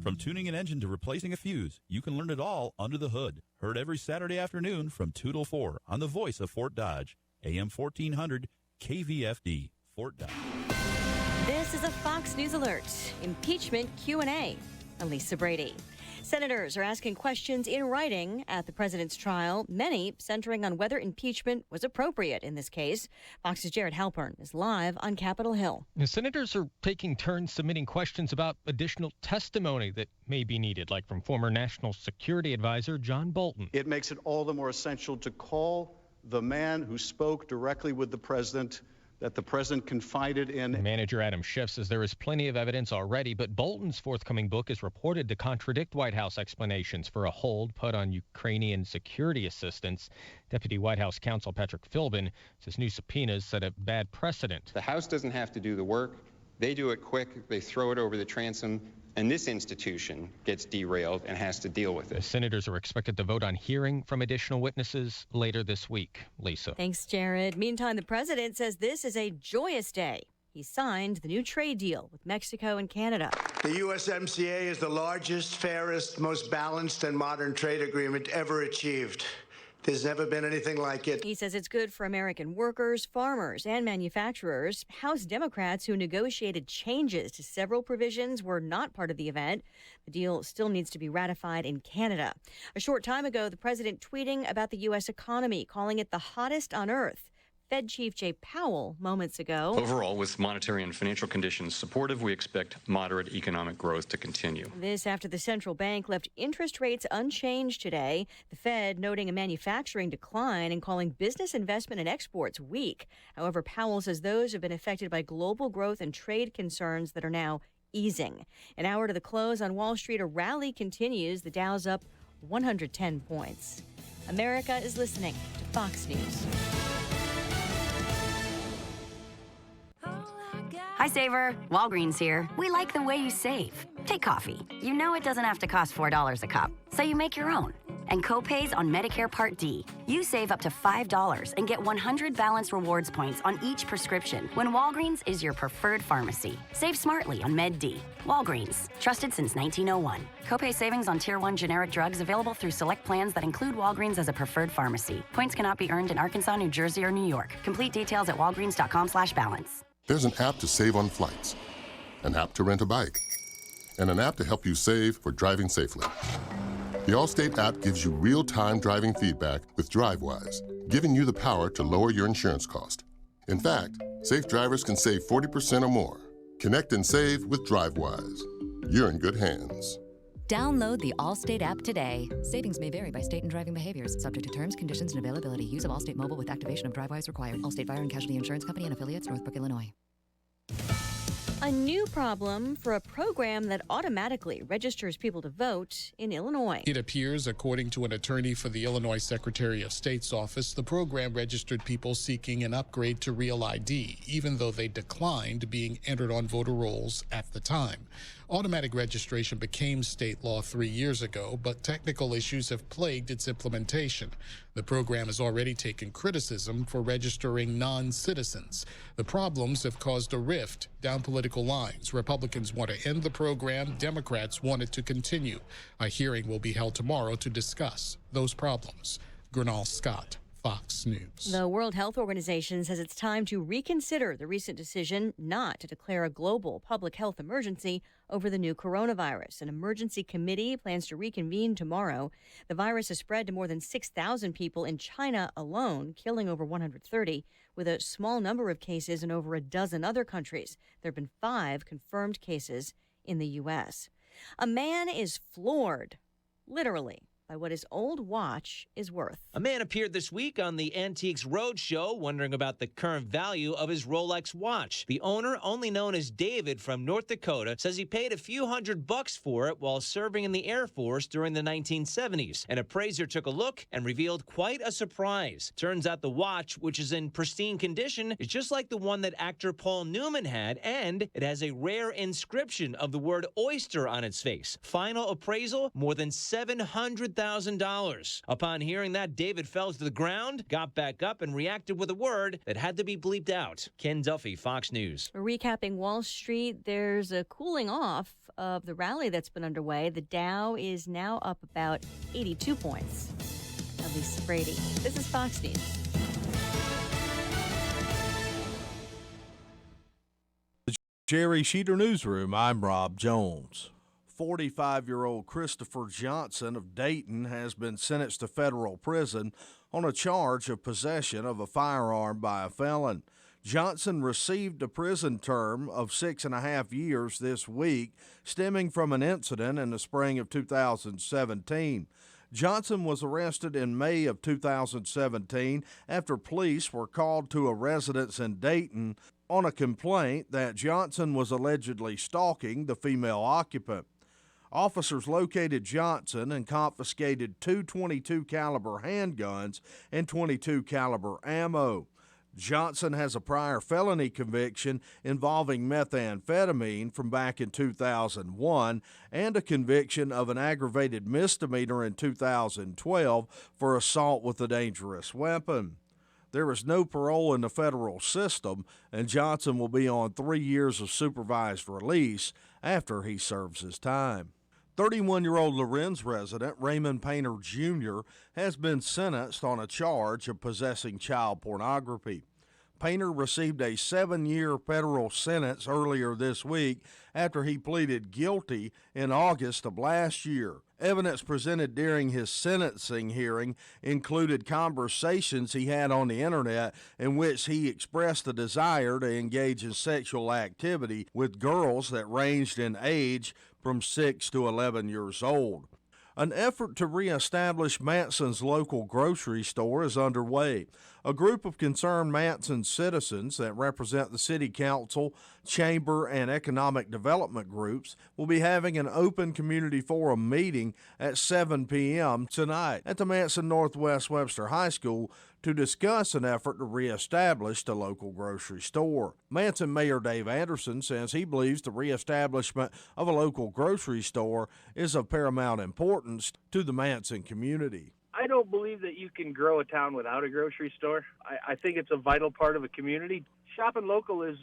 From tuning an engine to replacing a fuse, you can learn it all under the hood. Heard every Saturday afternoon from 2 till 4 on the voice of Fort Dodge, AM 1400 KVFD, Fort Dodge. This is a Fox News Alert. Impeachment Q&A. I'm Lisa Brady. Senators are asking questions in writing at the president's trial, many centering on whether impeachment was appropriate in this case. Fox's Jared Halpern is live on Capitol Hill. The senators are taking turns submitting questions about additional testimony that may be needed, like from former National Security Advisor John Bolton. It makes it all the more essential to call the man who spoke directly with the president, that the president confided in. Manager Adam Schiff says there is plenty of evidence already, but Bolton's forthcoming book is reported to contradict White House explanations for a hold put on Ukrainian security assistance. Deputy White House counsel Patrick Philbin says new subpoenas set a bad precedent. The House doesn't have to do the work. They do it quick. They throw it over the transom. And this institution gets derailed and has to deal with it. The senators are expected to vote on hearing from additional witnesses later this week. Lisa. Thanks, Jared. Meantime, the president says this is a joyous day. He signed the new trade deal with Mexico and Canada. The USMCA is the largest, fairest, most balanced and modern trade agreement ever achieved. There's never been anything like it. He says it's good for American workers, farmers, and manufacturers. House Democrats who negotiated changes to several provisions were not part of the event. The deal still needs to be ratified in Canada. A short time ago, the president tweeting about the U.S. economy, calling it the hottest on earth. Fed Chief Jay Powell moments ago. Overall, with monetary and financial conditions supportive, we expect moderate economic growth to continue. This after the central bank left interest rates unchanged today. The Fed noting a manufacturing decline and calling business investment and exports weak. However, Powell says those have been affected by global growth and trade concerns that are now easing. An hour to the close on Wall Street, a rally continues. The Dow's up 110 points. America is listening to Fox News. Hi, Saver. Walgreens here. We like the way you save. Take coffee. You know it doesn't have to cost $4 a cup, so you make your own. And co-pays on Medicare Part D. You save up to $5 and get 100 Balance Rewards points on each prescription when Walgreens is your preferred pharmacy. Save smartly on Med D. Walgreens. Trusted since 1901. Copay savings on Tier 1 generic drugs available through select plans that include Walgreens as a preferred pharmacy. Points cannot be earned in Arkansas, New Jersey, or New York. Complete details at walgreens.com/balance. There's an app to save on flights, an app to rent a bike, and an app to help you save for driving safely. The Allstate app gives you real-time driving feedback with DriveWise, giving you the power to lower your insurance cost. In fact, safe drivers can save 40% or more. Connect and save with DriveWise. You're in good hands. Download the Allstate app today. Savings may vary by state and driving behaviors. Subject to terms, conditions, and availability. Use of Allstate Mobile with activation of DriveWise required. Allstate Fire and Casualty Insurance Company and affiliates, Northbrook, Illinois. A new problem for a program that automatically registers people to vote in Illinois. It appears, according to an attorney for the Illinois Secretary of State's office, the program registered people seeking an upgrade to Real ID, even though they declined being entered on voter rolls at the time. Automatic registration became state law 3 years ago, but technical issues have plagued its implementation. The program has already taken criticism for registering non-citizens. The problems have caused a rift down political lines. Republicans want to end the program. Democrats want it to continue. A hearing will be held tomorrow to discuss those problems. Gernal Scott, Fox News. The World Health Organization says it's time to reconsider the recent decision not to declare a global public health emergency over the new coronavirus. An emergency committee plans to reconvene tomorrow. The virus has spread to more than 6,000 people in China alone, killing over 130, with a small number of cases in over a dozen other countries. There have been 5 confirmed cases in the U.S. A man is floored, literally, by what his old watch is worth. A man appeared this week on the Antiques Roadshow wondering about the current value of his Rolex watch. The owner, only known as David from North Dakota, says he paid a few $100 for it while serving in the Air Force during the 1970s. An appraiser took a look and revealed quite a surprise. Turns out the watch, which is in pristine condition, is just like the one that actor Paul Newman had, and it has a rare inscription of the word oyster on its face. Final appraisal, more than $700,000. $10,000. Upon hearing that, David fell to the ground, got back up, and reacted with a word that had to be bleeped out. Ken Duffy, Fox News. Recapping Wall Street, there's a cooling off of the rally that's been underway. The Dow is now up about 82 points. Elise Brady. This is Fox News. Jerry Sheeter Newsroom, I'm Rob Jones. 45-year-old Christopher Johnson of Dayton has been sentenced to federal prison on a charge of possession of a firearm by a felon. Johnson received a prison term of 6.5 years this week, stemming from an incident in the spring of 2017. Johnson was arrested in May of 2017 after police were called to a residence in Dayton on a complaint that Johnson was allegedly stalking the female occupant. Officers located Johnson and confiscated two .22 caliber handguns and .22 caliber ammo. Johnson has a prior felony conviction involving methamphetamine from back in 2001 and a conviction of an aggravated misdemeanor in 2012 for assault with a dangerous weapon. There is no parole in the federal system, and Johnson will be on 3 years of supervised release after he serves his time. 31-year-old Lorenz resident Raymond Painter Jr. has been sentenced on a charge of possessing child pornography. Painter received a 7-year federal sentence earlier this week after he pleaded guilty in August of last year. Evidence presented during his sentencing hearing included conversations he had on the internet in which he expressed a desire to engage in sexual activity with girls that ranged in age from 6 to 11 years old. An effort to reestablish Manson's local grocery store is underway. A group of concerned Manson citizens that represent the city council, chamber, and economic development groups will be having an open community forum meeting at 7 p.m. tonight at the Manson Northwest Webster High School to discuss an effort to reestablish the local grocery store. Manson Mayor Dave Anderson says he believes the reestablishment of a local grocery store is of paramount importance to the Manson community. I don't believe that you can grow a town without a grocery store. I think it's a vital part of a community. Shopping local is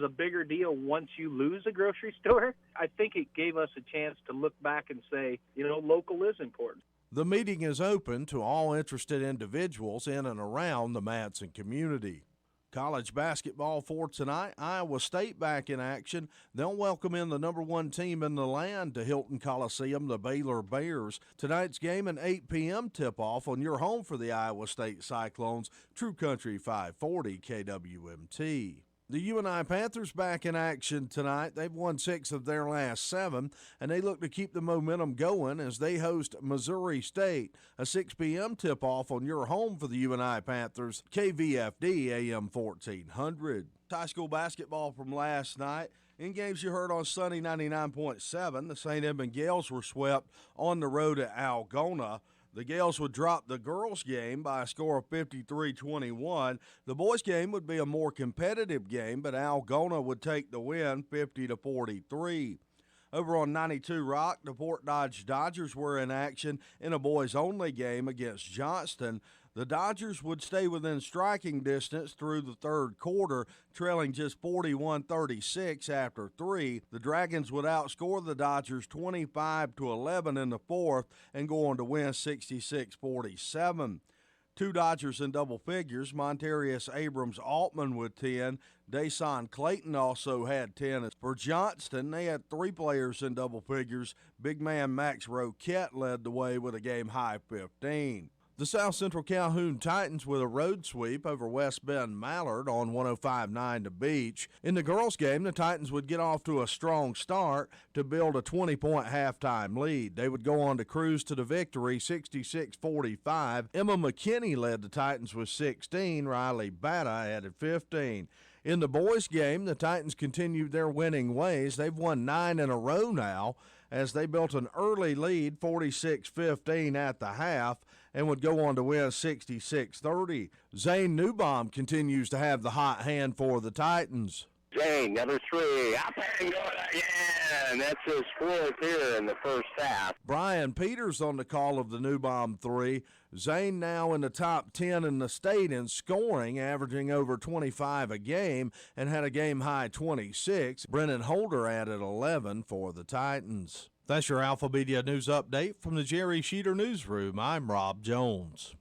a bigger deal once you lose a grocery store. I think it gave us a chance to look back and say, local is important. The meeting is open to all interested individuals in and around the Manson community. College basketball for tonight. Iowa State back in action. They'll welcome in the number 1 team in the land to Hilton Coliseum, the Baylor Bears. Tonight's game an 8 p.m. tip-off on your home for the Iowa State Cyclones, True Country 540 KWMT. The UNI Panthers back in action tonight. They've won 6 of their last 7, and they look to keep the momentum going as they host Missouri State. A 6 p.m. tip-off on your home for the UNI Panthers, KVFD AM 1400. High school basketball from last night. In games you heard on Sunny 99.7, the St. Edmund Gales were swept on the road at Algona. The Gales would drop the girls' game by a score of 53-21. The boys' game would be a more competitive game, but Algona would take the win 50-43. Over on 92 Rock, the Fort Dodge Dodgers were in action in a boys-only game against Johnston. The Dodgers would stay within striking distance through the third quarter, trailing just 41-36 after 3. The Dragons would outscore the Dodgers 25-11 in the fourth and go on to win 66-47. 2 Dodgers in double figures, Montarius Abrams Altman with 10. Dason Clayton also had 10. For Johnston, they had 3 players in double figures. Big man Max Roquette led the way with a game-high 15. The South Central Calhoun Titans with a road sweep over West Bend Mallard on 105-9 to Beach. In the girls' game, the Titans would get off to a strong start to build a 20-point halftime lead. They would go on to cruise to the victory 66-45. Emma McKinney led the Titans with 16. Riley Batta added 15. In the boys' game, the Titans continued their winning ways. They've won 9 in a row now as they built an early lead, 46-15 at the half, and would go on to win 66-30. Zane Newbaum continues to have the hot hand for the Titans. Zane, number 3, out there and going again. and that's his fourth here in the first half. Brian Peters on the call of the new bomb 3. Zane now in the top 10 in the state in scoring, averaging over 25 a game, and had a game-high 26. Brennan Holder added 11 for the Titans. That's your Alpha Media News Update from the Jerry Sheeter Newsroom. I'm Rob Jones.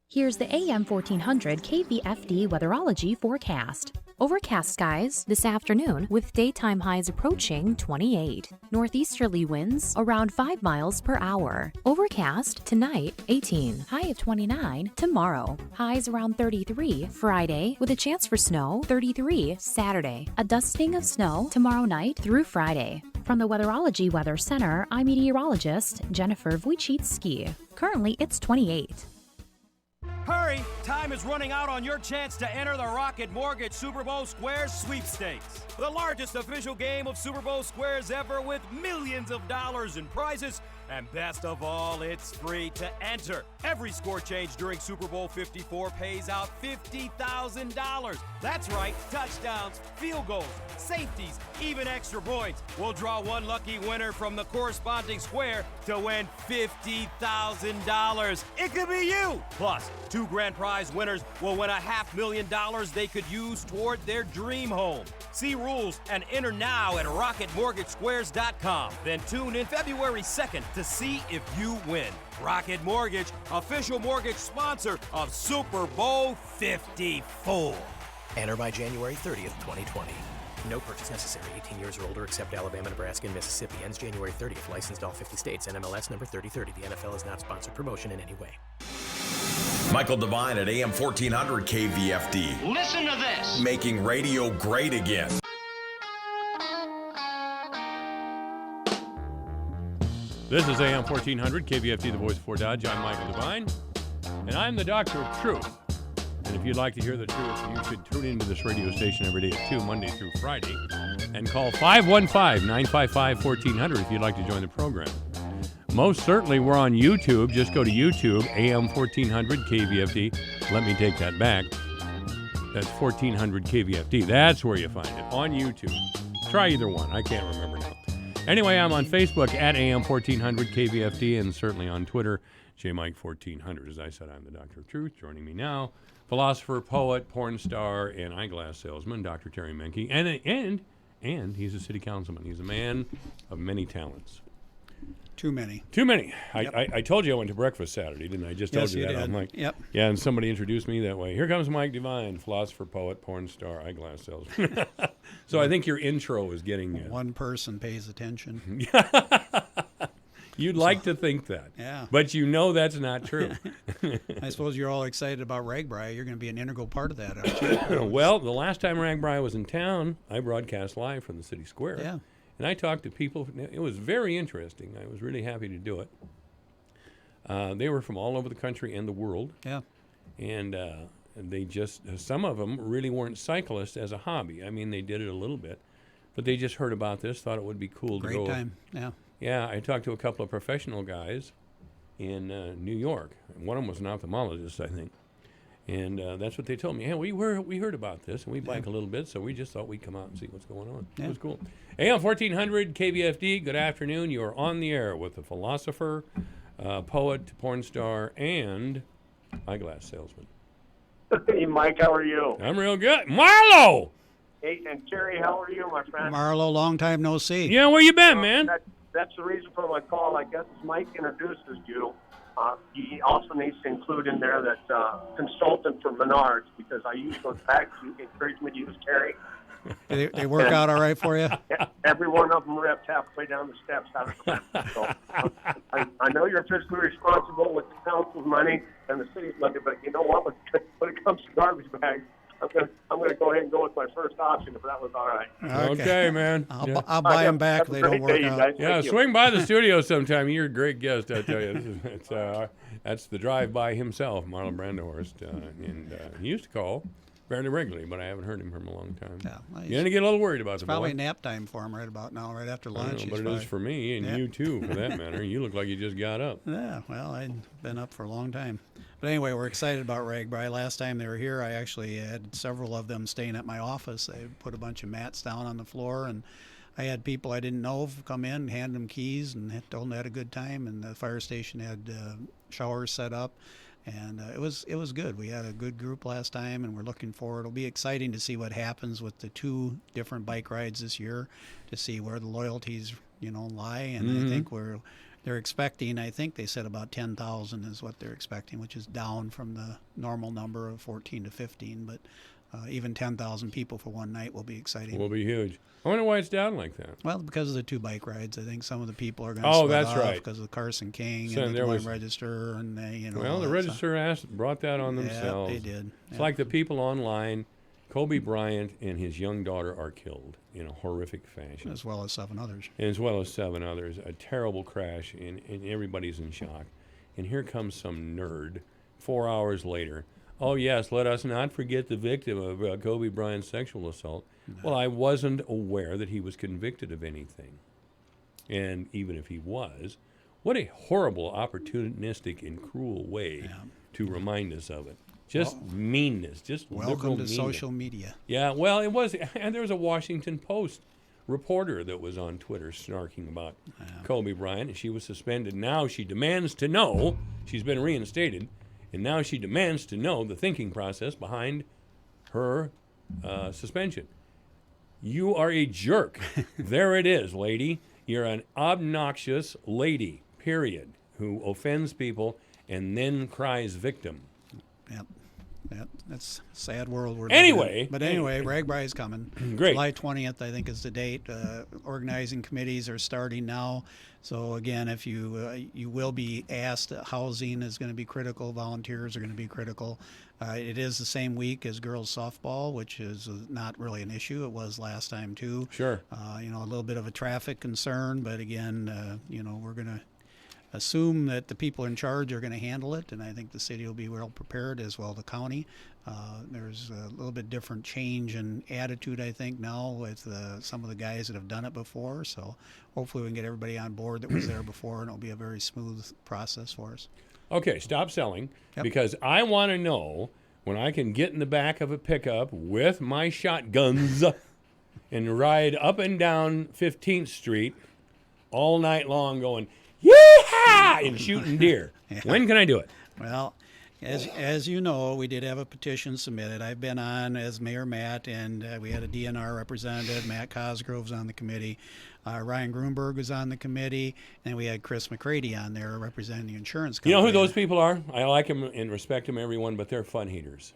Here's the AM 1400 KVFD weatherology forecast. Overcast skies this afternoon with daytime highs approaching 28. Northeasterly winds around 5 miles per hour. Overcast tonight, 18. High of 29 tomorrow. Highs around 33 Friday with a chance for snow, 33 Saturday. A dusting of snow tomorrow night through Friday. From the Weatherology Weather Center, I'm meteorologist Jennifer Wojcicki. Currently, it's 28. Hurry! Time is running out on your chance to enter the Rocket Mortgage Super Bowl Squares sweepstakes. The largest official game of Super Bowl Squares ever with millions of dollars in prizes. And best of all, it's free to enter. Every score change during Super Bowl 54 pays out $50,000. That's right, touchdowns, field goals, safeties, even extra points. We'll draw one lucky winner from the corresponding square to win $50,000. It could be you! Plus, 2 grand prize winners will win $500,000 they could use toward their dream home. See rules and enter now at RocketMortgageSquares.com. Then tune in February 2nd to see if you win. Rocket Mortgage, official mortgage sponsor of Super Bowl 54. Enter by January 30th, 2020. No purchase necessary. 18 years or older except Alabama, Nebraska, and Mississippi. Ends January 30th. Licensed all 50 states. NMLS number 3030. The NFL is not sponsored promotion in any way. Michael Devine at AM 1400 KVFD. Listen to this. Making radio great again. This is AM 1400 KVFD, the voice of Fort Dodge. I'm Michael Devine, and I'm the Doctor of Truth. And if you'd like to hear the truth, you should tune into this radio station every day at 2, Monday through Friday, and call 515-955-1400 if you'd like to join the program. Most certainly, we're on YouTube. Just go to YouTube, AM 1400 KVFD. Let me take that back. That's 1400 KVFD. That's where you find it, on YouTube. Try either one. I can't remember now. Anyway, I'm on Facebook at AM 1400 KVFD, and certainly on Twitter, JMike1400. As I said, I'm the Doctor of Truth. Joining me now, philosopher, poet, porn star, and eyeglass salesman, Dr. Terry Menke. And he's a city councilman. He's a man of many talents. Too many. Too many. Yep. I told you I went to breakfast Saturday, didn't I? Just told you that. Did. I'm like, yep. Yeah, and somebody introduced me that way. Here comes Mike Devine, philosopher, poet, porn star, eyeglass salesman. So I think your intro is getting... One person pays attention. You'd like to think that. Yeah. But you know that's not true. I suppose you're all excited about Ragbri. You're going to be an integral part of that, aren't you? Well, the last time Ragbri was in town, I broadcast live from the city square. Yeah. And I talked to people. It was very interesting. I was really happy to do it. They were from all over the country and the world. Yeah. And they just, some of them really weren't cyclists as a hobby. I mean, they did it a little bit. But they just heard about this, thought it would be cool to go. Great time, yeah. Yeah, I talked to a couple of professional guys in New York. One of them was an ophthalmologist, I think. And that's what they told me. Hey, we heard about this, and we bike a little bit, so we just thought we'd come out and see what's going on. Yeah. It was cool. AM 1400 KVFD, good afternoon. You are on the air with a philosopher, poet, porn star, and eyeglass salesman. Hey, Mike, how are you? I'm real good. Marlo! Hey, and Terry, how are you, my friend? Marlo, long time no see. Yeah, where you been, man? That's the reason for my call. I guess Mike introduces you. He also needs to include in there that consultant for Menards, because I use those bags. You encourage me to use Terry. They work out all right for you? Every one of them ripped halfway down the steps out of the So I know you're fiscally responsible with the council's money and the city's money, but you know what? When it comes to garbage bags, I'm gonna go ahead and go with my first option if that was all right. Okay, man. I'll buy them back. They don't work out. Yeah, swing by the studio sometime. You're a great guest, I tell you. That's the drive-by himself, Marlon Brandenhorst. And he used to call fairly regularly, but I haven't heard him from a long time. Yeah, you're going to get a little worried about the boy. Probably nap time for him right about now, right after lunch. But it is for me, and you too, for that matter. You look like you just got up. Yeah, well, I'd been up for a long time. But anyway, we're excited about Ragbri. Last time they were here, I actually had several of them staying at my office. They put a bunch of mats down on the floor, and I had people I didn't know come in, hand them keys, and told them they had a good time. And the fire station had showers set up, and it was good. We had a good group last time, and we're looking forward. It'll be exciting to see what happens with the 2 different bike rides this year, to see where the loyalties lie. And I think they're expecting, I think they said about 10,000 is what they're expecting, which is down from the normal number of 14 to 15. But even 10,000 people for one night will be exciting. Will be huge. I wonder why it's down like that. Well, because of the 2 bike rides. I think some of the people are going to that's off right. because of the Carson King So and the there Des was- Moines Register. And they, Well, the Register brought that on themselves. Yeah, they did. It's Yeah. like the people online. Kobe Bryant and his young daughter are killed in a horrific fashion. As well as 7 others. As well as 7 others. A terrible crash, and everybody's in shock. And here comes some nerd 4 hours later. Oh, yes, let us not forget the victim of Kobe Bryant's sexual assault. No. Well, I wasn't aware that he was convicted of anything. And even if he was, what a horrible, opportunistic, and cruel way to remind us of it. Just meanness, just welcome to meanness. Social media. Yeah, well, it was, and there was a Washington Post reporter that was on Twitter snarking about Kobe Bryant, and she was suspended. Now she demands to know, she's been reinstated, and now she demands to know the thinking process behind her suspension. You are a jerk. There it is, lady. You're an obnoxious lady, period, who offends people and then cries victim. Yep. That's a sad world we're Anyway. living in. But anyway, RAGBRAI is coming. Great. July 20th, I think, is the date. Organizing committees are starting now. So again, if you will be asked, housing is going to be critical. Volunteers are going to be critical. It is the same week as girls softball, which is not really an issue. It was last time too. Sure. A little bit of a traffic concern, but again, we're going to assume that the people in charge are going to handle it, and I think the city will be well prepared, as well the county. There's a little bit different change in attitude, I think, now with some of the guys that have done it before. So hopefully we can get everybody on board that was there before, and it'll be a very smooth process for us. Okay, stop selling, because I want to know when I can get in the back of a pickup with my shotguns and ride up and down 15th Street all night long going, yeehaw, and shooting deer. When can I do it? Well, as you know, we did have a petition submitted. I've been on as Mayor Matt, and we had a DNR representative. Matt Cosgrove's on the committee. Ryan Grunberg was on the committee, and we had Chris McCready on there representing the insurance company. You know who those people are? I like them and respect them, everyone, but they're fun haters.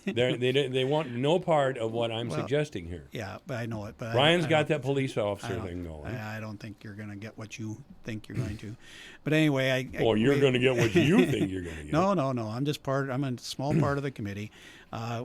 They want no part of what I'm suggesting here. Yeah, but I know it. But Ryan's got that police officer thing going. I don't think you're going to get what you think you're going to. But anyway, you're going to get what you think you're going to get. No. I'm a small part of the committee.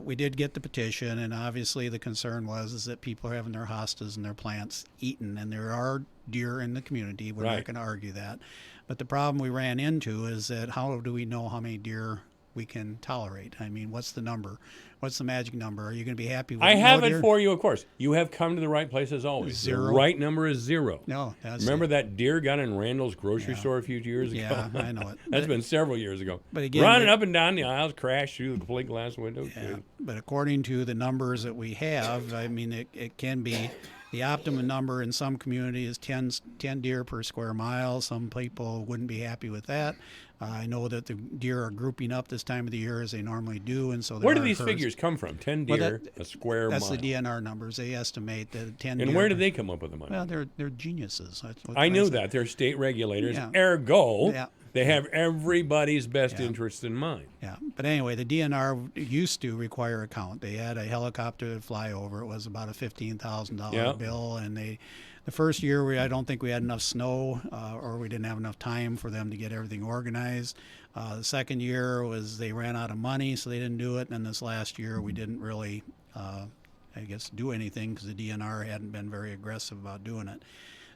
We did get the petition, and obviously the concern is that people are having their hostas and their plants eaten, and there are deer in the community. We're not going to argue that. But the problem we ran into is that how do we know how many deer we can tolerate? I mean, what's the number? What's the magic number? Are you going to be happy with I have deer? it for you, of course. You have come to the right place as always. 0. The right number is 0. No, remember that deer gun in Randall's grocery store a few years ago? Yeah, I know it. That's been several years ago. But again, running up and down the aisles, crashed through the plate glass window. Yeah, but according to the numbers that we have, I mean, it can be the optimum number in some communities, 10 deer per square mile. Some people wouldn't be happy with that. I know that the deer are grouping up this time of the year as they normally do, and so where do these figures come from? 10 deer a square that's mile. That's the DNR numbers. They estimate that 10 and deer. where do they come up with the money? Well, they're geniuses. I knew that. They're state regulators. Yeah. Ergo, they have everybody's best interest in mind. Yeah, but anyway, the DNR used to require a count. They had a helicopter to fly over. It was about a $15,000 bill, and the first year, I don't think we had enough snow or we didn't have enough time for them to get everything organized. The second year was they ran out of money, so they didn't do it. And then this last year, we didn't really, do anything because the DNR hadn't been very aggressive about doing it.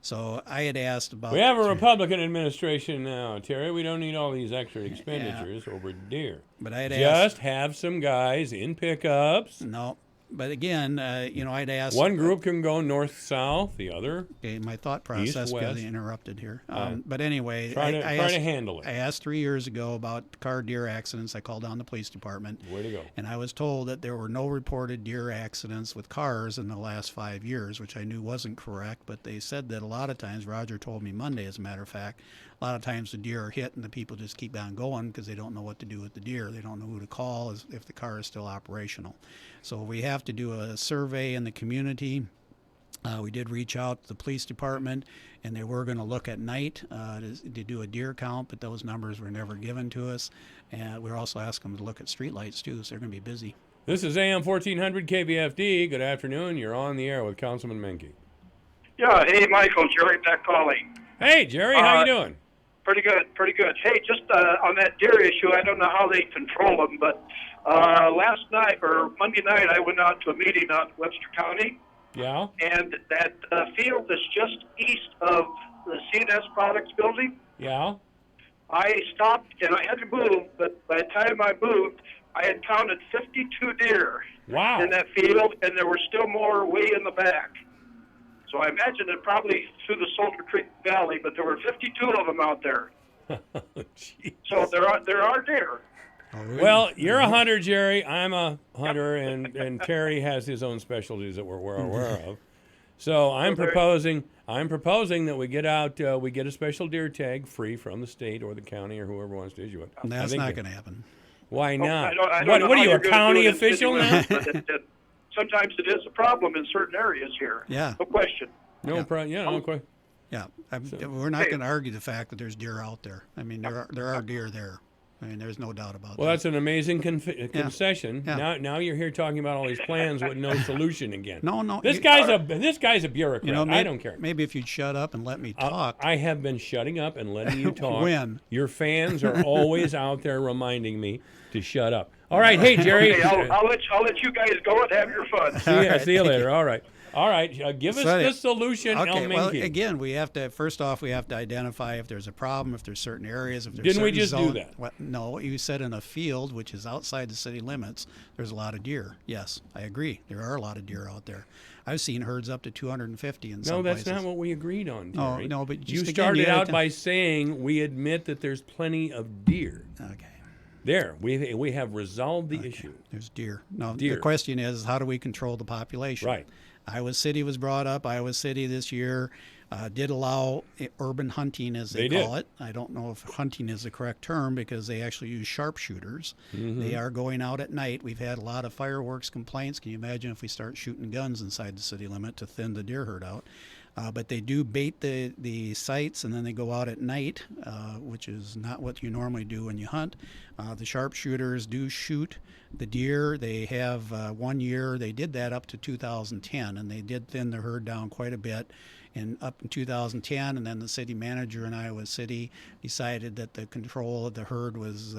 So I had asked about... We have a Republican administration now, Terry. We don't need all these extra expenditures over deer. But I had Just have some guys in pickups. No. But again, I'd ask. One group can go north-south, the other. Okay, my thought process got east-west. interrupted here. But anyway, Try to handle it. I asked 3 years ago about car deer accidents. I called down the police department. Way to go. And I was told that there were no reported deer accidents with cars in the last 5 years, which I knew wasn't correct. But they said that a lot of times, Roger told me Monday, as a matter of fact, a lot of times the deer are hit and the people just keep on going because they don't know what to do with the deer. They don't know who to call if the car is still operational. So we have to do a survey in the community. We did reach out to the police department, and they were going to look at night to do a deer count, but those numbers were never given to us. And we're also asking them to look at streetlights too, so they're going to be busy. This is AM 1400 KVFD. Good afternoon. You're on the air with Councilman Menke. Yeah, hey, Michael, Jerry back calling. Hey, Jerry, how you doing? Pretty good. Hey, just on that deer issue, I don't know how they control them, but last night or Monday night, I went out to a meeting out in Webster County. Yeah. And that field is just east of the CNS Products building. Yeah. I stopped and I had to move, but by the time I moved, I had counted 52 deer in that field, and there were still more way in the back. So I imagine it probably through the Soldier Creek Valley, but there were 52 of them out there. So there are deer. Well, you're a hunter, Jerry. I'm a hunter, and Terry has his own specialties that we're aware of. So I'm proposing that we get out, we get a special deer tag free from the state or the county or whoever wants to issue it. That's not going to happen. Why not? I don't know what are how you, a you're gonna county do it in official city now? limits, but sometimes it is a problem in certain areas here. Yeah. No question. No question. Yeah, we're not going to argue the fact that there's deer out there. I mean, there are deer there. I mean, there's no doubt about that. Well, that's an amazing concession. Yeah. Now you're here talking about all these plans with no solution again. No. This guy's a bureaucrat. Maybe, I don't care. Maybe if you'd shut up and let me talk. I have been shutting up and letting you talk. When? Your fans are always out there reminding me to shut up. All right, hey Jerry. Okay, I'll let you guys go and have your fun. See you later. All right. Give us the solution. Okay. Well, again, we have to identify if there's a problem, if there's certain areas, if there's Didn't we certain just zone, do that? No, you said in a field which is outside the city limits, there's a lot of deer. Yes, I agree. There are a lot of deer out there. I've seen herds up to 250 in some places. No, that's not what we agreed on, Terry. No, but you started out by saying we admit that there's plenty of deer. Okay. There, we have resolved the issue. There's deer. No, deer. The question is, how do we control the population? Right. Iowa City was brought up. Iowa City this year did allow urban hunting, as they call it. I don't know if hunting is the correct term because they actually use sharpshooters. Mm-hmm. They are going out at night. We've had a lot of fireworks complaints. Can you imagine if we start shooting guns inside the city limit to thin the deer herd out? But they do bait the sites, and then they go out at night, which is not what you normally do when you hunt. The sharpshooters do shoot the deer. They have 1 year, they did that up to 2010, and they did thin the herd down quite a bit. And up in 2010, and then the city manager in Iowa City decided that the control of the herd was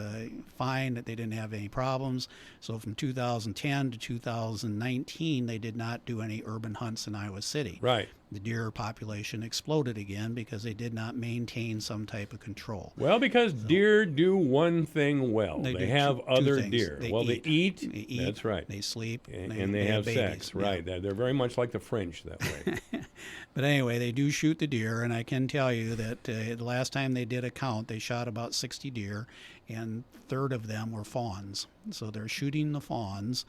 fine, that they didn't have any problems. So from 2010 to 2019, they did not do any urban hunts in Iowa City. Right. The deer population exploded again because they did not maintain some type of control. Well, because deer do one thing well. They have other things. deer. They eat. That's right. They sleep. And they have babies. sex. Right. They're very much like the French that way. But anyway, they do shoot the deer, and I can tell you that the last time they did a count, they shot about 60 deer, and a third of them were fawns. So they're shooting the fawns,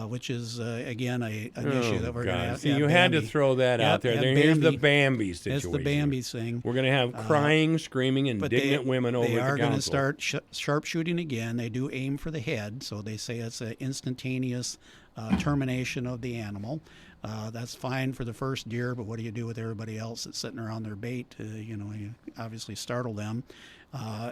which is, again, an issue that we're going to have. See, you had to throw that out there. Here's the Bambi situation. It's the Bambi thing. We're going to have crying, screaming, indignant women over at the council. They are going to start sharpshooting again. They do aim for the head, so they say it's an instantaneous termination of the animal. That's fine for the first deer, but what do you do with everybody else that's sitting around their bait? You obviously startle them.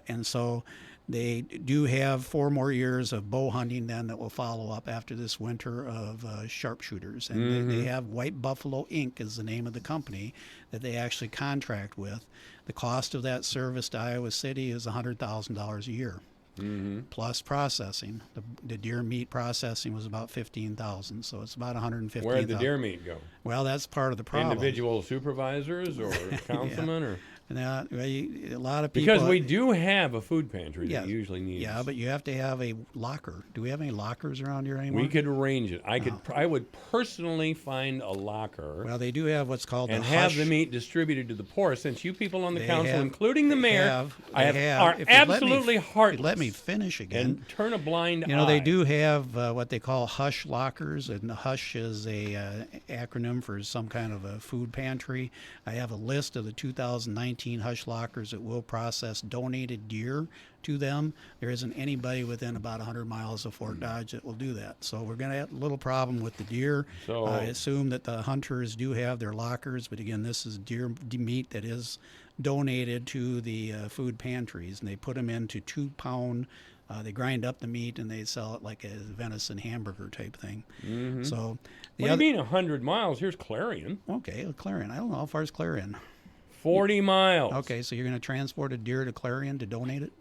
And so they do have 4 more years of bow hunting then that will follow up after this winter of sharpshooters. And they have White Buffalo Inc. is the name of the company that they actually contract with. The cost of that service to Iowa City is $100,000 a year. Mm-hmm. Plus processing. The deer meat processing was about $15,000, so it's about $150,000. Where did the deer meat go? Well, that's part of the problem. Individual supervisors or councilmen, or And a lot of people... Because we do have a food pantry that usually needs... Yeah, but you have to have a locker. Do we have any lockers around here anymore? We could arrange it. I would personally find a locker. Well, they do have what's called and the have hush. the meat distributed to the poor. Since you people on the They council, have- including the they mayor, have- are if you absolutely heartless. Let me finish again. And turn a blind eye. They do have what they call hush lockers, and the hush is a acronym for some kind of a food pantry. I have a list of the 2019 hush lockers that will process donated deer to them. There isn't anybody within about 100 miles of Fort Dodge that will do that. So we're going to have a little problem with the deer. So I assume that the hunters do have their lockers, but again, this is deer meat that is donated to the food pantries, and they put them into 2-pound. They grind up the meat and they sell it like a venison hamburger type thing. Mm-hmm. So, what do you mean 100 miles? Here's Clarion. Okay, Clarion. I don't know how far is Clarion. 40 miles. Okay, so you're going to transport a deer to Clarion to donate it?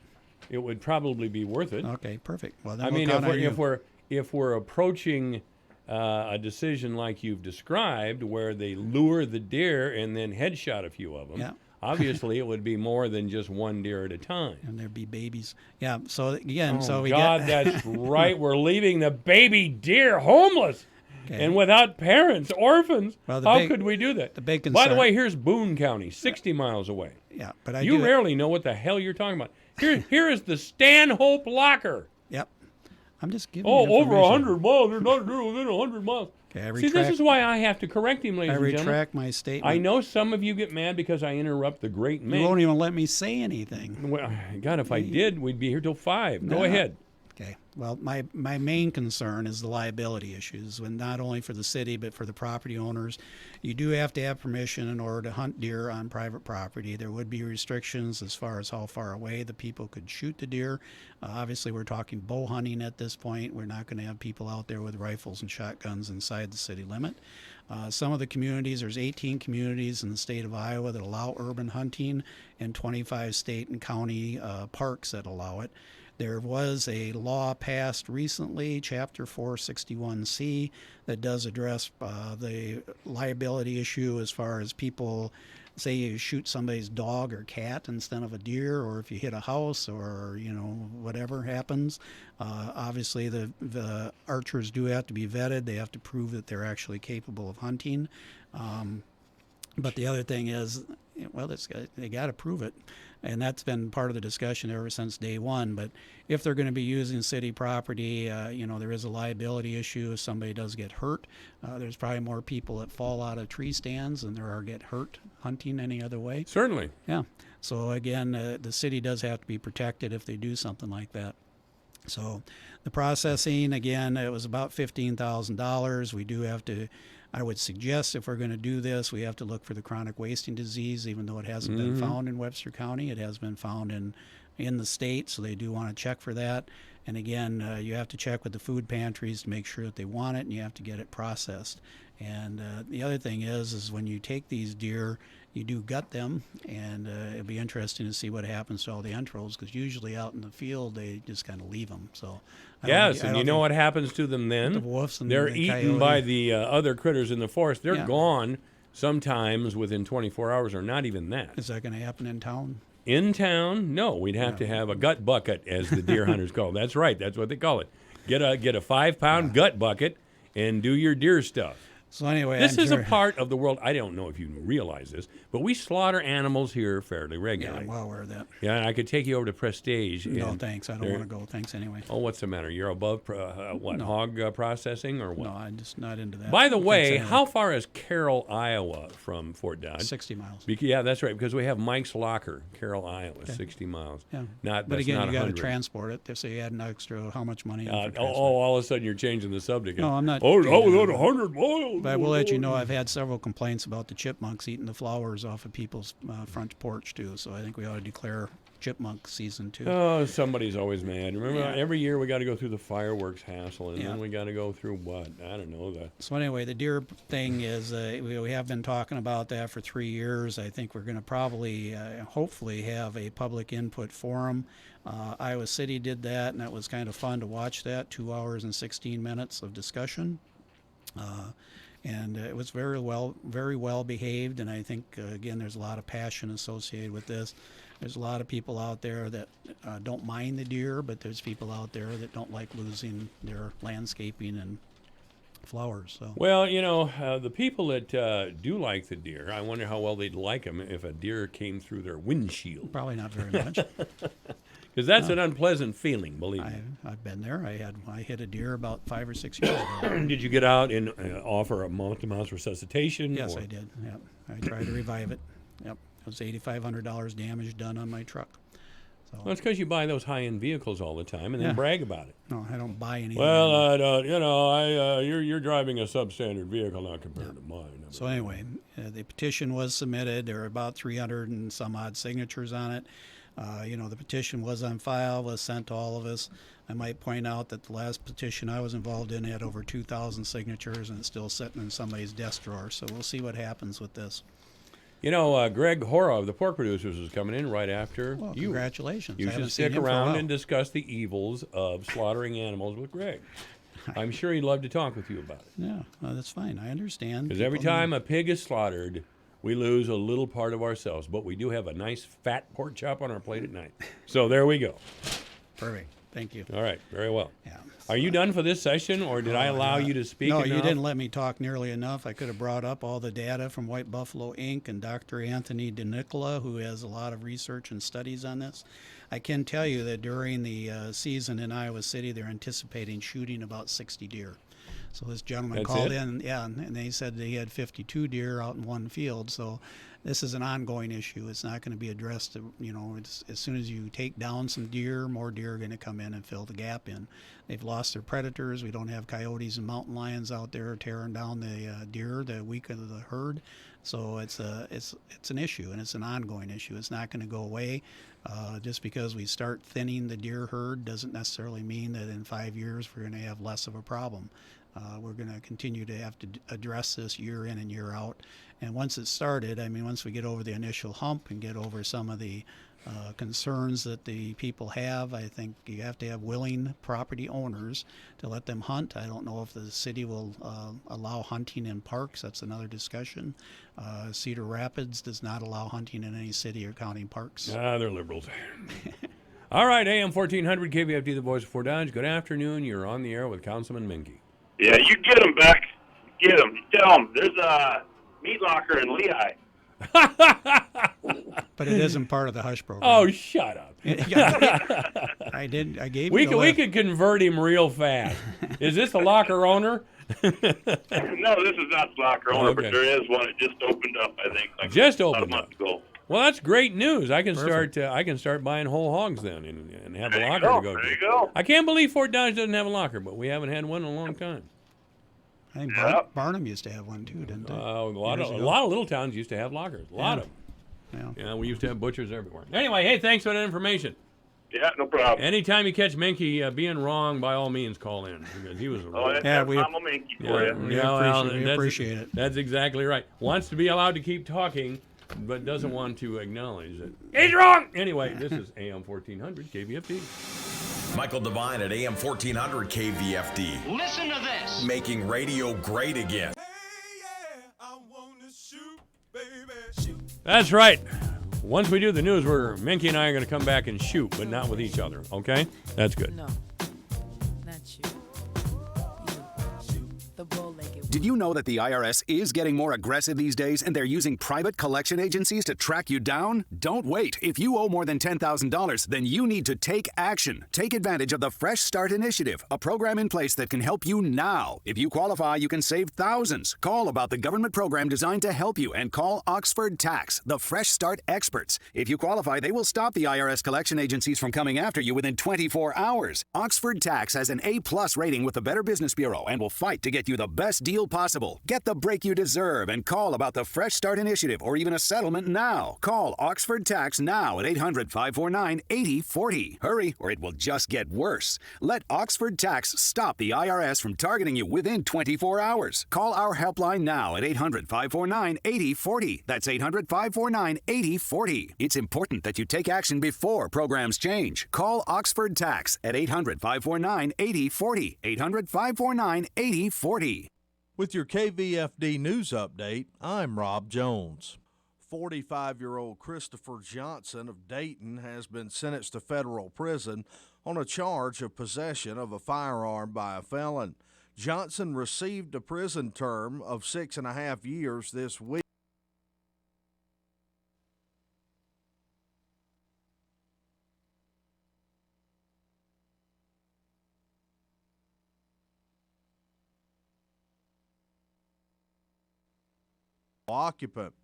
It would probably be worth it. Okay, perfect. Well, then I we'll mean, count on you. if we're approaching a decision like you've described, where they lure the deer and then headshot a few of them. Yeah. Obviously, it would be more than just one deer at a time. And there'd be babies. Yeah, so again, Oh, God, that's right. We're leaving the baby deer homeless and without parents, orphans. Well, How could we do that? The big By concern. the way, here's Boone County, 60 miles away. Yeah, but You rarely know what the hell you're talking about. Here is the Stanhope Locker. Yep. I'm just giving Oh, you over information. 100 miles. They're not within 100 miles. Okay, See, this is why I have to correct him, ladies and gentlemen. retract my statement. I know some of you get mad because I interrupt the great man. You won't even let me say anything. Well, God, if I did, we'd be here till 5. Go No. ahead. Okay. Well, my main concern is the liability issues, and not only for the city but for the property owners. You do have to have permission in order to hunt deer on private property. There would be restrictions as far as how far away the people could shoot the deer. Obviously, we're talking bow hunting at this point. We're not going to have people out there with rifles and shotguns inside the city limit. Some of the communities, there's 18 communities in the state of Iowa that allow urban hunting, and 25 state and county parks that allow it. There was a law passed recently, Chapter 461C, that does address the liability issue as far as people, say you shoot somebody's dog or cat instead of a deer, or if you hit a house, or whatever happens. Obviously, the archers do have to be vetted. They have to prove that they're actually capable of hunting. But the other thing is, well, they got to prove it. And that's been part of the discussion ever since day one. But if they're going to be using city property, there is a liability issue. If somebody does get hurt, there's probably more people that fall out of tree stands than there are get hurt hunting any other way. Certainly. Yeah. So again, the city does have to be protected if they do something like that. So the processing, again, it was about $15,000. We do have to, I would suggest if we're going to do this, we have to look for the chronic wasting disease, even though it hasn't been found in Webster County. It has been found in the state, so they do want to check for that. And again, you have to check with the food pantries to make sure that they want it, and you have to get it processed. And the other thing is when you take these deer, you do gut them, and it'll be interesting to see what happens to all the entrails, because usually out in the field they just kind of leave them. So yes, and you know what happens to them then? The wolves and they're the eaten coyote. by the other critters in the forest. They're Yeah. gone sometimes within 24 hours, or not even that. Is that going to happen in town? In town, no. We'd have to have a gut bucket, as the deer hunters call it. That's right. That's what they call it. Get a 5-pound gut bucket and do your deer stuff. So anyway, this I'm is sure. a part of the world. I don't know if you realize this, but we slaughter animals here fairly Yeah, regularly. I'm well aware of that. Yeah, and I could take you over to Prestige. No, and thanks. I don't want to go. Thanks anyway. Oh, what's the matter? You're above hog processing or what? No, I'm just not into that. By the way, Thanks anyway. how far is Carroll, Iowa from Fort Dodge? 60 miles. Yeah, that's right, because we have Mike's Locker, Carroll, Iowa, 60 miles. Yeah. But But again, you got to 100. transport it. They say you add an extra, how much money? All of a sudden you're changing the subject. No, I'm not. Oh, changing was it. that 100 miles? But I will let you know I've had several complaints about the chipmunks eating the flowers off of people's front porch too. So I think we ought to declare chipmunk season 2. Oh, somebody's always mad. Remember, Yeah. every year we got to go through the fireworks hassle, and Yeah. then we got to go through what? I don't know. So anyway, the deer thing is we have been talking about that for 3 years. I think we're going to probably, hopefully, have a public input forum. Iowa City did that, and that was kind of fun to watch that. 2 hours and 16 minutes of discussion. And it was very well behaved, and I think, again, there's a lot of passion associated with this. There's a lot of people out there that don't mind the deer, but there's people out there that don't like losing their landscaping and flowers. So. Well, the people that do like the deer, I wonder how well they'd like them if a deer came through their windshield. Probably not very much. Because that's an unpleasant feeling, believe me. I've been there. I hit a deer about 5 or 6 years ago. Did you get out and offer a mouth-to-mouth resuscitation? Yes, I did. Yep. I tried to revive it. Yep. It was $8,500 damage done on my truck. So. Well, it's because you buy those high-end vehicles all the time and then brag about it. No, I don't buy anything. Well, I don't. You're driving a substandard vehicle now compared to mine. So anyway, the petition was submitted. There are about 300 and some odd signatures on it. The petition was on file, was sent to all of us. I might point out that the last petition I was involved in had over 2,000 signatures, and it's still sitting in somebody's desk drawer. So we'll see what happens with this. Greg Hora of the Pork Producers is coming in right after you. Congratulations. You should stick around and discuss the evils of slaughtering animals with Greg. I'm sure he'd love to talk with you about it. Yeah, that's fine. I understand. Because every time a pig is slaughtered, we lose a little part of ourselves. But we do have a nice fat pork chop on our plate at night. So there we go. Perfect. Thank you. All right. Very well. Yeah. Are you done for this session, or did I allow you to speak No, enough? you didn't let me talk nearly enough. I could have brought up all the data from White Buffalo Inc. and Dr. Anthony DeNicola, who has a lot of research and studies on this. I can tell you that during the season in Iowa City, they're anticipating shooting about 60 deer. So this gentleman called in, and they said they had 52 deer out in one field. So this is an ongoing issue. It's not going to be addressed. As soon as you take down some deer, more deer are going to come in and fill the gap in. They've lost their predators. We don't have coyotes and mountain lions out there tearing down the deer the week of the herd. So it's an issue, and it's an ongoing issue. It's not going to go away. Just because we start thinning the deer herd doesn't necessarily mean that in 5 years we're going to have less of a problem. We're going to continue to have to address this year in and year out. And once it's started, once we get over the initial hump and get over some of the concerns that the people have, I think you have to have willing property owners to let them hunt. I don't know if the city will allow hunting in parks. That's another discussion. Cedar Rapids does not allow hunting in any city or county parks. They're liberals. All right, AM 1400 KVFD, the voice of Fort Dodge. Good afternoon. You're on the air with Councilman Minke. Yeah, you get them back. Get them. Tell them there's a meat locker in Lehigh. But it isn't part of the hush program. Oh, shut up. I gave you we could convert him real fast. Is this the locker owner? No, this is not the locker owner, but there is one. It just opened up, I think. About a month ago. Well, that's great news. I can start buying whole hogs then and have a locker to go to. There you go. I can't believe Fort Dodge doesn't have a locker, but we haven't had one in a long time. I think Barnum used to have one too, didn't they? A lot of little towns used to have lockers. A lot of them. Yeah, we used to have butchers everywhere. Anyway, hey, thanks for that information. Yeah, no problem. Anytime you catch Minke being wrong, by all means, call in because he was wrong. We Minke for you. We appreciate it. That's exactly right. Wants to be allowed to keep talking, but doesn't want to acknowledge that he's wrong. Anyway, this is AM 1400 KVFD. Michael Devine at AM 1400 KVFD. Listen to this. Making radio great again. That's right. Once we do the news, Minke and I are going to come back and shoot, but not with each other. Okay? That's good. No, not you. The bow-legged. Did you know that the IRS is getting more aggressive these days and they're using private collection agencies to track you down? Don't wait. If you owe more than $10,000, then you need to take action. Take advantage of the Fresh Start Initiative, a program in place that can help you now. If you qualify, you can save thousands. Call about the government program designed to help you and call Oxford Tax, the Fresh Start experts. If you qualify, they will stop the IRS collection agencies from coming after you within 24 hours. Oxford Tax has an A+ rating with the Better Business Bureau and will fight to get you the best deal possible. Get the break you deserve and call about the Fresh Start Initiative or even a settlement now. Call Oxford Tax now at 800-549-8040. Hurry, or it will just get worse. Let Oxford Tax stop the IRS from targeting you within 24 hours. Call our helpline now at 800-549-8040. That's 800-549-8040. It's important that you take action before programs change. Call Oxford Tax at 800-549-8040. 800-549-8040. With your KVFD news update, I'm Rob Jones. 45-year-old Christopher Johnson of Dayton has been sentenced to federal prison on a charge of possession of a firearm by a felon. Johnson received a prison term of 6.5 years this week. Occupant.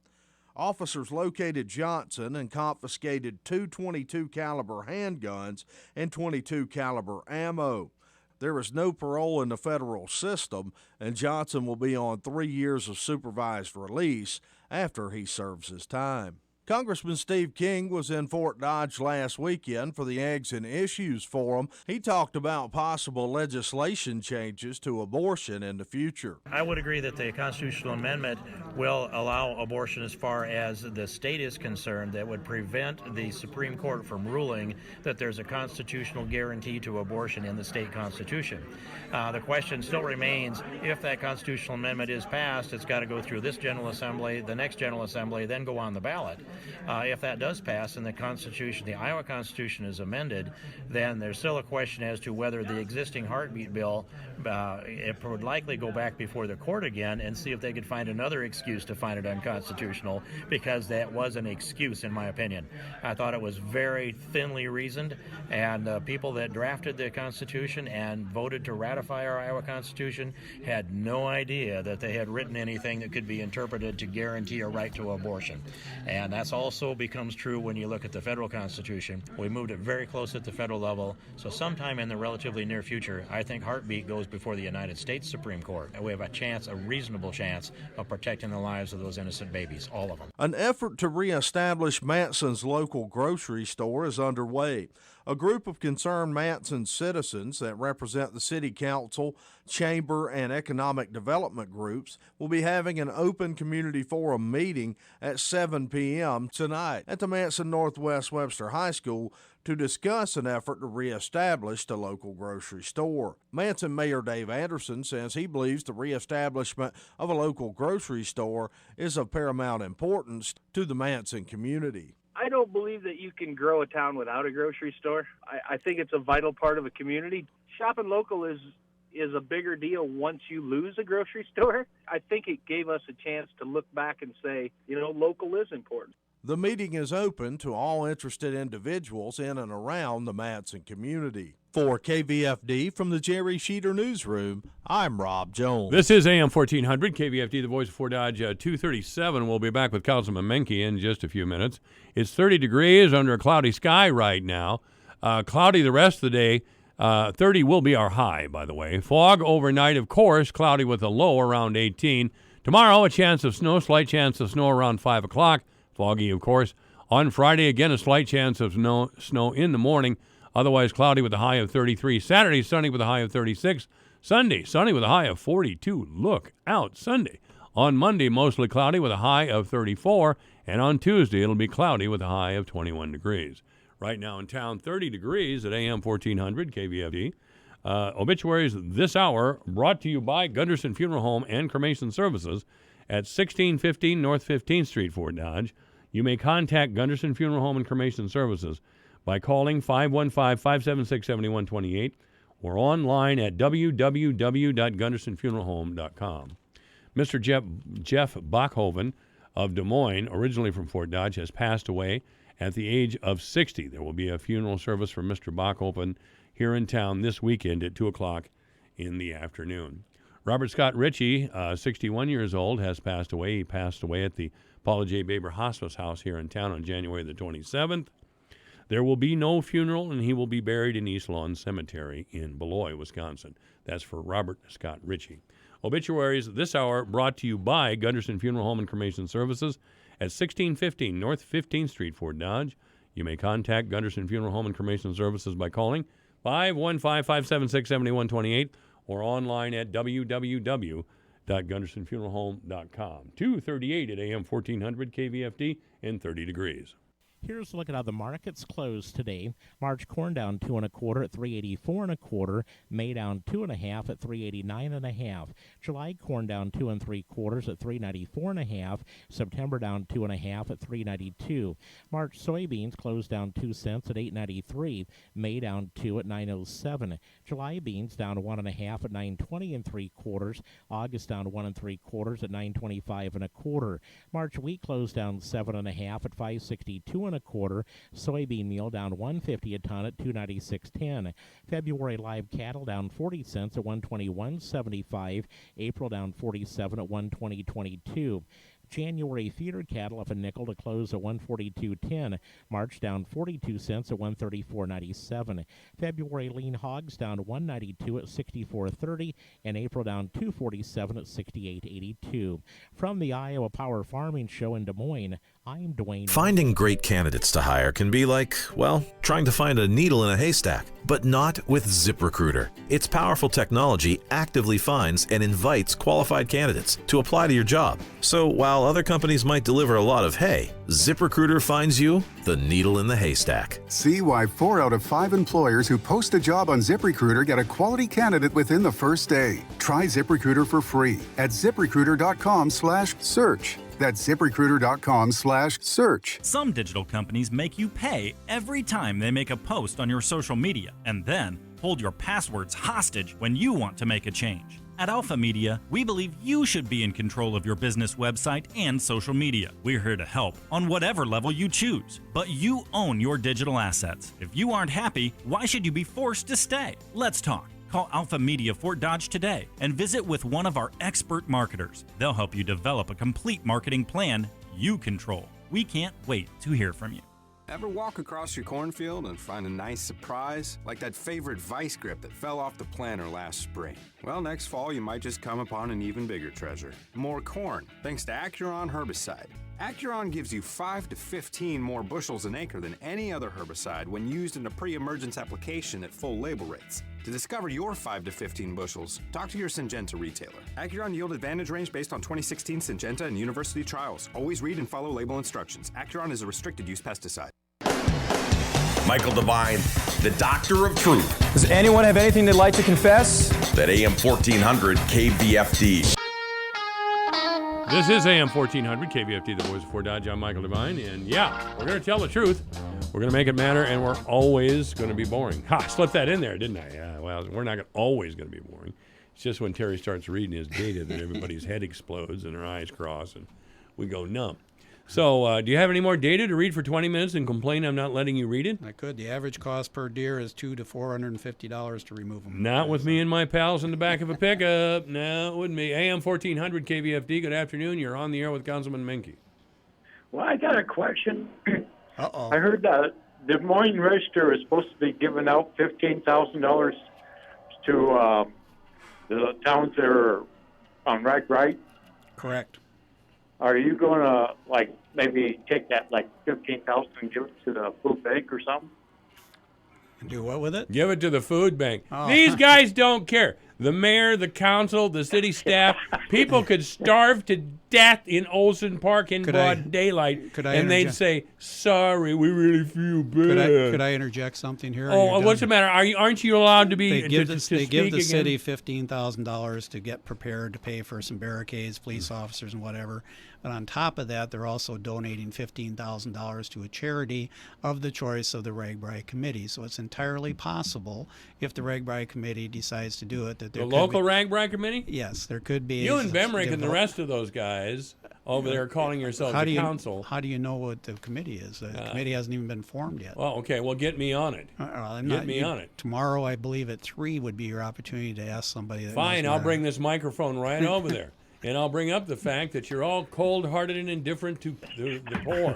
Officers located Johnson and confiscated two .22 caliber handguns and .22 caliber ammo. There is no parole in the federal system, and Johnson will be on 3 years of supervised release after he serves his time. Congressman Steve King was in Fort Dodge last weekend for the Eggs and Issues Forum. He talked about possible legislation changes to abortion in the future. I would agree that the constitutional amendment will allow abortion as far as the state is concerned. That would prevent the Supreme Court from ruling that there's a constitutional guarantee to abortion in the state constitution. The question still remains, if that constitutional amendment is passed, it's got to go through this General Assembly, the next General Assembly, then go on the ballot. If that does pass and the Constitution, the Iowa Constitution is amended, then there's still a question as to whether the existing heartbeat bill, it would likely go back before the court again and see if they could find another excuse to find it unconstitutional, because that was an excuse, in my opinion. I thought it was very thinly reasoned, and people that drafted the Constitution and voted to ratify our Iowa Constitution had no idea that they had written anything that could be interpreted to guarantee a right to abortion. And that's also becomes true when you look at the federal Constitution. We moved it very close at the federal level, so sometime in the relatively near future, I think heartbeat goes before the United States Supreme Court, and we have a chance, a reasonable chance, of protecting the lives of those innocent babies, all of them. An effort to reestablish Manson's local grocery store is underway. A group of concerned Manson citizens that represent the City Council, Chamber, and Economic Development groups will be having an open community forum meeting at 7 p.m. tonight at the Manson Northwest Webster High School to discuss an effort to reestablish the local grocery store. Manson Mayor Dave Anderson says he believes the reestablishment of a local grocery store is of paramount importance to the Manson community. I don't believe that you can grow a town without a grocery store. I think it's a vital part of a community. Shopping local is a bigger deal once you lose a grocery store. I think it gave us a chance to look back and say, local is important. The meeting is open to all interested individuals in and around the Manson community. For KVFD from the Jerry Sheeter Newsroom, I'm Rob Jones. This is AM 1400, KVFD, the voice of Fort Dodge, 237. We'll be back with Councilman Menke in just a few minutes. It's 30 degrees under a cloudy sky right now. Cloudy the rest of the day. 30 will be our high, by the way. Fog overnight, of course, cloudy with a low around 18. Tomorrow, a chance of snow, slight chance of snow around 5 o'clock. Foggy, of course. On Friday, again, a slight chance of snow in the morning. Otherwise, cloudy with a high of 33. Saturday, sunny with a high of 36. Sunday, sunny with a high of 42. Look out, Sunday. On Monday, mostly cloudy with a high of 34. And on Tuesday, it'll be cloudy with a high of 21 degrees. Right now in town, 30 degrees at AM 1400 KVFD. Obituaries this hour brought to you by Gunderson Funeral Home and Cremation Services at 1615 North 15th Street, Fort Dodge. You may contact Gunderson Funeral Home and Cremation Services by calling 515-576-7128 or online at www.gundersonfuneralhome.com. Mr. Jeff Bachhoven of Des Moines, originally from Fort Dodge, has passed away at the age of 60. There will be a funeral service for Mr. Bachhoven here in town this weekend at 2 o'clock in the afternoon. Robert Scott Ritchie, 61 years old, has passed away. He passed away at the Paula J. Baber Hospice House here in town on January the 27th. There will be no funeral, and he will be buried in East Lawn Cemetery in Beloit, Wisconsin. That's for Robert Scott Ritchie. Obituaries this hour brought to you by Gunderson Funeral Home and Cremation Services at 1615 North 15th Street, Fort Dodge. You may contact Gunderson Funeral Home and Cremation Services by calling 515-576-7128 or online at www.gundersonfuneralhome.com. 2:38 at AM 1400 KVFD and 30 degrees. Here's a look at how the markets closed today. March corn down 2 1/4 at 384 1/4. May down 2 1/2 at 389 1/2. July corn down 2 3/4 at 394 1/2. September down 2 1/2 at 392. March soybeans closed down 2 cents at 893. May down 2 at 907. July beans down 1 1/2 at 920 3/4. August down 1 3/4 at 925 1/4. March wheat closed down 7 1/2 at 562 1/4. Soybean meal down 150 a ton at 296.10. February live cattle down 40 cents at 121.75. April down 47 at 120.22. January feeder cattle up a nickel to close at 142.10. March down 42 cents at 134.97. February lean hogs down 192 at 64.30, and April down 247 at 68.82. From the Iowa Power Farming Show in Des Moines, I'm Dwayne. Finding great candidates to hire can be like, well, trying to find a needle in a haystack, but not with ZipRecruiter. Its powerful technology actively finds and invites qualified candidates to apply to your job. So while other companies might deliver a lot of hay, ZipRecruiter finds you the needle in the haystack. See why 4 out of 5 employers who post a job on ZipRecruiter get a quality candidate within the first day. Try ZipRecruiter for free at ZipRecruiter.com/search. That's ZipRecruiter.com/search. Some digital companies make you pay every time they make a post on your social media and then hold your passwords hostage when you want to make a change. At Alpha Media, we believe you should be in control of your business website and social media. We're here to help on whatever level you choose, but you own your digital assets. If you aren't happy, why should you be forced to stay? Let's talk. Call Alpha Media Fort Dodge today and visit with one of our expert marketers. They'll help you develop a complete marketing plan you control. We can't wait to hear from you. Ever walk across your cornfield and find a nice surprise? Like that favorite vice grip that fell off the planter last spring. Well, next fall you might just come upon an even bigger treasure. More corn, thanks to Acuron herbicide. Acuron gives you 5 to 15 more bushels an acre than any other herbicide when used in a pre-emergence application at full label rates. To discover your 5 to 15 bushels, talk to your Syngenta retailer. Acuron Yield Advantage range based on 2016 Syngenta and university trials. Always read and follow label instructions. Acuron is a restricted use pesticide. Michael Devine, the Doctor of Truth. Does anyone have anything they'd like to confess? That AM 1400 KVFD. This is AM 1400 KVFD, the voice of Fort Dodge. I'm Michael Devine, and yeah, we're going to tell the truth. We're going to make it matter, and we're always going to be boring. Ha, I slipped that in there, didn't I? Yeah, well, we're not always going to be boring. It's just when Terry starts reading his data that everybody's head explodes and their eyes cross, and we go numb. So, do you have any more data to read for 20 minutes and complain I'm not letting you read it? I could. The average cost per deer is $200 to $450 to remove them. Not with me and my pals in the back of a pickup. No, it wouldn't be. AM 1400 KVFD, good afternoon. You're on the air with Councilman Menke. Well, I got a question. Uh-oh. I heard that Des Moines Register is supposed to be giving out $15,000 to the towns that are on right? Correct. Are you going to, like, maybe take that, like, $15,000 and give it to the food bank or something? Do what with it? Give it to the food bank. Oh. These guys don't care. The mayor, the council, the city staff, people could starve to death in Olsen Park in broad daylight, and they'd say, sorry, we really feel bad. Could I interject something here? Oh, what's the matter? Aren't you allowed to be They give to the speak city again? $15,000 to get prepared to pay for some barricades, police officers, and whatever. But on top of that, they're also donating $15,000 to a charity of the choice of the RAGBRAI committee. So it's entirely possible, if the RAGBRAI committee decides to do it, that there The could local be, RAGBRAI committee? Yes, there could be. You and Bemrick and the rest of those guys over there calling yourselves the council. How do you know what the committee is? The committee hasn't even been formed yet. Well, okay, well, get me on it. Get me on it. Tomorrow, I believe at 3 would be your opportunity to ask somebody. That Fine, knows I'll more. bring this microphone right over there. And I'll bring up the fact that you're all cold-hearted and indifferent to the poor.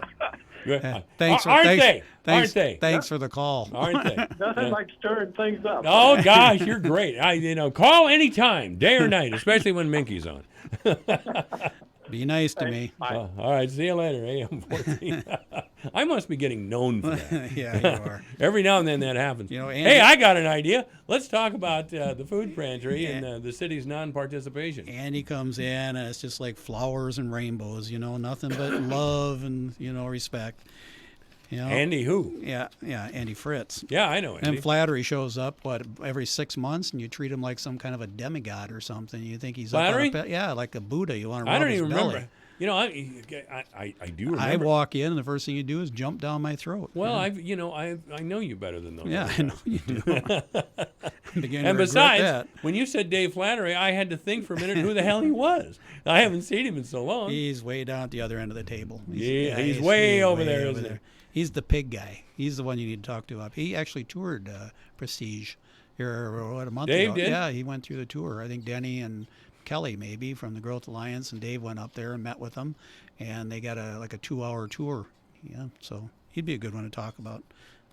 Thanks Aren't they? Thanks for the call. Aren't they? Nothing like stirring things up. Oh, gosh, you're great. Call anytime, day or night, especially when Minky's on. Be nice to me. All right, see you later, AM 14. I must be getting known for that. Yeah, you are. Every now and then that happens. Andy, hey, I got an idea. Let's talk about the food pantry and the city's non-participation. Andy comes in, and it's just like flowers and rainbows, nothing but love and, respect. You know? Andy who? Yeah, Andy Fritz. Yeah, I know Andy. And Flattery shows up, every 6 months, and you treat him like some kind of a demigod or something. You think he's Flattery? up on like a Buddha. You want to rub I don't his even belly. remember. You know, I do remember. I walk in, and the first thing you do is jump down my throat. Well, I know you better than those. Yeah, I know you do. And besides, when you said Dave Flattery, I had to think for a minute who the hell he was. I haven't seen him in so long. He's way down at the other end of the table. He's way over there, isn't he? He's the pig guy. He's the one you need to talk to. He actually toured Prestige here a month ago. Dave did? Yeah, he went through the tour. I think Denny and Kelly maybe from the Growth Alliance, and Dave went up there and met with them, and they got a 2-hour tour. Yeah, so he'd be a good one to talk about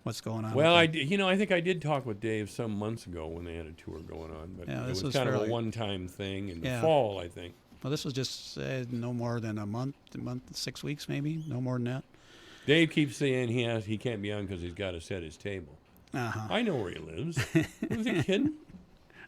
what's going on. Well, I think I did talk with Dave some months ago when they had a tour going on, but it was kind of a one-time thing in the fall, I think. Well, this was just no more than a month, 6 weeks maybe, no more than that. Dave keeps saying he can't be on because he's got to set his table. I know where he lives. Was he kidding?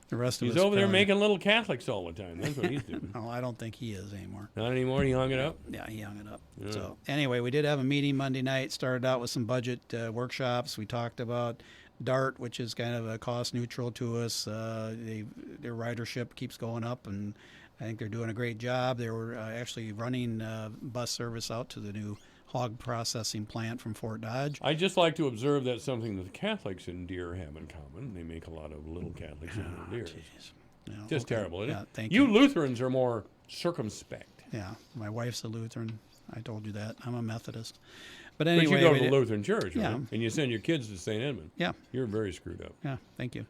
The rest of he's us over there making little Catholics all the time. That's what he's doing. No, I don't think he is anymore. Not anymore? He hung it up? Yeah, he hung it up. Yeah. So anyway, we did have a meeting Monday night. Started out with some budget workshops. We talked about DART, which is kind of a cost neutral to us. Their ridership keeps going up, and I think they're doing a great job. They were actually running bus service out to the new hog processing plant from Fort Dodge. I'd just like to observe that's something that the Catholics in Deer have in common. They make a lot of little Catholics in Deer. Just terrible, isn't it? Thank you you. Lutherans are more circumspect. Yeah, my wife's a Lutheran. I told you that. I'm a Methodist. But anyway, but you go to the Lutheran church, yeah, right? And you send your kids to St. Edmund. Yeah. You're very screwed up. Yeah, thank you.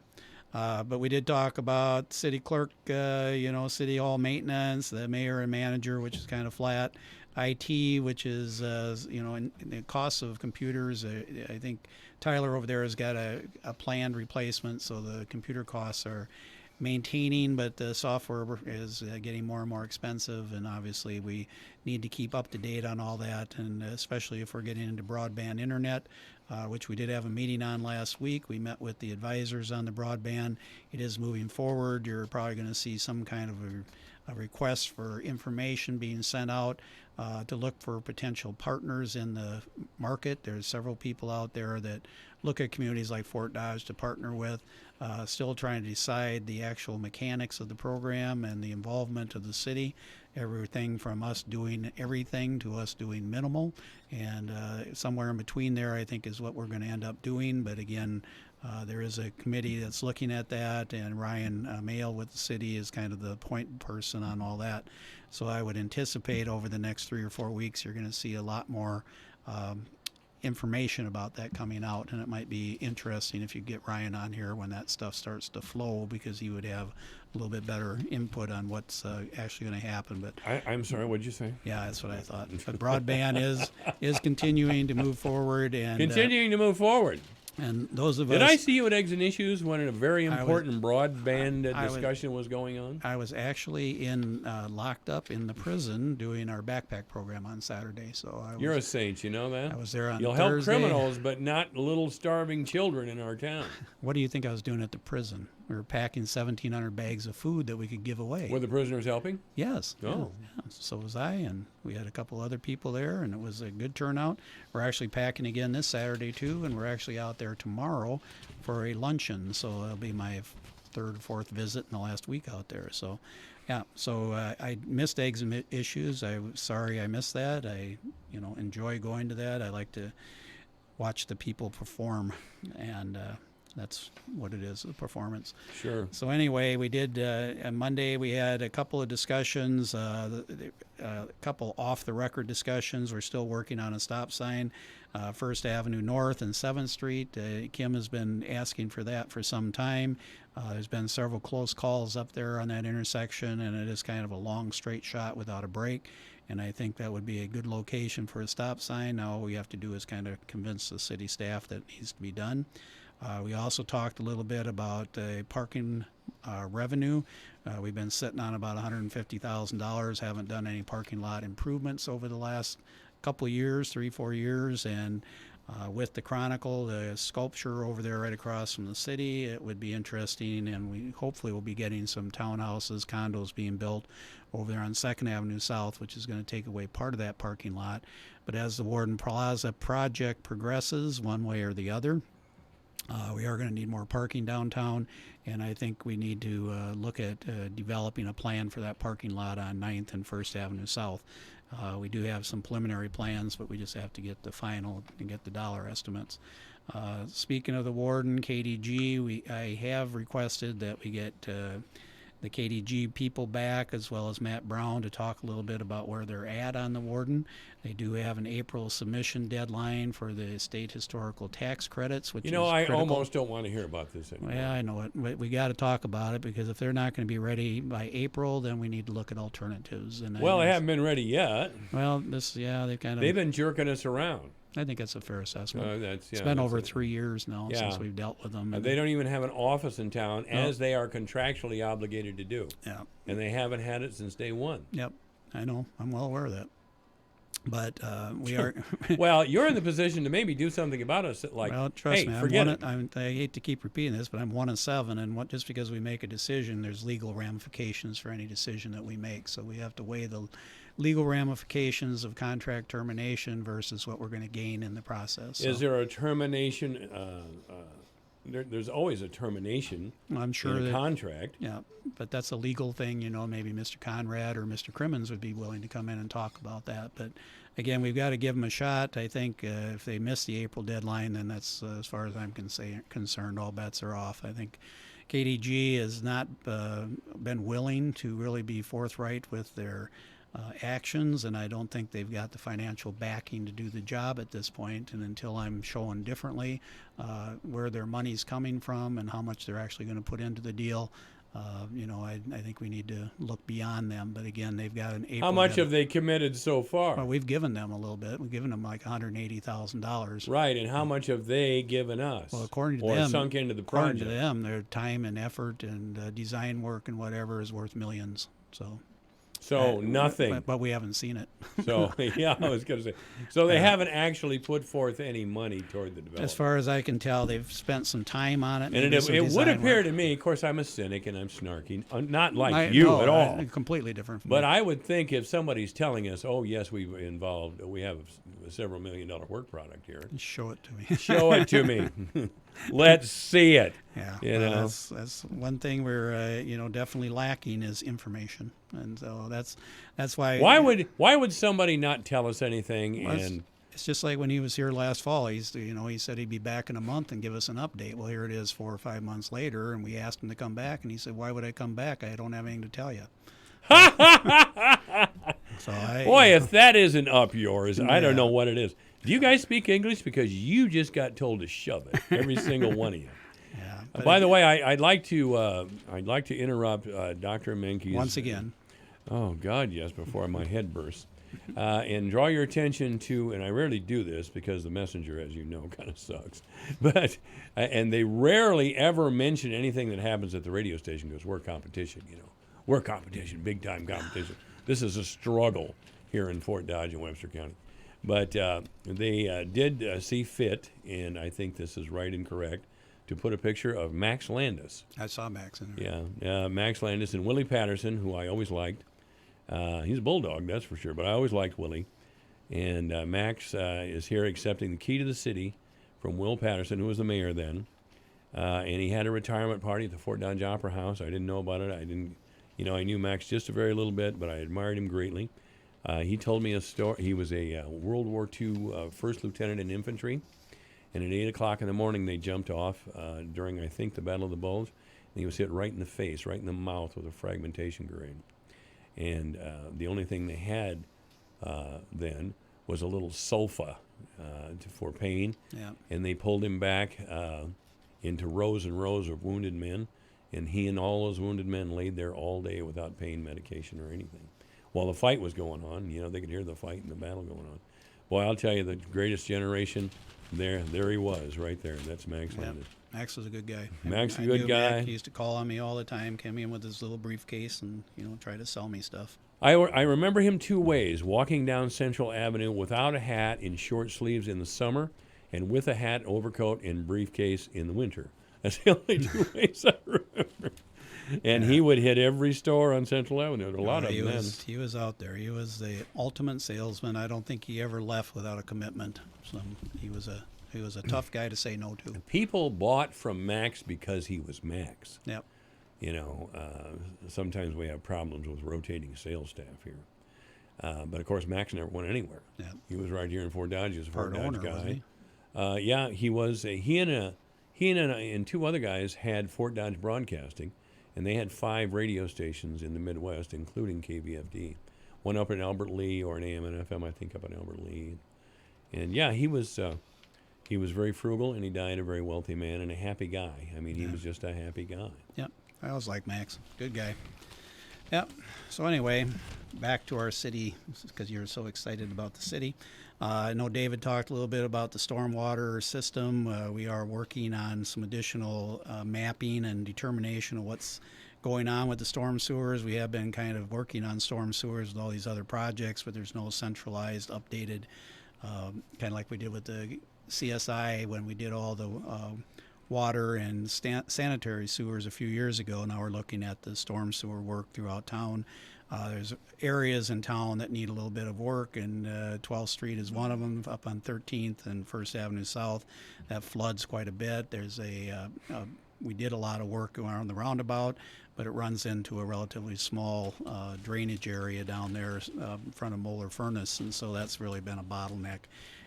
But we did talk about city clerk, city hall maintenance, the mayor and manager, which is kind of flat. IT, which is, and the cost of computers. I think Tyler over there has got a planned replacement, so the computer costs are maintaining, but the software is getting more and more expensive, and obviously we need to keep up to date on all that, and especially if we're getting into broadband internet, which we did have a meeting on last week. We met with the advisors on the broadband. It is moving forward. You're probably going to see some kind of a request for information being sent out to look for potential partners in the market. There's several people out there that look at communities like Fort Dodge to partner with, still trying to decide the actual mechanics of the program and the involvement of the city. Everything from us doing everything to us doing minimal, and somewhere in between there I think is what we're going to end up doing. But again, there is a committee that's looking at that, and Ryan Mail with the city is kind of the point person on all that. So I would anticipate over the next 3 or 4 weeks you're going to see a lot more information about that coming out, and it might be interesting if you get Ryan on here when that stuff starts to flow, because he would have a little bit better input on what's actually going to happen. But I'm sorry, what did you say? Yeah, that's what I thought. But broadband is continuing to move forward, and continuing to move forward. And those of us... Did I see you at Eggs and Issues when a very important broadband discussion was going on? I was actually locked up in the prison doing our backpack program on Saturday. So You're a saint, you know that? I was there on You'll Thursday. help criminals, but not little starving children in our town. What do you think I was doing at the prison? We were packing 1,700 bags of food that we could give away. Were the prisoners helping? Yes. Oh. Yeah. So was I, and we had a couple other people there, and it was a good turnout. We're actually packing again this Saturday, too, and we're actually out there tomorrow for a luncheon. So it'll be my 3rd or 4th visit in the last week out there. So, yeah. So I missed Eggs and Issues. I'm sorry I missed that. I, enjoy going to that. I like to watch the people perform, and that's what it is, the performance. Sure. So anyway, we did, on Monday we had a couple of discussions, a couple off-the-record discussions. We're still working on a stop sign, 1st Avenue North and 7th Street. Kim has been asking for that for some time. There's been several close calls up there on that intersection, and it is kind of a long straight shot without a break. And I think that would be a good location for a stop sign. Now all we have to do is kind of convince the city staff that it needs to be done. We also talked a little bit about parking revenue. We've been sitting on about $150,000, haven't done any parking lot improvements over the last couple of years, 3-4 years, and With the Chronicle, the sculpture over there right across from the city, it would be interesting, and we hopefully will be getting some townhouses, condos being built over there on 2nd Avenue South, which is going to take away part of that parking lot. But as the Warden Plaza project progresses one way or the other, we are going to need more parking downtown, and I think we need to look at developing a plan for that parking lot on 9th and 1st Avenue South. We do have some preliminary plans, but we just have to get the final and get the dollar estimates. Speaking of the warden, KDG, I have requested that we get the KDG people back, as well as Matt Brown, to talk a little bit about where they're at on the warden. They do have an April submission deadline for the state historical tax credits, which is I critical. almost don't want to hear about this anymore. Yeah, I know it. But we got to talk about it, because if they're not going to be ready by April, then we need to look at alternatives. And Well, they haven't been ready yet. Well, they've been jerking us around. I think that's a fair assessment. It's been over 3 years now since we've dealt with them. They don't even have an office in town, as they are contractually obligated to do. Yeah. And they haven't had it since day one. Yep, I know. I'm well aware of that. But we are. Well, you're in the position to maybe do something about us. Well, trust me, forget it. I hate to keep repeating this, but I'm 1 of 7, and just because we make a decision, there's legal ramifications for any decision that we make. So we have to weigh the legal ramifications of contract termination versus what we're going to gain in the process. Is there a termination? There's always a termination. I'm sure in a contract. Yeah, but that's a legal thing. Maybe Mr. Conrad or Mr. Crimmins would be willing to come in and talk about that. But again, we've got to give them a shot. I think if they miss the April deadline, then that's, as far as I'm concerned, all bets are off. I think KDG has not been willing to really be forthright with their actions, and I don't think they've got the financial backing to do the job at this point. And until I'm showing differently where their money's coming from and how much they're actually going to put into the deal, I think we need to look beyond them. But again, they've got an April. How much have they committed so far? Well, we've given them a little bit. We've given them like $180,000. Right, and how much have they given us? Well, according to or them, sunk into the project? According to them, their time and effort and design work and whatever is worth millions. So nothing. But we haven't seen it. So, yeah, I was going to say. So they haven't actually put forth any money toward the development. As far as I can tell, they've spent some time on it. And it would appear to me, of course, I'm a cynic and I'm snarky, not like you at all. Completely different from But me. I would think if somebody's telling us, oh, yes, we have a several $1 million work product here. Show it to me. Show it to me. Let's see it. Yeah, that's one thing we're definitely lacking is information, and so that's why. Why would somebody not tell us anything? Well, and it's just like when he was here last fall. He said he'd be back in a month and give us an update. Well, here it is 4 or 5 months later, and we asked him to come back, and he said, "Why would I come back? I don't have anything to tell you." Boy, if that isn't up yours, I don't know what it is. Do you guys speak English? Because you just got told to shove it, every single one of you. Yeah. By the way, I'd like to interrupt Dr. Menke's once again. Oh God, yes! Before my head bursts, and draw your attention to, and I rarely do this because the messenger, as you know, kind of sucks. But and they rarely ever mention anything that happens at the radio station because we're competition, we're competition, big time competition. This is a struggle here in Fort Dodge and Webster County. But they did see fit, and I think this is right and correct, to put a picture of Max Landis. I saw Max in there. Yeah, Max Landis and Willie Patterson, who I always liked. He's a bulldog, that's for sure, but I always liked Willie. And Max is here accepting the key to the city from Will Patterson, who was the mayor then. And he had a retirement party at the Fort Dodge Opera House. I didn't know about it. I knew Max just a very little bit, but I admired him greatly. He told me a story. He was a World War II first lieutenant in infantry, and at 8 o'clock in the morning they jumped off during, I think, the Battle of the Bulge, and he was hit right in the face, right in the mouth with a fragmentation grenade. And the only thing they had then was a little sulfa for pain, and they pulled him back into rows and rows of wounded men, and he and all those wounded men laid there all day without pain medication or anything. While the fight was going on, they could hear the fight and the battle going on. Boy, I'll tell you, the greatest generation, there he was, right there. That's Max Landis. Max was a good guy. Max was a good guy. He used to call on me all the time, came in with his little briefcase and, try to sell me stuff. I remember him two ways, walking down Central Avenue without a hat, in short sleeves in the summer, and with a hat, overcoat, and briefcase in the winter. That's the only 2 ways I remember. And he would hit every store on Central Avenue. There were a lot of them then. He was out there. He was the ultimate salesman. I don't think he ever left without a commitment. So he was a tough guy to say no to. People bought from Max because he was Max. Yep. You know, sometimes we have problems with rotating sales staff here. But of course, Max never went anywhere. Yep. He was right here in Fort Dodge. He was a Fort Part Dodge owner, guy. wasn't he? Yeah, he was. He and 2 other guys had Fort Dodge Broadcasting, and they had 5 radio stations in the Midwest, including KVFD. One up in Albert Lee, or an AM and FM, I think, up in Albert Lee. And yeah, he was very frugal, and he died a very wealthy man and a happy guy. I mean, he was just a happy guy. Yep. I always like Max. Good guy. Yep. So anyway, back to our city, because you're so excited about the city. I know David talked a little bit about the stormwater system. We are working on some additional mapping and determination of what's going on with the storm sewers. We have been kind of working on storm sewers with all these other projects, but there's no centralized, updated, kind of like we did with the CSI when we did all the water and sanitary sewers a few years ago. Now we're looking at the storm sewer work throughout town. There's areas in town that need a little bit of work, and 12th Street is one of them, up on 13th and 1st Avenue South. That floods quite a bit. There's we did a lot of work around the roundabout, but it runs into a relatively small drainage area down there in front of Moeller Furnace, and so that's really been a bottleneck.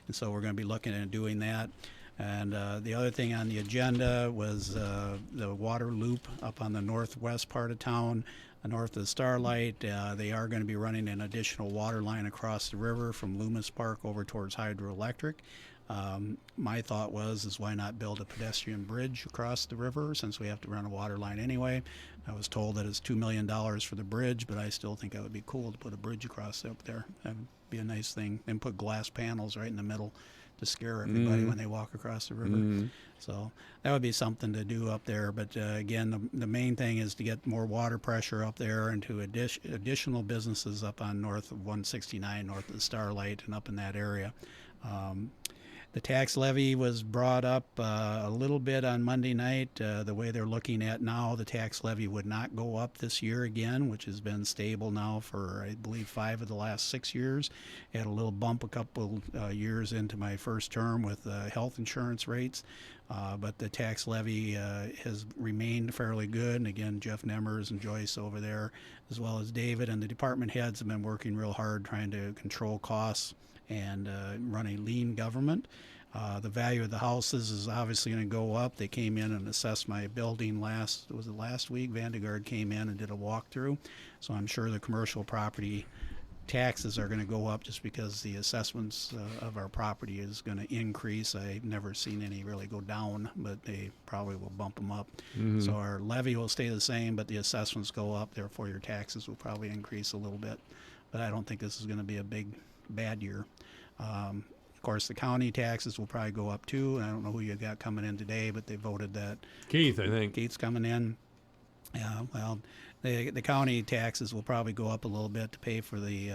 And so we're going to be looking at doing that. And the other thing on the agenda was the water loop up on the northwest part of town, north of the Starlight. They are going to be running an additional water line across the river from Loomis Park over towards Hydroelectric. My thought is why not build a pedestrian bridge across the river, since we have to run a water line anyway. I was told that it's $2 million for the bridge, but I still think that would be cool to put a bridge across up there. That would be a nice thing. And put glass panels right in the middle to scare everybody when they walk across the river. So that would be something to do up there. But again, the main thing is to get more water pressure up there and to additional businesses up on north of 169, north of the Starlight, and up in that area. The tax levy was brought up a little bit on Monday night. The way they're looking at now, the tax levy would not go up this year again, which has been stable now for, I believe, 5 of the last 6 years. Had a little bump a couple years into my first term with health insurance rates. But the tax levy has remained fairly good. And again, Jeff Nemmers and Joyce over there, as well as David and the department heads, have been working real hard trying to control costs and run a lean government. The value of the houses is obviously going to go up. They came in and assessed my building last week? Vandegaard came in and did a walkthrough. So I'm sure the commercial property taxes are going to go up just because the assessments of our property is going to increase. I've never seen any really go down, but they probably will bump them up. So our levy will stay the same, but the assessments go up. Therefore, your taxes will probably increase a little bit. But I don't think this is going to be a bad year. Of course, the county taxes will probably go up too. I don't know who you got coming in today, but they voted that. Keith, I think. Keith's coming in. Yeah, well, the county taxes will probably go up a little bit to pay for the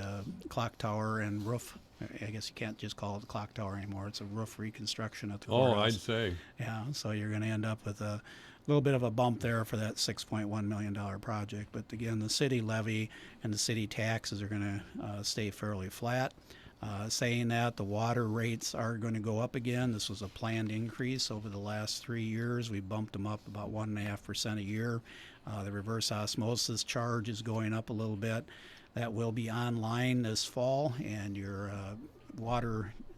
clock tower and roof. I guess you can't just call it the clock tower anymore. It's a roof reconstruction at the courthouse. Oh, I'd say. Yeah, so you're going to end up with a little bit of a bump there for that $6.1 million project. But again, the city levy and the city taxes are going to stay fairly flat. Saying that, the water rates are going to go up again. This was a planned increase over the last 3 years. We bumped them up about 1.5% a year. The reverse osmosis charge is going up a little bit. That will be online this fall, and your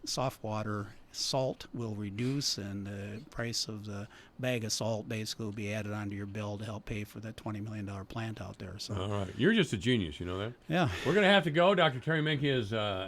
soft water salt will reduce, and the price of the bag of salt basically will be added onto your bill to help pay for that $20 million plant out there. So, all right, you're just a genius, you know that? Yeah. We're going to have to go. Dr. Terry Menke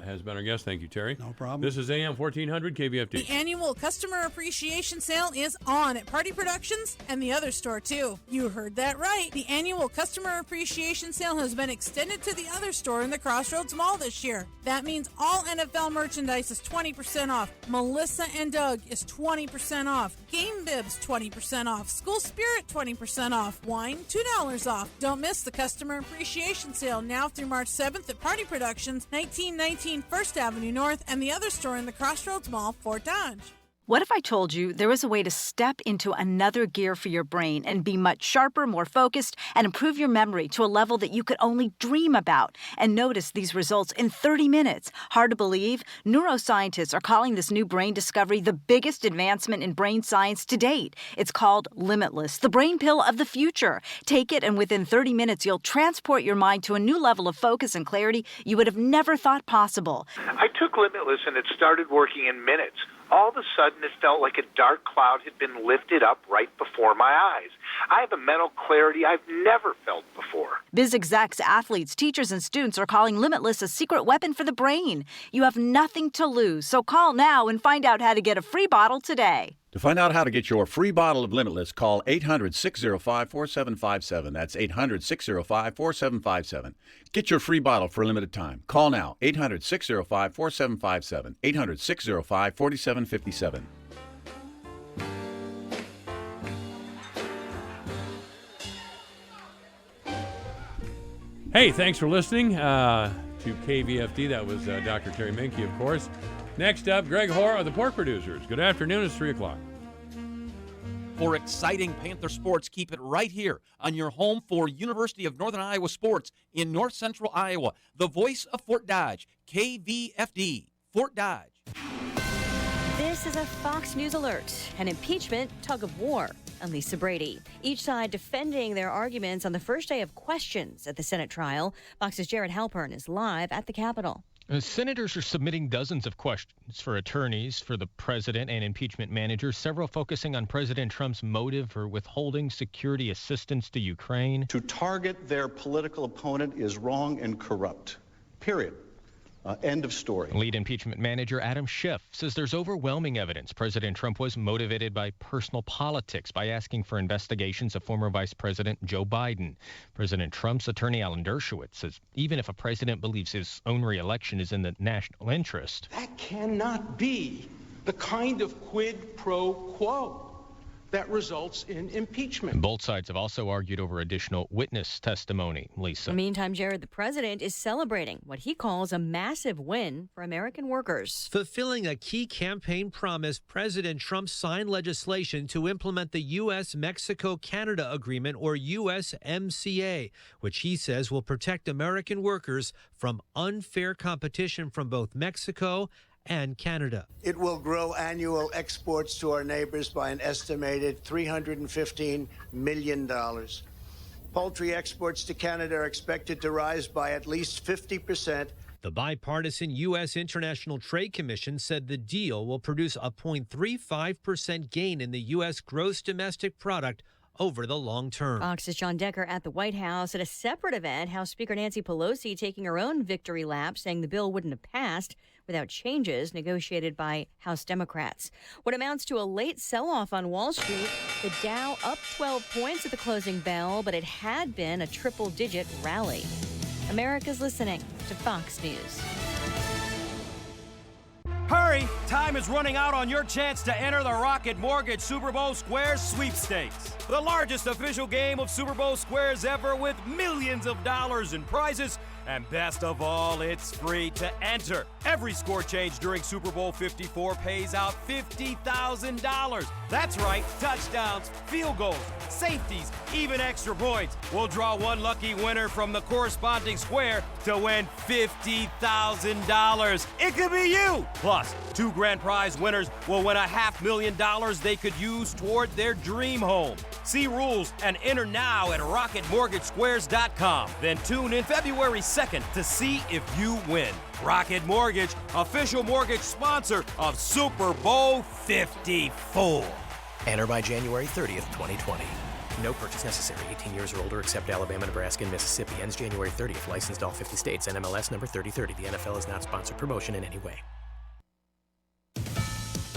has been our guest. Thank you, Terry. No problem. This is AM 1400 KVFD. The annual Customer Appreciation Sale is on at Party Productions and the other store, too. You heard that right. The annual Customer Appreciation Sale has been extended to the other store in the Crossroads Mall this year. That means all NFL merchandise is 20% off. Melissa and Doug is 20% off. Game Bibs 20% off. School Spirit 20% off. Wine $2 off. Don't miss the Customer Appreciation Sale now through March 7th at Party Productions, 1919 1st Avenue North, and the other store in the Crossroads Mall, Fort Dodge. What if I told you there was a way to step into another gear for your brain and be much sharper, more focused, and improve your memory to a level that you could only dream about, and notice these results in 30 minutes? Hard to believe? Neuroscientists are calling this new brain discovery the biggest advancement in brain science to date. It's called Limitless, the brain pill of the future. Take it, and within 30 minutes, you'll transport your mind to a new level of focus and clarity you would have never thought possible. I took Limitless, and it started working in minutes. All of a sudden, it felt like a dark cloud had been lifted up right before my eyes. I have a mental clarity I've never felt before. Biz execs, athletes, teachers, and students are calling Limitless a secret weapon for the brain. You have nothing to lose, so call now and find out how to get a free bottle today. To find out how to get your free bottle of Limitless, call 800-605-4757. That's 800-605-4757. Get your free bottle for a limited time. Call now, 800-605-4757, 800-605-4757. Hey, thanks for listening to KVFD. That was Dr. Terry Minke, of course. Next up, Greg Hoare of the Pork Producers. Good afternoon. It's 3 o'clock. For exciting Panther sports, keep it right here on your home for University of Northern Iowa sports in North Central Iowa. The voice of Fort Dodge, KVFD, Fort Dodge. This is a Fox News alert, an impeachment tug-of-war. I'm Lisa Brady. Each side defending their arguments on the first day of questions at the Senate trial. Fox's Jared Halpern is live at the Capitol. Senators are submitting dozens of questions for attorneys, for the president and impeachment managers, several focusing on President Trump's motive for withholding security assistance to Ukraine. To target their political opponent is wrong and corrupt. Period. End of story. Lead impeachment manager Adam Schiff says there's overwhelming evidence President Trump was motivated by personal politics by asking for investigations of former Vice President Joe Biden. President Trump's attorney Alan Dershowitz says even if a president believes his own reelection is in the national interest, that cannot be the kind of quid pro quo that results in impeachment. Both sides have also argued over additional witness testimony. Lisa. Meantime, Jared, the president is celebrating what he calls a massive win for American workers. Fulfilling a key campaign promise, President Trump signed legislation to implement the U.S.-Mexico-Canada Agreement, or USMCA, which he says will protect American workers from unfair competition from both Mexico and Canada. It will grow annual exports to our neighbors by an estimated $315 million. Poultry exports to Canada are expected to rise by at least 50%. The bipartisan U.S. International Trade Commission said the deal will produce a 0.35% gain in the U.S. gross domestic product over the long term. Fox's John Decker at the White House. At a separate event, House Speaker Nancy Pelosi taking her own victory lap, saying the bill wouldn't have passed without changes negotiated by House Democrats. What amounts to a late sell-off on Wall Street, the Dow up 12 points at the closing bell, but it had been a triple-digit rally. America's listening to Fox News. Hurry! Time is running out on your chance to enter the Rocket Mortgage Super Bowl Squares Sweepstakes. The largest official game of Super Bowl Squares ever, with millions of dollars in prizes. And best of all, it's free to enter. Every score change during Super Bowl 54 pays out $50,000. That's right, touchdowns, field goals, safeties, even extra points. We'll draw one lucky winner from the corresponding square to win $50,000. It could be you! Plus, 2 grand prize winners will win $500,000 they could use toward their dream home. See rules and enter now at RocketMortgageSquares.com. Then tune in February 2nd to see if you win. Rocket Mortgage, official mortgage sponsor of Super Bowl 54. Enter by January 30th, 2020. No purchase necessary. 18 years or older, except Alabama, Nebraska, and Mississippi. Ends January 30th. Licensed all 50 states. NMLS number 3030. The NFL is not sponsored promotion in any way.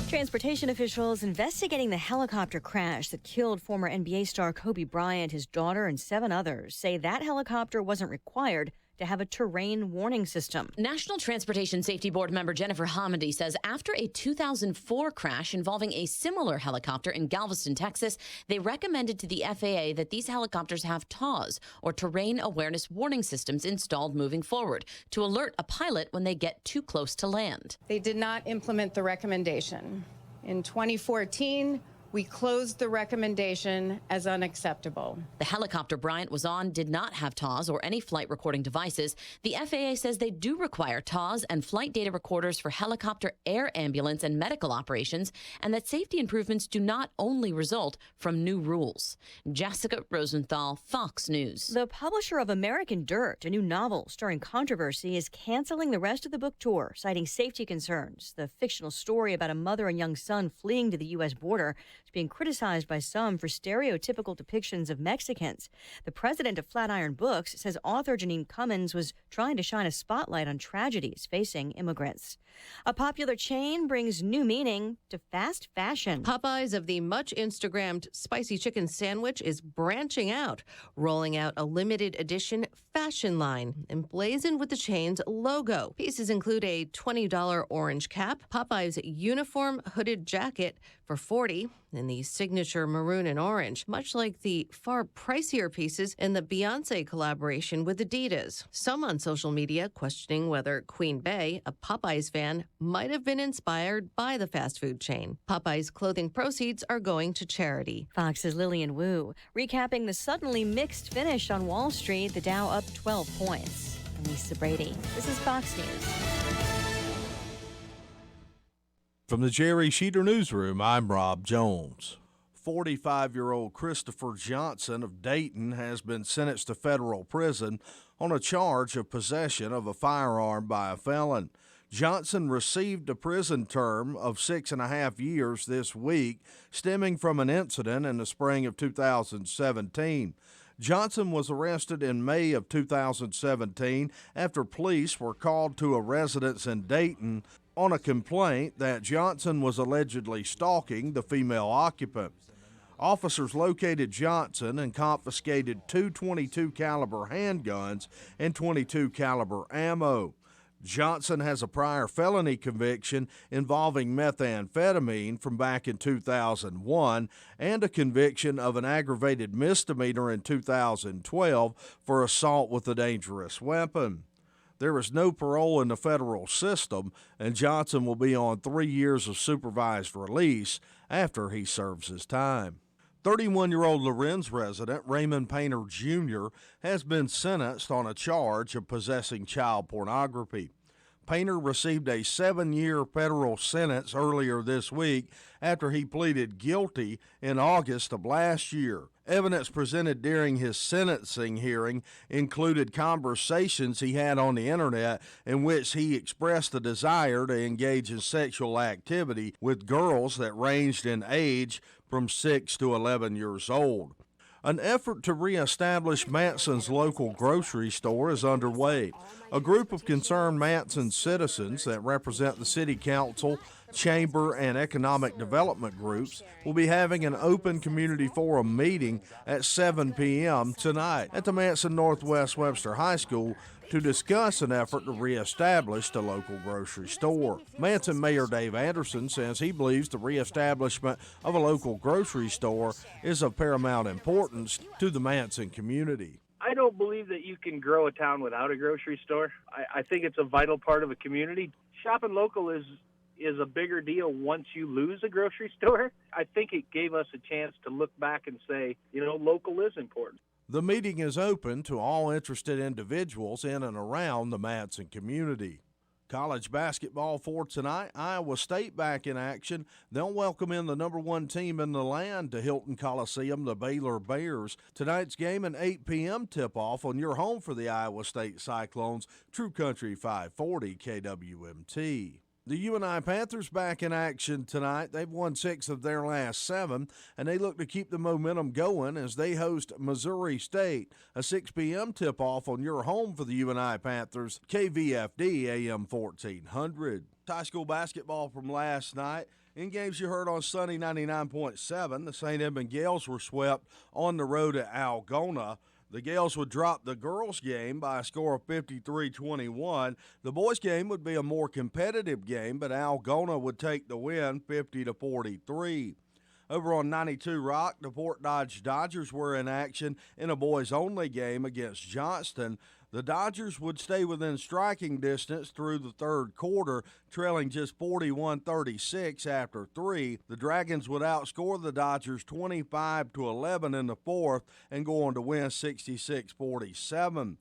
Transportation officials investigating the helicopter crash that killed former NBA star Kobe Bryant, his daughter, and 7 others say that helicopter wasn't required to have a terrain warning system. National Transportation Safety Board member Jennifer Hamady says after a 2004 crash involving a similar helicopter in Galveston, Texas, they recommended to the FAA that these helicopters have TAWs, or terrain awareness warning systems, installed moving forward to alert a pilot when they get too close to land. They did not implement the recommendation. In 2014, we closed the recommendation as unacceptable. The helicopter Bryant was on did not have TAWs or any flight recording devices. The FAA says they do require TAWs and flight data recorders for helicopter, air ambulance, and medical operations, and that safety improvements do not only result from new rules. Jessica Rosenthal, Fox News. The publisher of American Dirt, a new novel stirring controversy, is canceling the rest of the book tour, citing safety concerns. The fictional story about a mother and young son fleeing to the U.S. border is being criticized by some for stereotypical depictions of Mexicans. The president of Flatiron Books says author Janine Cummins was trying to shine a spotlight on tragedies facing immigrants. A popular chain brings new meaning to fast fashion. Popeyes of the much Instagrammed spicy chicken sandwich is branching out, rolling out a limited edition fashion line emblazoned with the chain's logo. Pieces include a $20 orange cap, Popeyes uniform hooded jacket for $40, and the signature maroon and orange, much like the far pricier pieces in the Beyoncé collaboration with Adidas. Some on social media questioning whether Queen Bey, a Popeyes fan, might have been inspired by the fast food chain. Popeyes clothing proceeds are going to charity. Fox's Lillian Wu recapping the suddenly mixed finish on Wall Street, the Dow up 12 points. I'm Lisa Brady. This is Fox News. From the Jerry Sheeter Newsroom, I'm Rob Jones. 45-year-old Christopher Johnson of Dayton has been sentenced to federal prison on a charge of possession of a firearm by a felon. Johnson received a prison term of 6.5 years this week, stemming from an incident in the spring of 2017. Johnson was arrested in May of 2017 after police were called to a residence in Dayton on a complaint that Johnson was allegedly stalking the female occupant. Officers located Johnson and confiscated two .22 caliber handguns and .22 caliber ammo. Johnson has a prior felony conviction involving methamphetamine from back in 2001 and a conviction of an aggravated misdemeanor in 2012 for assault with a dangerous weapon. There is no parole in the federal system, and Johnson will be on 3 years of supervised release after he serves his time. 31-year-old Lorenz resident Raymond Painter Jr. has been sentenced on a charge of possessing child pornography. Painter received a 7-year federal sentence earlier this week after he pleaded guilty in August of last year. Evidence presented during his sentencing hearing included conversations he had on the internet in which he expressed a desire to engage in sexual activity with girls that ranged in age from 6 to 11 years old. An effort to reestablish Manson's local grocery store is underway. A group of concerned Manson citizens that represent the city council, chamber, and economic development groups will be having an open community forum meeting at 7 p.m. tonight at the Manson Northwest Webster High School to discuss an effort to reestablish the local grocery store. Manson Mayor Dave Anderson says he believes the reestablishment of a local grocery store is of paramount importance to the Manson community. I don't believe that you can grow a town without a grocery store. I think it's a vital part of a community. Shopping local is a bigger deal once you lose a grocery store. I think it gave us a chance to look back and say, local is important. The meeting is open to all interested individuals in and around the Manson community. College basketball for tonight. Iowa State back in action. They'll welcome in the number 1 team in the land to Hilton Coliseum, the Baylor Bears. Tonight's game an 8 p.m. tip-off on your home for the Iowa State Cyclones, True Country 540 KWMT. The UNI Panthers back in action tonight. They've won 6 of their last 7, and they look to keep the momentum going as they host Missouri State. A 6 p.m. tip-off on your home for the UNI Panthers, KVFD AM 1400. High school basketball from last night. In games you heard on Sunny 99.7, the St. Edmund Gales were swept on the road at Algona. The Gales would drop the girls' game by a score of 53-21. The boys' game would be a more competitive game, but Algona would take the win 50-43. Over on 92 Rock, the Fort Dodge Dodgers were in action in a boys-only game against Johnston. The Dodgers would stay within striking distance through the third quarter, trailing just 41-36 after 3. The Dragons would outscore the Dodgers 25-11 in the fourth and go on to win 66-47.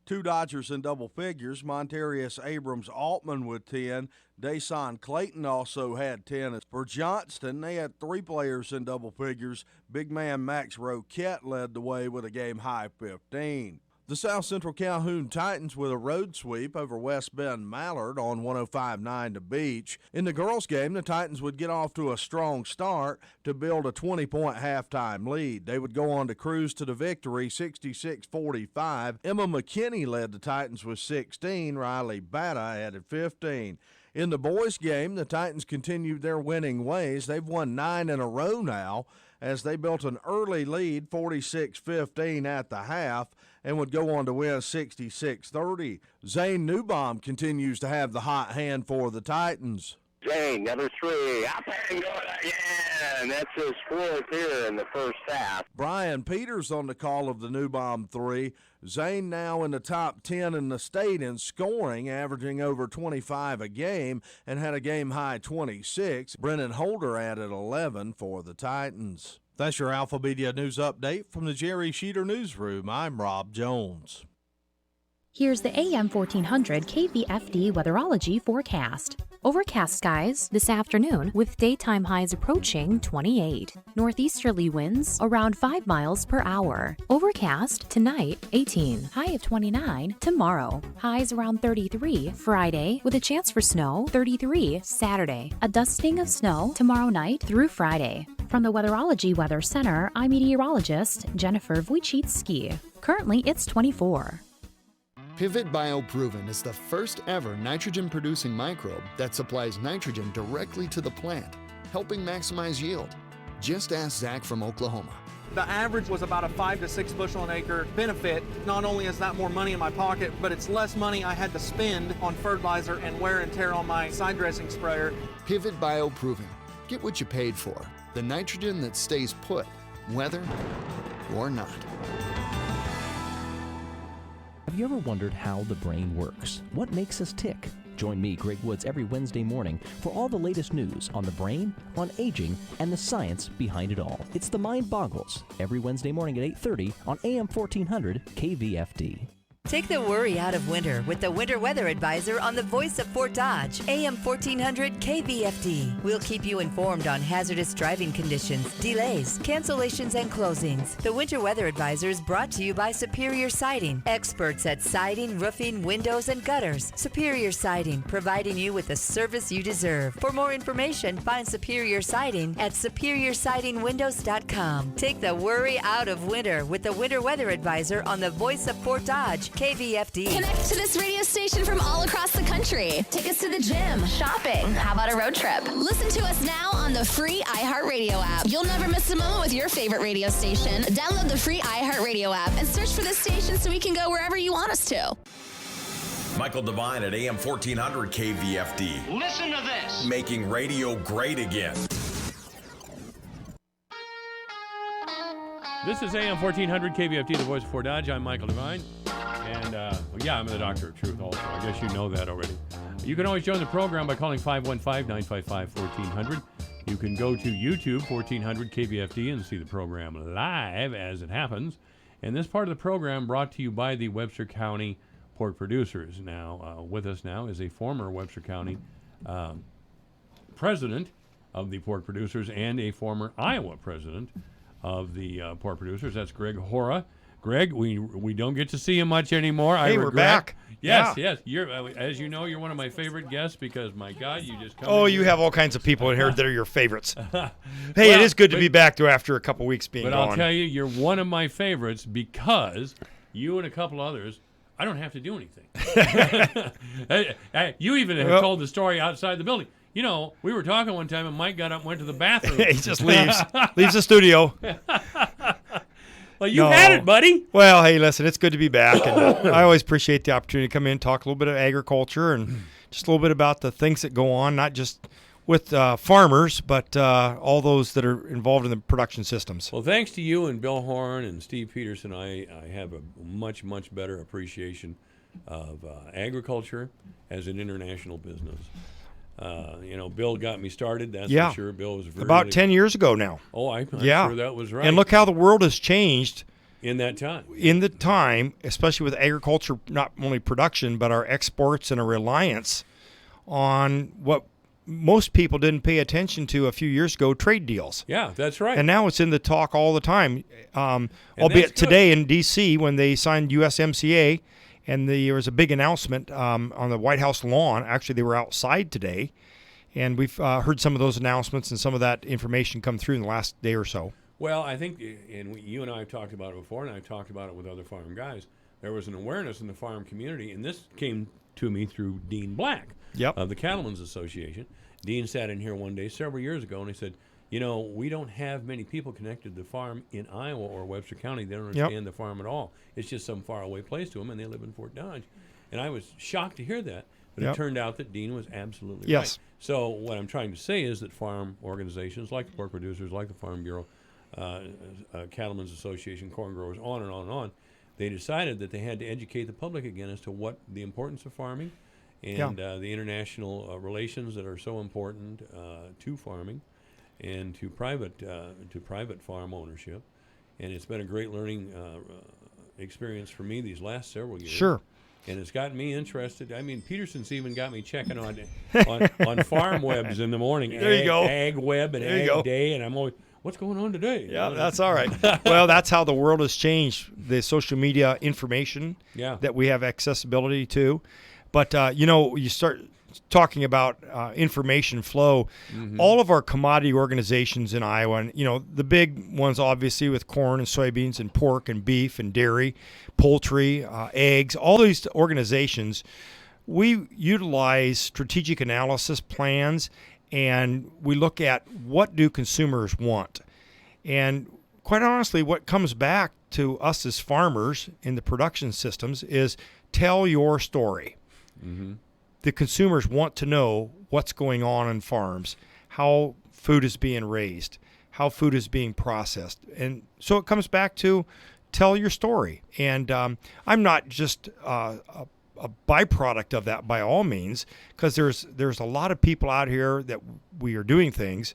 2 Dodgers in double figures. Montarius Abrams-Altman with 10. Dason Clayton also had 10. For Johnston, they had 3 players in double figures. Big man Max Roquette led the way with a game-high 15. The South Central Calhoun Titans with a road sweep over West Bend Mallard on 105-9 to Beach. In the girls' game, the Titans would get off to a strong start to build a 20-point halftime lead. They would go on to cruise to the victory 66-45. Emma McKinney led the Titans with 16. Riley Batta added 15. In the boys' game, the Titans continued their winning ways. They've won 9 in a row now as they built an early lead, 46-15 at the half, and would go on to win 66-30. Zane Newbaum continues to have the hot hand for the Titans. Zane, number 3, up and going again. That's his 4th here in the first half. Brian Peters on the call of the Newbaum 3. Zane now in the top 10 in the state in scoring, averaging over 25 a game, and had a game-high 26. Brennan Holder added 11 for the Titans. That's your Alpha Media News Update from the Jerry Sheeter Newsroom. I'm Rob Jones. Here's the AM 1400 KVFD weatherology forecast. Overcast skies this afternoon with daytime highs approaching 28. Northeasterly winds around 5 miles per hour. Overcast tonight, 18. High of 29 tomorrow. Highs around 33 Friday with a chance for snow, 33 Saturday. A dusting of snow tomorrow night through Friday. From the Weatherology Weather Center, I'm meteorologist Jennifer Wojcicki. Currently, it's 24. Pivot BioProven is the first ever nitrogen-producing microbe that supplies nitrogen directly to the plant, helping maximize yield. Just ask Zach from Oklahoma. The average was about a 5 to 6 bushel an acre benefit. Not only is that more money in my pocket, but it's less money I had to spend on fertilizer and wear and tear on my side dressing sprayer. Pivot BioProven. Get what you paid for. The nitrogen that stays put, whether or not. Have you ever wondered how the brain works? What makes us tick? Join me, Greg Woods, every Wednesday morning for all the latest news on the brain, on aging, and the science behind it all. It's The Mind Boggles, every Wednesday morning at 8:30 on AM 1400 KVFD. Take the worry out of winter with the Winter Weather Advisor on the Voice of Fort Dodge, AM 1400 KVFD. We'll keep you informed on hazardous driving conditions, delays, cancellations, and closings. The Winter Weather Advisor is brought to you by Superior Siding, experts at siding, roofing, windows, and gutters. Superior Siding, providing you with the service you deserve. For more information, find Superior Siding at superiorsidingwindows.com. Take the worry out of winter with the Winter Weather Advisor on the Voice of Fort Dodge, KVFD. Connect to this radio station from all across the country. Take us to the gym, shopping. How about a road trip? Listen to us now on the free iHeartRadio app. You'll never miss a moment with your favorite radio station. Download the free iHeartRadio app and search for this station so we can go wherever you want us to. Michael Devine at AM 1400 KVFD. Listen to this. Making radio great again. This is AM 1400 KVFD, the voice of Fort Dodge. I'm Michael Devine. And, I'm the Doctor of Truth also. I guess you know that already. You can always join the program by calling 515-955-1400. You can go to YouTube, 1400 KVFD, and see the program live as it happens. And this part of the program brought to you by the Webster County Pork Producers. Now, with us now is a former Webster County president of the Pork Producers and a former Iowa president of the Pork Producers. That's Greg Hora. Greg, we don't get to see you much anymore. Hey, we're back. Yes, yeah. yes. You're, as you know, you're one of my favorite guests because, my God, you just come Oh, in you here. have all kinds of people in here that are your favorites. Hey, it is good to be back though after a couple weeks being gone. gone. But I'll tell you, you're one of my favorites because you and a couple others, I don't have to do anything. You even have told the story outside the building. You know, we were talking one time and Mike got up and went to the bathroom. He just leaves the studio. Well, you had it, buddy. Well, hey, listen, it's good to be back. And I always appreciate the opportunity to come in and talk a little bit of agriculture and just a little bit about the things that go on, not just with farmers, but all those that are involved in the production systems. Well, thanks to you and Bill Horn and Steve Peterson, I have a much, much better appreciation of agriculture as an international business. Bill got me started, that's for sure. Bill was about 10 years ago now. Oh, I'm sure that was right. And look how the world has changed. In that time. In the time, especially with agriculture, not only production, but our exports and a reliance on what most people didn't pay attention to a few years ago, trade deals. Yeah, that's right. And now it's in the talk all the time, albeit today in D.C. when they signed USMCA, and there was a big announcement on the White House lawn. Actually, they were outside today, and we've heard some of those announcements and some of that information come through in the last day or so. Well, I think, and you and I have talked about it before, and I've talked about it with other farm guys, there was an awareness in the farm community, and this came to me through Dean Black of the Cattlemen's Association. Dean sat in here one day several years ago, and he said, we don't have many people connected to the farm in Iowa or Webster County. They don't understand the farm at all. It's just some faraway place to them, and they live in Fort Dodge. And I was shocked to hear that, but it turned out that Dean was absolutely right. So what I'm trying to say is that farm organizations like the pork producers, like the Farm Bureau, Cattlemen's Association, corn growers, on and on and on, they decided that they had to educate the public again as to what the importance of farming and the international relations that are so important to farming and to private farm ownership. And it's been a great learning experience for me these last several years. Sure. And it's gotten me interested. I mean, Peterson's even got me checking on farm webs in the morning. There you go. Ag Web and Ag Day, and I'm always, what's going on today? Yeah, that's all right. Well, that's how the world has changed. The social media information that we have accessibility to. But, you start talking about information flow. All of our commodity organizations in Iowa, and, the big ones, obviously, with corn and soybeans and pork and beef and dairy, poultry, eggs, all these organizations, we utilize strategic analysis plans, and we look at what do consumers want. And quite honestly, what comes back to us as farmers in the production systems is tell your story. The consumers want to know what's going on in farms, how food is being raised, how food is being processed. And so it comes back to tell your story. And I'm not just a byproduct of that by all means, because there's a lot of people out here that we are doing things.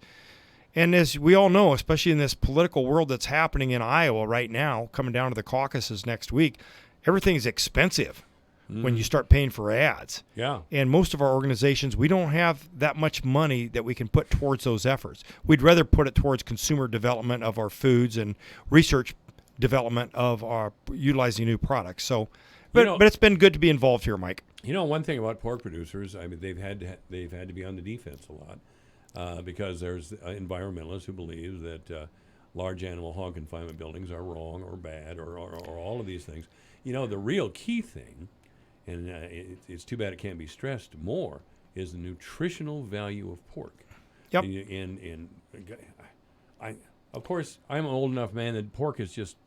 And as we all know, especially in this political world that's happening in Iowa right now, coming down to the caucuses next week, everything's expensive. When you start paying for ads. Yeah. And most of our organizations, we don't have that much money that we can put towards those efforts. We'd rather put it towards consumer development of our foods and research development of our utilizing new products. So, but it's been good to be involved here, Mike. One thing about pork producers, I mean, they've had to be on the defense a lot because there's environmentalists who believe that large animal hog confinement buildings are wrong or bad or all of these things. The real key thing, and it's too bad it can't be stressed more, is the nutritional value of pork. Yep. And of course, I'm an old enough man that pork is just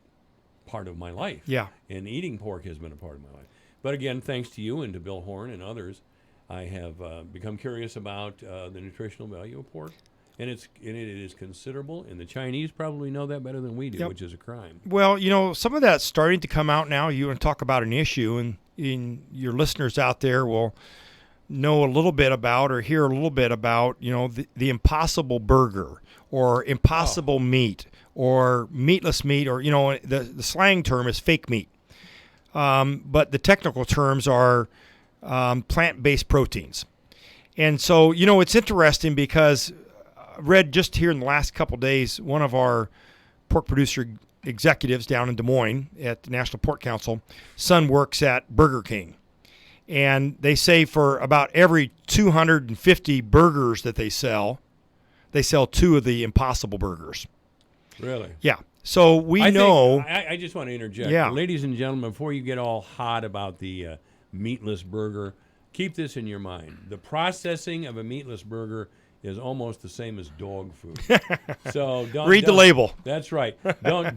part of my life. Yeah. And eating pork has been a part of my life. But again, thanks to you and to Bill Horn and others, I have become curious about the nutritional value of pork. And it is considerable, and the Chinese probably know that better than we do, which is a crime. Well, some of that's starting to come out now. You want to talk about an issue, and your listeners out there will know a little bit about or hear a little bit about, the impossible burger or impossible meat or meatless meat, or, the slang term is fake meat. But the technical terms are plant-based proteins. And so, it's interesting because read just here in the last couple of days, one of our pork producer executives down in Des Moines at the National Pork Council, son works at Burger King. And they say for about every 250 burgers that they sell 2 of the Impossible Burgers. Really? Yeah. So we know. I just want to interject. Yeah. Ladies and gentlemen, before you get all hot about the meatless burger, keep this in your mind. The processing of a meatless burger is almost the same as dog food. So read the label. That's right. Don't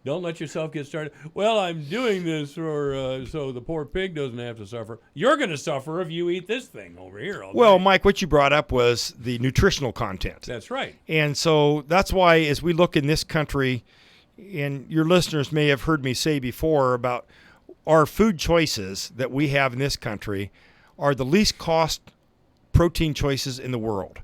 let yourself get started. Well, I'm doing this for so the poor pig doesn't have to suffer. You're going to suffer if you eat this thing over here. Well, Mike, what you brought up was the nutritional content. That's right. And so that's why, as we look in this country, and your listeners may have heard me say before about our food choices that we have in this country are the least cost protein choices in the world.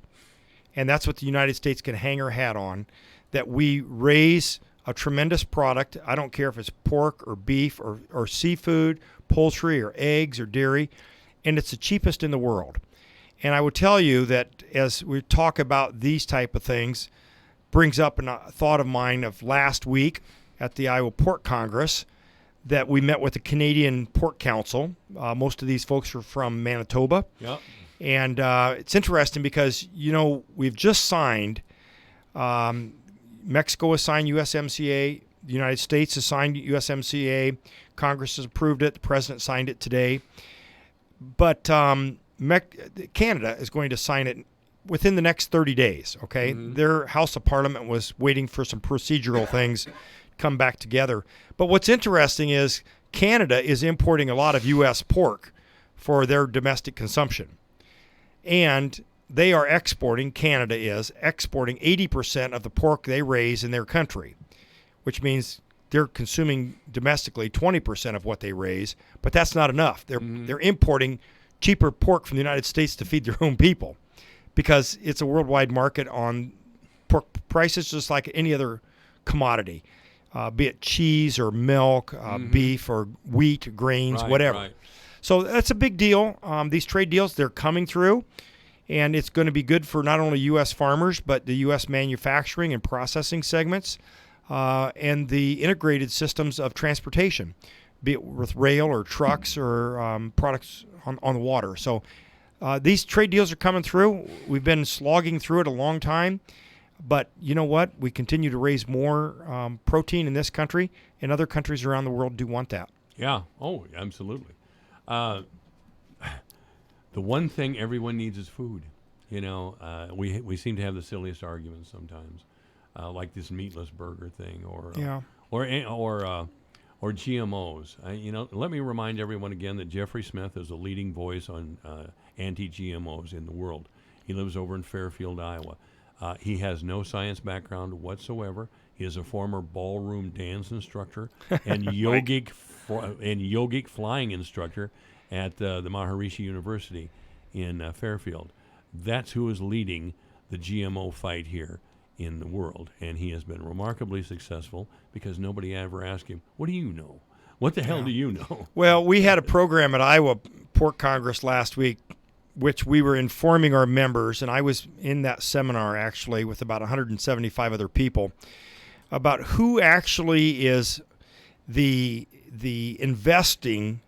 And that's what the United States can hang her hat on, that we raise a tremendous product. I don't care if it's pork or beef or seafood, poultry or eggs or dairy, and it's the cheapest in the world. And I would tell you that as we talk about these type of things, brings up a thought of mine of last week at the Iowa Pork Congress that we met with the Canadian Pork Council. Most of these folks are from Manitoba. Yep. And it's interesting because, we've just signed, Mexico has signed USMCA, the United States has signed USMCA, Congress has approved it, the President signed it today. But Canada is going to sign it within the next 30 days, okay? Mm-hmm. Their House of Parliament was waiting for some procedural things to come back together. But what's interesting is Canada is importing a lot of U.S. pork for their domestic consumption. And they are exporting, Canada is exporting 80% of the pork they raise in their country, which means they're consuming domestically 20% of what they raise, but that's not enough. They're importing cheaper pork from the United States to feed their own people because it's a worldwide market on pork prices just like any other commodity, be it cheese or milk, beef or wheat, grains, whatever. Right. So that's a big deal. These trade deals, they're coming through, and it's going to be good for not only U.S. farmers, but the U.S. manufacturing and processing segments and the integrated systems of transportation, be it with rail or trucks or products on the water. So these trade deals are coming through. We've been slogging through it a long time. But you know what? We continue to raise more protein in this country, and other countries around the world do want that. Yeah. Oh, absolutely. The one thing everyone needs is food. We seem to have the silliest arguments sometimes, like this meatless burger thing, or GMOs. Let me remind everyone again that Jeffrey Smith is a leading voice on anti-GMOs in the world. He lives over in Fairfield, Iowa. He has no science background whatsoever. He is a former ballroom dance instructor and yogic flying instructor at the Maharishi University in Fairfield. That's who is leading the GMO fight here in the world, and he has been remarkably successful because nobody ever asked him, "What do you know? What the hell do you know?" Well, we had a program at Iowa Pork Congress last week, which we were informing our members, and I was in that seminar actually with about 175 other people, about who actually is the investing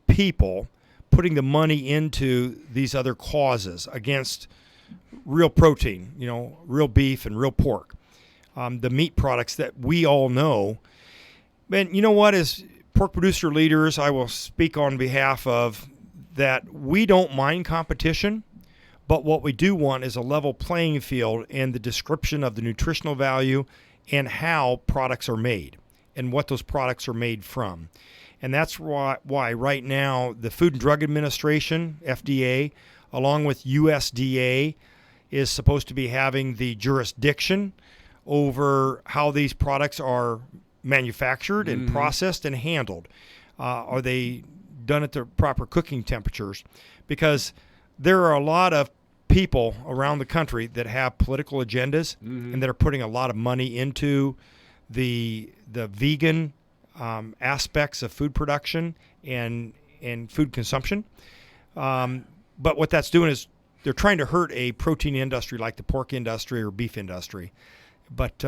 people putting the money into these other causes against real protein, real beef and real pork, the meat products that we all know. And you know what, as pork producer leaders, I will speak on behalf of that we don't mind competition, but what we do want is a level playing field in the description of the nutritional value and how products are made and what those products are made from. And that's why right now the Food and Drug Administration, FDA, along with USDA, is supposed to be having the jurisdiction over how these products are manufactured and processed and handled. Are they done at the proper cooking temperatures? Because there are a lot of people around the country that have political agendas and that are putting a lot of money into the vegan aspects of food production and food consumption. But what that's doing is they're trying to hurt a protein industry like the pork industry or beef industry. But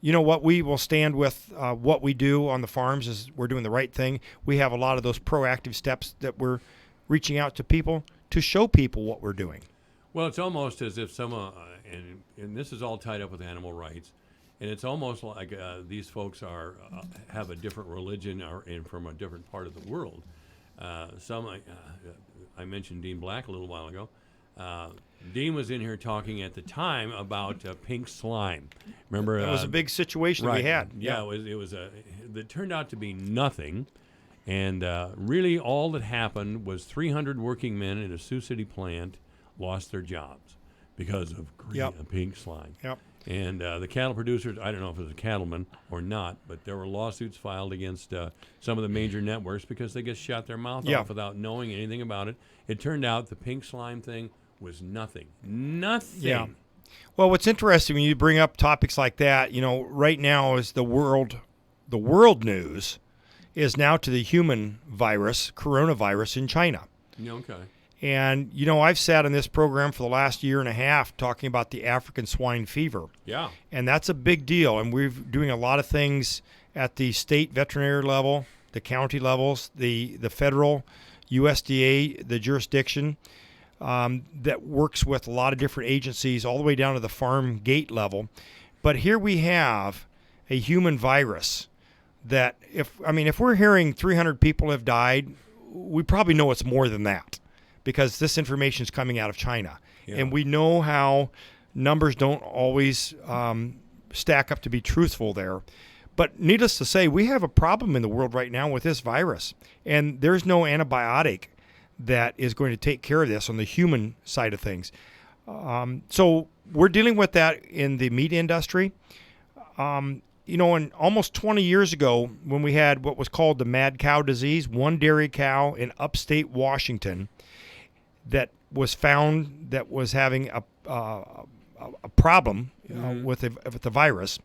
you know what? We will stand with what we do on the farms is we're doing the right thing. We have a lot of those proactive steps that we're reaching out to people to show people what we're doing. Well, it's almost as if and this is all tied up with animal rights, and it's almost like these folks have a different religion and from a different part of the world. I mentioned Dean Black a little while ago. Dean was in here talking at the time about pink slime. Remember, that was a big situation right, we had. Yeah, it turned out to be nothing, and really all that happened was 300 working men at a Sioux City plant lost their jobs because of green, pink slime. Yep. And the cattle producers, I don't know if it was a cattleman or not, but there were lawsuits filed against some of the major networks because they just shut their mouth off without knowing anything about it. It turned out the pink slime thing was nothing. Nothing. Yeah. Well, what's interesting when you bring up topics like that, right now is the world news is now to the human virus, coronavirus in China. Okay. And, I've sat on this program for the last year and a half talking about the African swine fever. Yeah. And that's a big deal. And we're doing a lot of things at the state veterinary level, the county levels, the federal, USDA, the jurisdiction that works with a lot of different agencies all the way down to the farm gate level. But here we have a human virus that if we're hearing 300 people have died, we probably know it's more than that, because this information is coming out of China. Yeah. And we know how numbers don't always stack up to be truthful there. But needless to say, we have a problem in the world right now with this virus. And there's no antibiotic that is going to take care of this on the human side of things. So we're dealing with that in the meat industry. And almost 20 years ago, when we had what was called the mad cow disease, one dairy cow in upstate Washington that was found that was having a problem with the virus.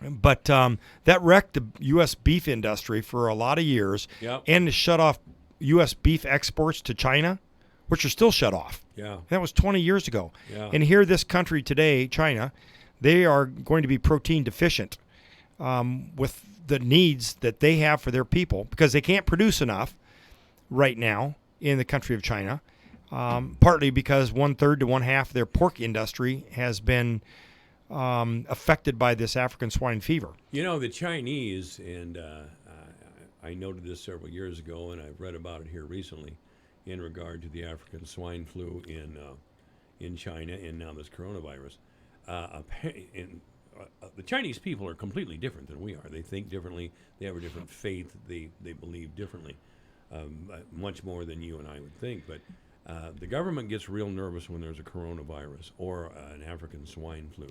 But that wrecked the U.S. beef industry for a lot of years and shut off U.S. beef exports to China, which are still shut off. Yeah. That was 20 years ago. Yeah. And here, this country today, China, they are going to be protein deficient with the needs that they have for their people, because they can't produce enough right now in the country of China. Partly because 1/3 to 1/2 of their pork industry has been affected by this African swine fever. The Chinese, and I noted this several years ago, and I've read about it here recently in regard to the African swine flu in China and now this coronavirus. The Chinese people are completely different than we are. They think differently. They have a different faith. They believe differently, much more than you and I would think. But the government gets real nervous when there's a coronavirus or an African swine flu,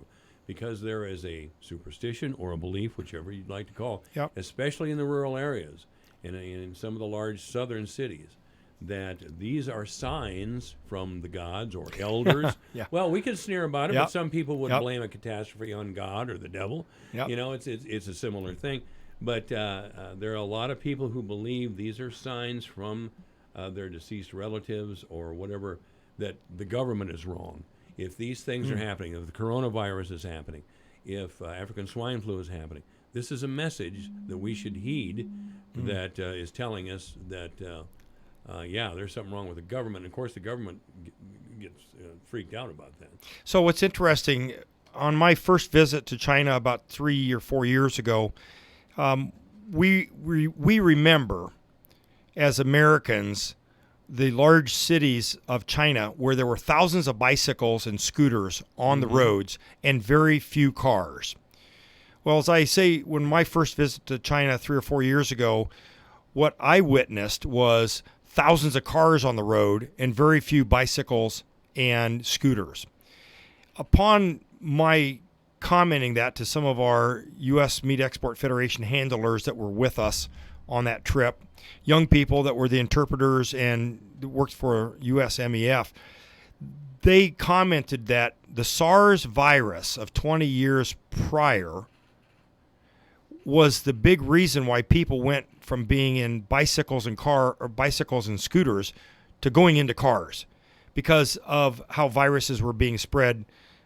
because there is a superstition or a belief, whichever you'd like to call, especially in the rural areas and in some of the large southern cities, that these are signs from the gods or elders. Well, we could sneer about it, but some people would blame a catastrophe on God or the devil. It's a similar thing. But there are a lot of people who believe these are signs from their deceased relatives or whatever, that the government is wrong. If these things are happening, if the coronavirus is happening, if African swine flu is happening, this is a message that we should heed that is telling us that, there's something wrong with the government. And of course, the government gets freaked out about that. So what's interesting, on my first visit to China about 3 or 4 years ago, we remember as Americans the large cities of China where there were thousands of bicycles and scooters on the roads and very few cars. Well, as I say, when my first visit to China 3 or 4 years ago, what I witnessed was thousands of cars on the road and very few bicycles and scooters. Upon my commenting that to some of our U.S. Meat Export Federation handlers that were with us on that trip, young people that were the interpreters and worked for USMEF, they commented that the SARS virus of 20 years prior was the big reason why people went from being in bicycles and scooters to going into cars, because of how viruses were being spread,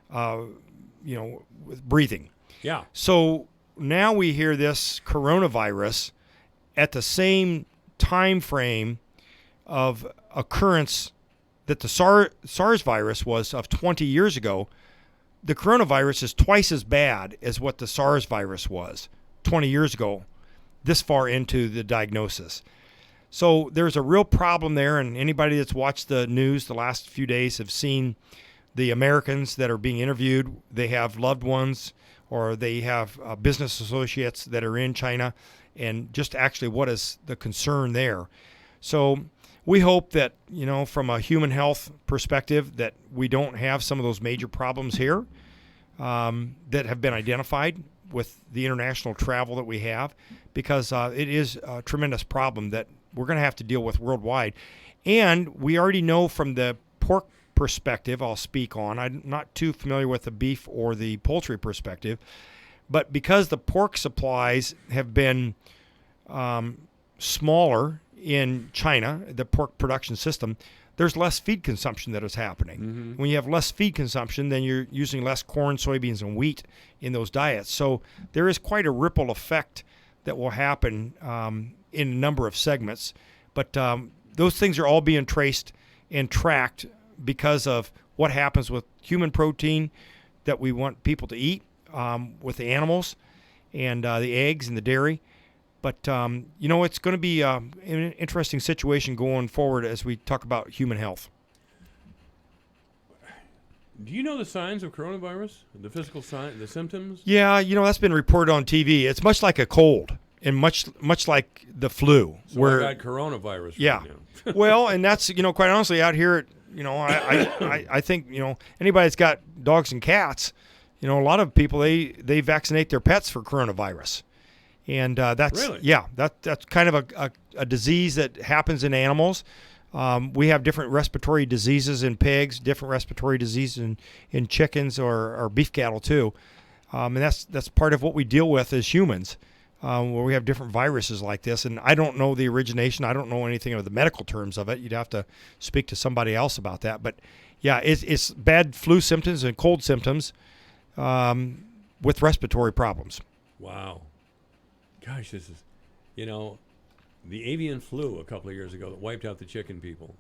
with breathing. Yeah. So now we hear this coronavirus at the same time frame of occurrence that the SARS virus was of 20 years ago. The coronavirus is twice as bad as what the SARS virus was 20 years ago, this far into the diagnosis. So there's a real problem there, and anybody that's watched the news the last few days have seen the Americans that are being interviewed. They have loved ones or they have business associates that are in China, and just actually what is the concern there. So we hope that, from a human health perspective, that we don't have some of those major problems here that have been identified with the international travel that we have, because it is a tremendous problem that we're going to have to deal with worldwide. And we already know from the pork perspective, I'll speak on. I'm not too familiar with the beef or the poultry perspective, but because the pork supplies have been smaller in China, the pork production system, there's less feed consumption that is happening. Mm-hmm. When you have less feed consumption, then you're using less corn, soybeans, and wheat in those diets. So there is quite a ripple effect that will happen in a number of segments. But those things are all being traced and tracked because of what happens with human protein that we want people to eat with the animals and the eggs and the dairy. But, it's going to be an interesting situation going forward as we talk about human health. Do you know the signs of coronavirus? The physical signs, the symptoms? Yeah, that's been reported on TV. It's much like a cold and much like the flu. So where I got coronavirus yeah. right now. Well, and that's, quite honestly, out here, I think, anybody that's got dogs and cats, a lot of people, they vaccinate their pets for coronavirus. And that's really? Yeah, that's kind of a disease that happens in animals. We have different respiratory diseases in pigs, different respiratory diseases in chickens or beef cattle too, and that's part of what we deal with as humans, where we have different viruses like this. And I don't know the origination. I don't know anything of the medical terms of it. You'd have to speak to somebody else about that. But yeah, it's bad flu symptoms and cold symptoms with respiratory problems. Wow. Gosh, this is, the avian flu a couple of years ago that wiped out the chicken people,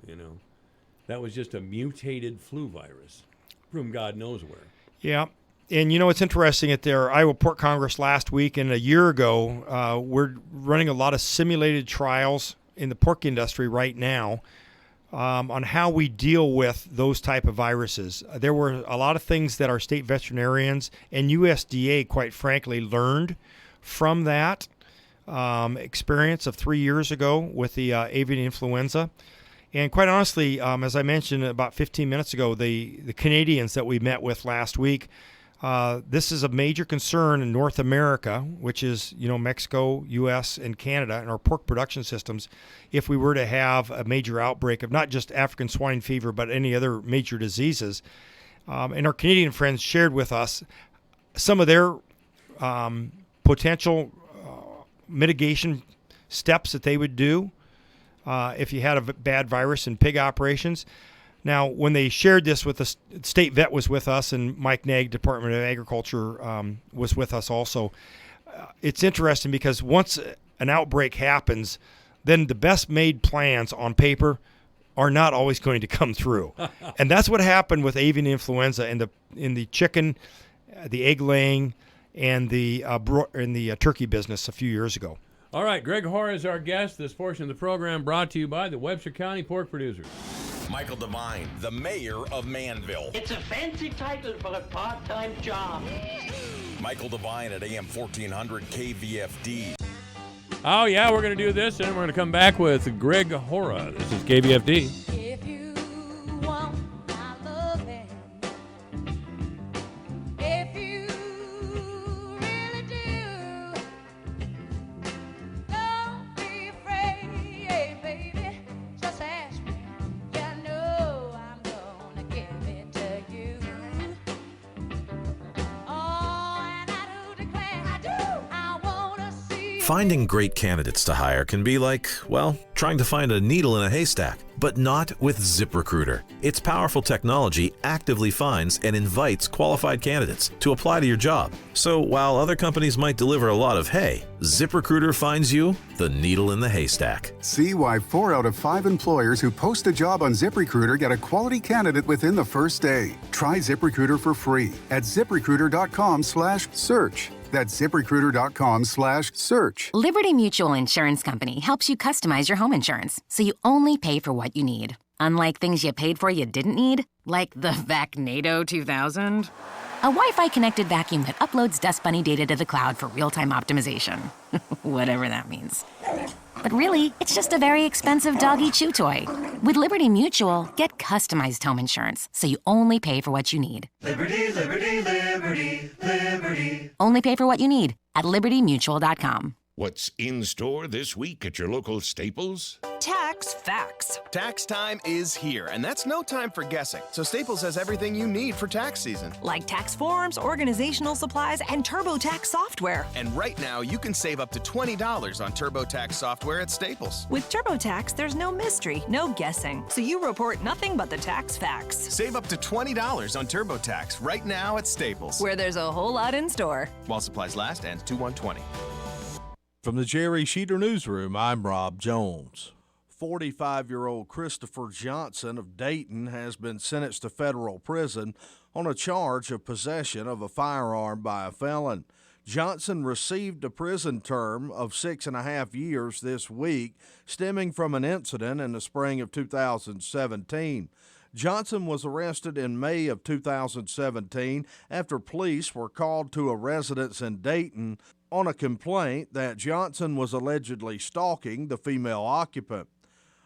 that was just a mutated flu virus from God knows where. Yeah. And, it's interesting at their Iowa Pork Congress last week and a year ago, we're running a lot of simulated trials in the pork industry right now on how we deal with those type of viruses. There were a lot of things that our state veterinarians and USDA, quite frankly, learned from that experience of 3 years ago with the avian influenza. And quite honestly, as I mentioned about 15 minutes ago, the Canadians that we met with last week, this is a major concern in North America, which is, Mexico, U.S., and Canada, and our pork production systems, if we were to have a major outbreak of not just African swine fever, but any other major diseases. And our Canadian friends shared with us some of their potential mitigation steps that they would do if you had a bad virus in pig operations. Now, when they shared this with the state vet was with us, and Mike Nagg, Department of Agriculture, was with us also. It's interesting because once an outbreak happens, then the best made plans on paper are not always going to come through. And that's what happened with avian influenza in the chicken, the egg laying, and the turkey business a few years ago. All right, Greg Hoare is our guest. This portion of the program brought to you by the Webster County Pork Producers. Michael Devine, the mayor of Manville. It's a fancy title for a part-time job. Michael Devine at AM 1400 KVFD. Oh, yeah, we're going to do this, and we're going to come back with Greg Hoare. This is KVFD. If you want my loving, if you really do, don't be afraid, baby, just ask me. You know I'm gonna give it to you. Oh, and I do declare, I wanna see. Finding great candidates to hire can be like, well, trying to find a needle in a haystack. But not with ZipRecruiter. Its powerful technology actively finds and invites qualified candidates to apply to your job. So while other companies might deliver a lot of hay, ZipRecruiter finds you the needle in the haystack. See why 4 out of 5 employers who post a job on ZipRecruiter get a quality candidate within the first day. Try ZipRecruiter for free at ZipRecruiter.com/search. That's ZipRecruiter.com/search. Liberty Mutual Insurance Company helps you customize your home insurance so you only pay for what you need. Unlike things you paid for you didn't need, like the Vacnado 2000. A Wi-Fi connected vacuum that uploads Dust Bunny data to the cloud for real-time optimization. Whatever that means. But really, it's just a very expensive doggy chew toy. With Liberty Mutual, get customized home insurance so you only pay for what you need. Liberty, liberty, liberty, liberty. Only pay for what you need at libertymutual.com. What's in store this week at your local Staples? Tax facts. Tax time is here, and that's no time for guessing. So Staples has everything you need for tax season. Like tax forms, organizational supplies, and TurboTax software. And right now, you can save up to $20 on TurboTax software at Staples. With TurboTax, there's no mystery, no guessing. So you report nothing but the tax facts. Save up to $20 on TurboTax right now at Staples. Where there's a whole lot in store. While supplies last, ends 2/1/20. From the Jerry Sheeter Newsroom, I'm Rob Jones. 45-year-old Christopher Johnson of Dayton has been sentenced to federal prison on a charge of possession of a firearm by a felon. Johnson received a prison term of 6.5 years this week, stemming from an incident in the spring of 2017. Johnson was arrested in May of 2017 after police were called to a residence in Dayton on a complaint that Johnson was allegedly stalking the female occupant.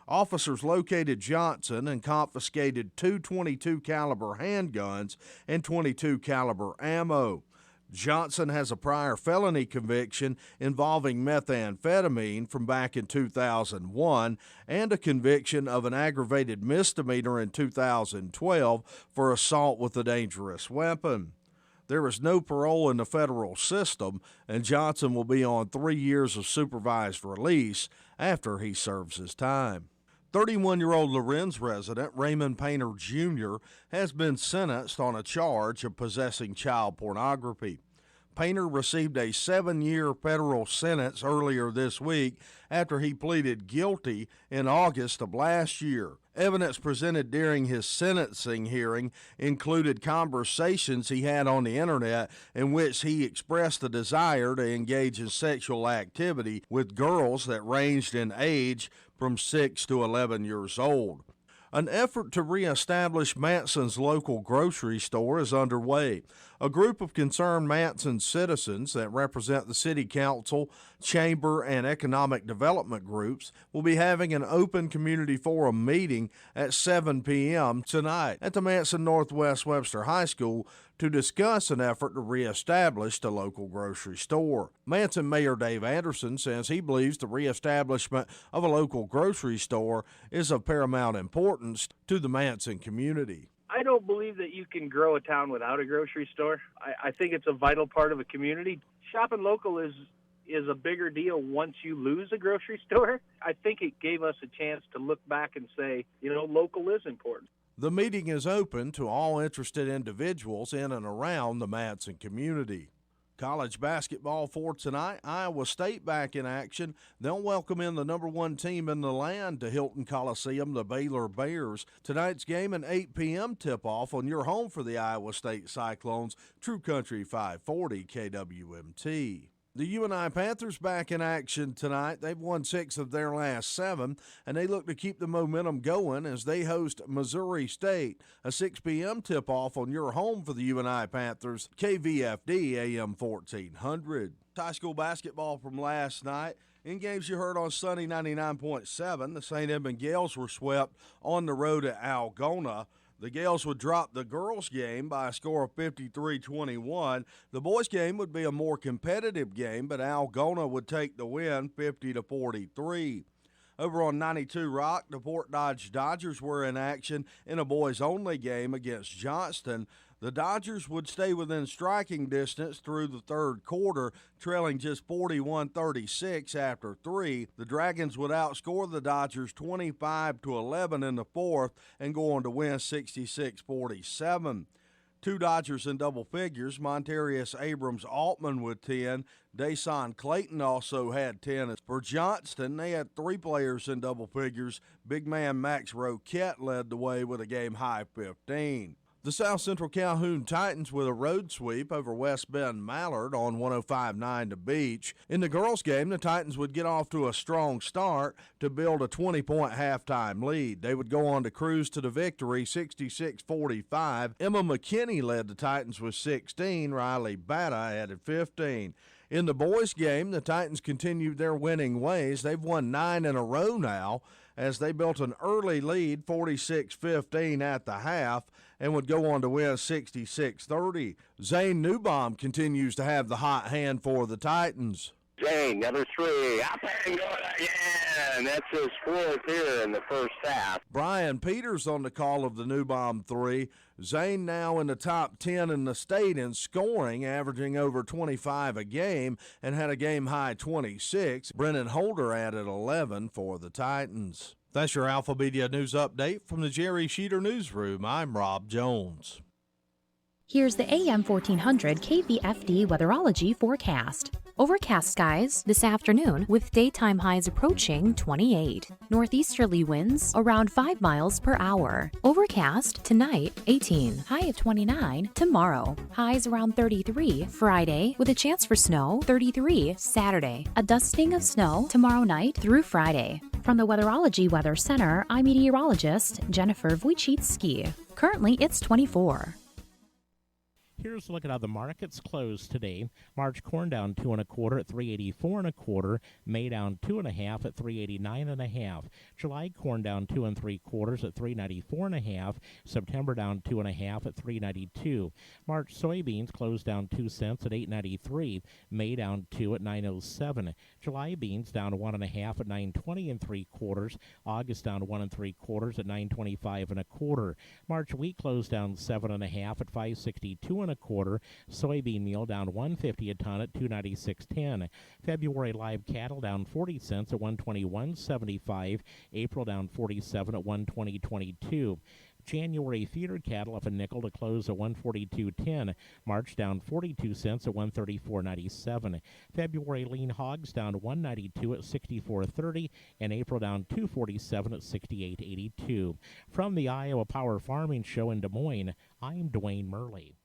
Officers located Johnson and confiscated 2 .22 caliber handguns and .22 caliber ammo. Johnson has a prior felony conviction involving methamphetamine from back in 2001 and a conviction of an aggravated misdemeanor in 2012 for assault with a dangerous weapon. There is no parole in the federal system, and Johnson will be on 3 years of supervised release after he serves his time. 31-year-old Lorenz resident Raymond Painter Jr. has been sentenced on a charge of possessing child pornography. Painter received a 7-year federal sentence earlier this week after he pleaded guilty in August of last year. Evidence presented during his sentencing hearing included conversations he had on the internet in which he expressed a desire to engage in sexual activity with girls that ranged in age from 6 to 11 years old. An effort to reestablish Manson's local grocery store is underway. A group of concerned Manson citizens that represent the City Council, Chamber, and Economic Development groups will be having an open community forum meeting at 7 p.m. tonight at the Manson Northwest Webster High School to discuss an effort to reestablish the local grocery store. Manson Mayor Dave Anderson says he believes the reestablishment of a local grocery store is of paramount importance to the Manson community. I don't believe that you can grow a town without a grocery store. I think it's a vital part of a community. Shopping local is a bigger deal once you lose a grocery store. I think it gave us a chance to look back and say, local is important. The meeting is open to all interested individuals in and around the Manson community. College basketball for tonight. Iowa State back in action. They'll welcome in the number 1 team in the land to Hilton Coliseum, the Baylor Bears. Tonight's game an 8 p.m. tip-off on your home for the Iowa State Cyclones, True Country 540 KWMT. The UNI Panthers back in action tonight. They've won 6 of their last 7, and they look to keep the momentum going as they host Missouri State. A 6 p.m. tip-off on your home for the UNI Panthers, KVFD AM 1400. High school basketball from last night. In games you heard on Sunny 99.7, the St. Edmund Gales were swept on the road at Algona. The Gales would drop the girls' game by a score of 53-21. The boys' game would be a more competitive game, but Algona would take the win 50-43. Over on 92 Rock, the Fort Dodge Dodgers were in action in a boys-only game against Johnston. The Dodgers would stay within striking distance through the third quarter, trailing just 41-36 after 3. The Dragons would outscore the Dodgers 25-11 in the fourth and go on to win 66-47. 2 Dodgers in double figures, Montarius Abrams-Altman with 10. Dason Clayton also had 10. For Johnston, they had 3 players in double figures. Big man Max Roquette led the way with a game-high 15. The South Central Calhoun Titans with a road sweep over West Bend Mallard on 105-9 to Beach. In the girls' game, the Titans would get off to a strong start to build a 20-point halftime lead. They would go on to cruise to the victory 66-45. Emma McKinney led the Titans with 16. Riley Batta added 15. In the boys' game, the Titans continued their winning ways. They've won 9 in a row now as they built an early lead, 46-15 at the half, and would go on to win 66-30. Zane Newbaum continues to have the hot hand for the Titans. Zane, number 3, up and going again. That's his 4th here in the first half. Brian Peters on the call of the Newbaum 3. Zane now in the top 10 in the state in scoring, averaging over 25 a game, and had a game-high 26. Brennan Holder added 11 for the Titans. That's your Alpha Media News Update from the Jerry Sheeter Newsroom. I'm Rob Jones. Here's the AM 1400 KVFD weatherology forecast. Overcast skies this afternoon with daytime highs approaching 28. Northeasterly winds around 5 miles per hour. Overcast tonight, 18. High of 29 tomorrow. Highs around 33 Friday with a chance for snow, 33 Saturday. A dusting of snow tomorrow night through Friday. From the Weatherology Weather Center, I'm meteorologist Jennifer Wojcicki. Currently, it's 24. Here's a look at how the markets closed today. March corn down 2 1/4 at 384 1/4. May down 2 1/2 at 389 1/2. July corn down 2 3/4 at 394 1/2. September down 2 1/2 at 392. March soybeans closed down 2 cents at 893. May down 2 at 907. July beans down 1 1/2 at 920 3/4. August down 1 3/4 at 925 1/4. March wheat closed down 7 1/2 at 562 1/4. Soybean meal down 150 a ton at 296.10. February live cattle down 40 cents at 121.75. April down 47 at 120.22. January feeder cattle up a nickel to close at 142.10. March down 42 cents at 134.97. February lean hogs down 192 at 64.30, and April down 247 at 68.82. From the Iowa Power Farming Show in Des Moines, I'm Dwayne Murley.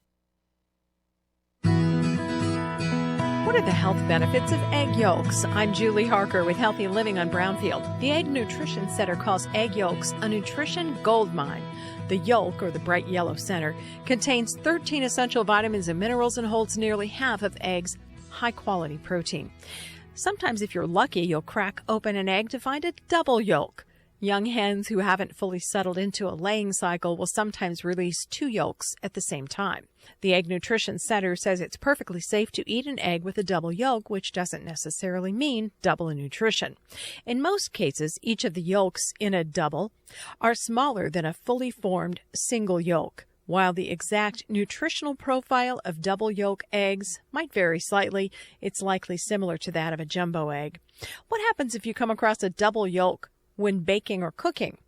What are the health benefits of egg yolks? I'm Julie Harker with Healthy Living on Brownfield. The Egg Nutrition Center calls egg yolks a nutrition goldmine. The yolk, or the bright yellow center, contains 13 essential vitamins and minerals and holds nearly half of eggs' high-quality protein. Sometimes, if you're lucky, you'll crack open an egg to find a double yolk. Young hens who haven't fully settled into a laying cycle will sometimes release 2 yolks at the same time. The Egg Nutrition Center says it's perfectly safe to eat an egg with a double yolk, which doesn't necessarily mean double in nutrition. In most cases, each of the yolks in a double are smaller than a fully formed single yolk. While the exact nutritional profile of double yolk eggs might vary slightly, it's likely similar to that of a jumbo egg. What happens if you come across a double yolk when baking or cooking?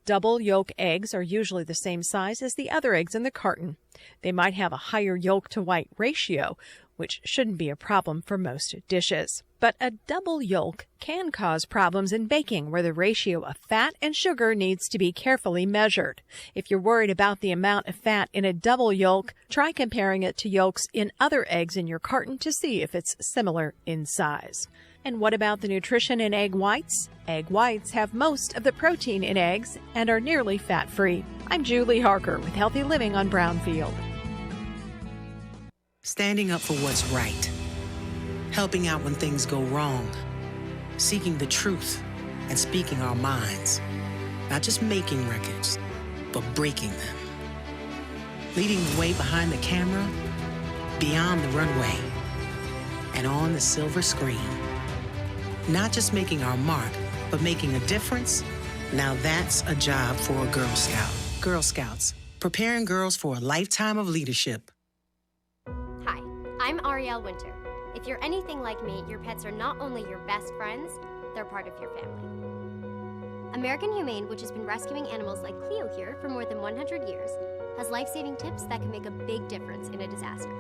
Double yolk eggs are usually the same size as the other eggs in the carton. They might have a higher yolk to white ratio, which shouldn't be a problem for most dishes. But a double yolk can cause problems in baking where the ratio of fat and sugar needs to be carefully measured. If you're worried about the amount of fat in a double yolk, try comparing it to yolks in other eggs in your carton to see if it's similar in size. And what about the nutrition in egg whites? Egg whites have most of the protein in eggs and are nearly fat-free. I'm Julie Harker with Healthy Living on Brownfield. Standing up for what's right. Helping out when things go wrong. Seeking the truth and speaking our minds. Not just making records, but breaking them. Leading the way behind the camera, beyond the runway, and on the silver screen. Not just making our mark, but making a difference. Now that's a job for a Girl Scout. Girl Scouts, preparing girls for a lifetime of leadership. Hi, I'm Arielle Winter. If you're anything like me, your pets are not only your best friends, they're part of your family. American Humane, which has been rescuing animals like Cleo here for more than 100 years, has life-saving tips that can make a big difference in a disaster.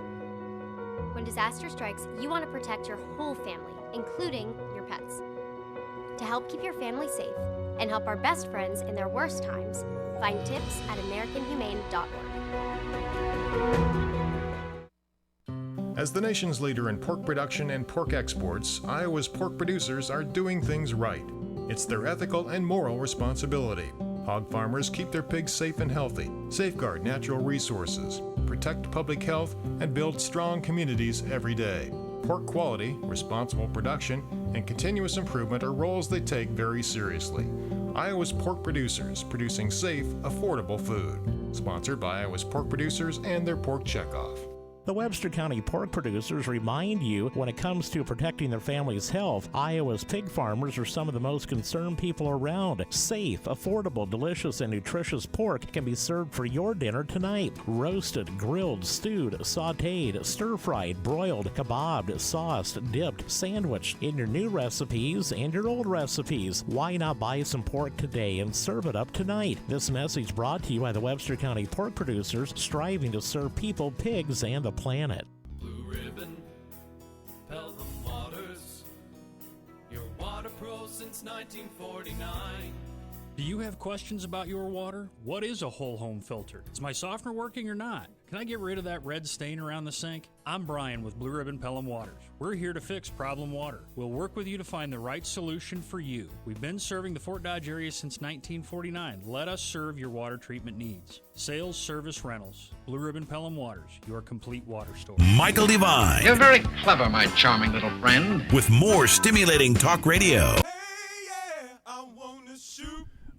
When disaster strikes, you want to protect your whole family, including your pets. To help keep your family safe and help our best friends in their worst times, find tips at AmericanHumane.org. As the nation's leader in pork production and pork exports, Iowa's pork producers are doing things right. It's their ethical and moral responsibility. Hog farmers keep their pigs safe and healthy, safeguard natural resources, protect public health, and build strong communities every day. Pork quality, responsible production, and continuous improvement are roles they take very seriously. Iowa's pork producers, producing safe, affordable food. Sponsored by Iowa's pork producers and their pork checkoff. The Webster County pork producers remind you when it comes to protecting their family's health, Iowa's pig farmers are some of the most concerned people around. Safe, affordable, delicious, and nutritious pork can be served for your dinner tonight. Roasted, grilled, stewed, sautéed, stir-fried, broiled, kebabbed, sauced, dipped, sandwiched in your new recipes and your old recipes. Why not buy some pork today and serve it up tonight? This message brought to you by the Webster County pork producers, striving to serve people, pigs, and the planet. Blue Ribbon, Pelham Waters, your water pro since 1949. Do you have questions about your water? What is a whole home filter? Is my softener working or not? Can I get rid of that red stain around the sink? I'm Brian with Blue Ribbon Pelham Waters. We're here to fix problem water. We'll work with you to find the right solution for you. We've been serving the Fort Dodge area since 1949. Let us serve your water treatment needs. Sales, service, rentals. Blue Ribbon Pelham Waters, your complete water store. Michael Devine. You're very clever, my charming little friend. With more stimulating talk radio.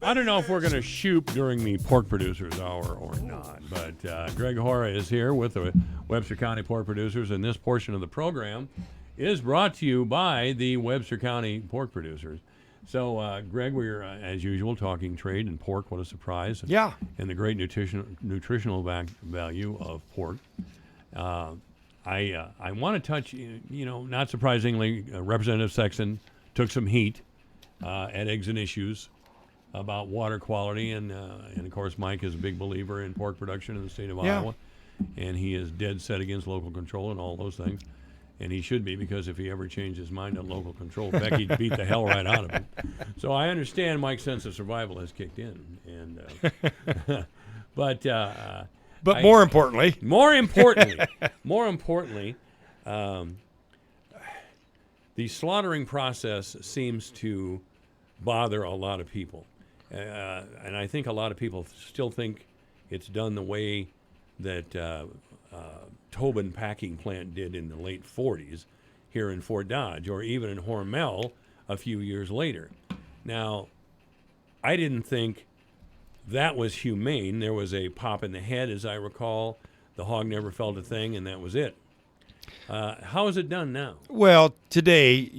I don't know if we're going to shoot during the Pork Producers Hour or not, but Greg Hora is here with the Webster County Pork Producers, and this portion of the program is brought to you by the Webster County Pork Producers. So, Greg, we're, as usual, talking trade and pork. What a surprise. Yeah. And the great nutritional value of pork. I want to touch, not surprisingly, Representative Sexton took some heat at Eggs and Issues about water quality, and of course Mike is a big believer in pork production in the state of Iowa, and he is dead set against local control and all those things, and he should be, because if he ever changed his mind on local control, Becky'd beat the hell right out of him. So I understand Mike's sense of survival has kicked in, and but more importantly, the slaughtering process seems to bother a lot of people. And I think a lot of people still think it's done the way that Tobin Packing Plant did in the late 40s here in Fort Dodge, or even in Hormel a few years later. Now, I didn't think that was humane. There was a pop in the head, as I recall. The hog never felt a thing, and that was it. How is it done now? Well, today,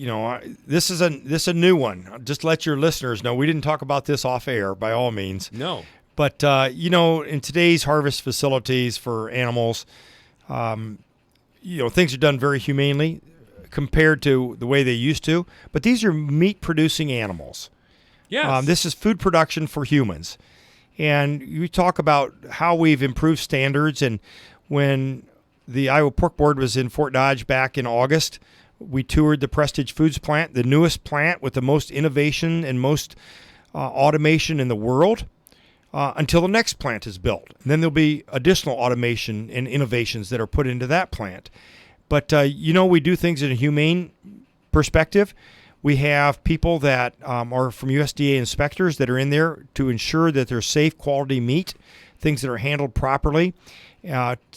this is a new one. Just let your listeners know. We didn't talk about this off air, by all means. No. But, in today's harvest facilities for animals, things are done very humanely compared to the way they used to. But these are meat-producing animals. Yes. This is food production for humans. And you talk about how we've improved standards, and when the Iowa Pork Board was in Fort Dodge back in August, we toured the Prestige Foods plant, the newest plant with the most innovation and most automation in the world, until the next plant is built. And then there'll be additional automation and innovations that are put into that plant. But, we do things in a humane perspective. We have people that are from USDA inspectors that are in there to ensure that there's safe, quality meat, things that are handled properly,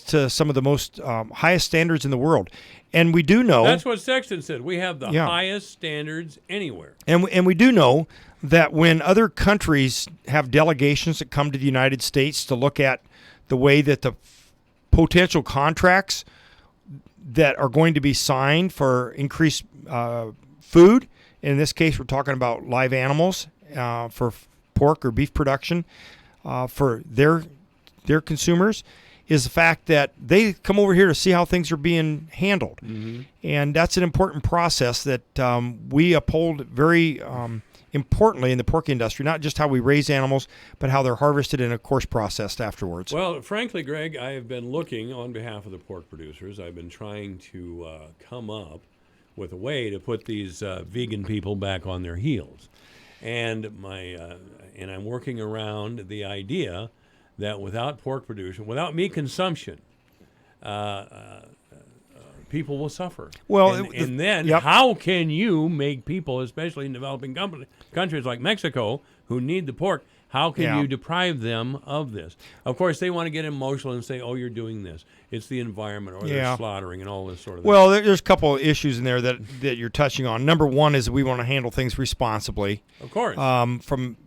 to some of the most highest standards in the world. And we do know... That's what Sexton said. We have the highest standards anywhere. And we do know that when other countries have delegations that come to the United States to look at the way that the potential contracts that are going to be signed for increased food, in this case we're talking about live animals for pork or beef production, for their their consumers is the fact that they come over here to see how things are being handled. And that's an important process that we uphold very importantly in the pork industry, not just how we raise animals, but how they're harvested and, of course, processed afterwards. Well, frankly, Greg, I have been looking on behalf of the pork producers. I've been trying to come up with a way to put these vegan people back on their heels. And I'm working around the idea that without pork production, without meat consumption, people will suffer. Well, and then how can you make people, especially in developing countries like Mexico, who need the pork, how can you deprive them of this? Of course, they want to get emotional and say, oh, you're doing this. It's the environment, or they're slaughtering and all this sort of thing. Well, there's a couple of issues in there that you're touching on. Number one is we want to handle things responsibly. Of course. From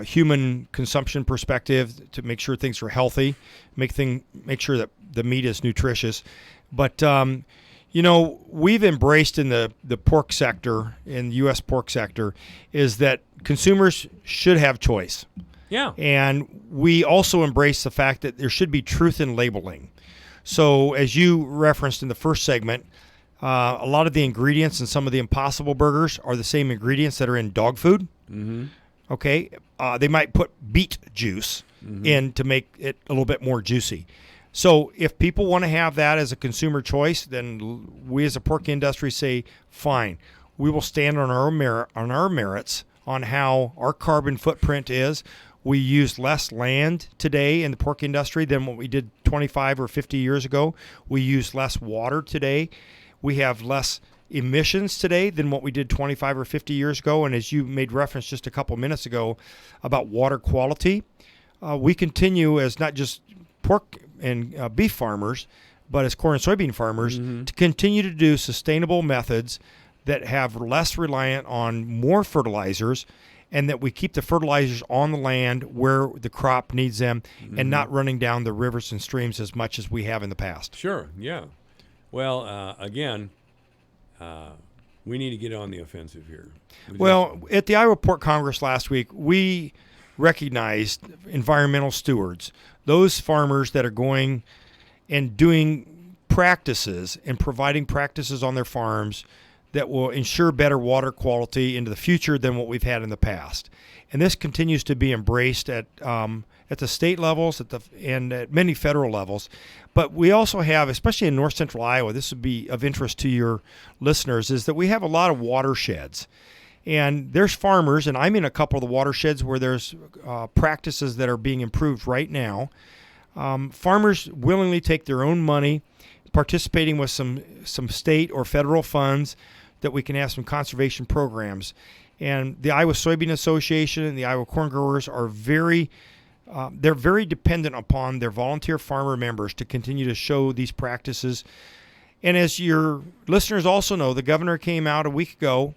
human consumption perspective, to make sure things are healthy, make sure that the meat is nutritious. But, we've embraced in the pork sector, in the U.S. pork sector, is that consumers should have choice. Yeah. And we also embrace the fact that there should be truth in labeling. So as you referenced in the first segment, a lot of the ingredients in some of the Impossible Burgers are the same ingredients that are in dog food. Okay. They might put beet juice in to make it a little bit more juicy. So if people want to have that as a consumer choice, then we as a pork industry say, fine, we will stand on our merits on how our carbon footprint is. We use less land today in the pork industry than what we did 25 or 50 years ago. We use less water today. We have less emissions today than what we did 25 or 50 years ago. And as you made reference just a couple minutes ago about water quality, we continue as not just pork and beef farmers, but as corn and soybean farmers, to continue to do sustainable methods that have less reliant on more fertilizers, and that we keep the fertilizers on the land where the crop needs them and not running down the rivers and streams as much as we have in the past. Sure, yeah. Well, again, we need to get on the offensive here. Well, at the Iowa Pork Congress last week, we recognized environmental stewards, those farmers that are going and doing practices and providing practices on their farms that will ensure better water quality into the future than what we've had in the past. And this continues to be embraced at the state levels and at many federal levels. But we also have, especially in north central Iowa, this would be of interest to your listeners, is that we have a lot of watersheds. And there's farmers, and I'm in a couple of the watersheds where there's practices that are being improved right now. Farmers willingly take their own money, participating with some state or federal funds that we can have some conservation programs. And the Iowa Soybean Association and the Iowa Corn Growers are they're very dependent upon their volunteer farmer members to continue to show these practices. And as your listeners also know, the governor came out a week ago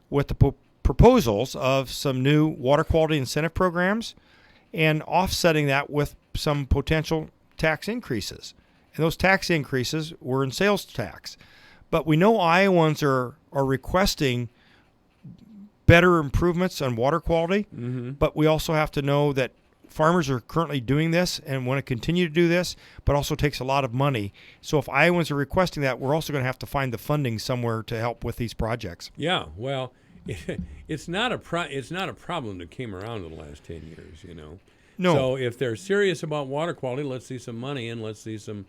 with the proposals of some new water quality incentive programs and offsetting that with some potential tax increases. And those tax increases were in sales tax. But we know Iowans are requesting better improvements on water quality, but we also have to know that farmers are currently doing this and want to continue to do this, but also takes a lot of money. So if Iowans are requesting that, we're also going to have to find the funding somewhere to help with these projects. Yeah, well, it's not a problem that came around in the last 10 years, No. So if they're serious about water quality, let's see some money and let's see some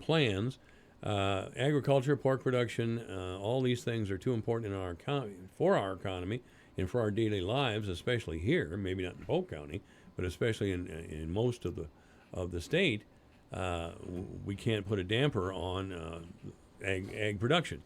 plans. Agriculture, pork production, all these things are too important for our economy and for our daily lives, especially here. Maybe not in Polk County, but especially in most of the state. We can't put a damper on ag production.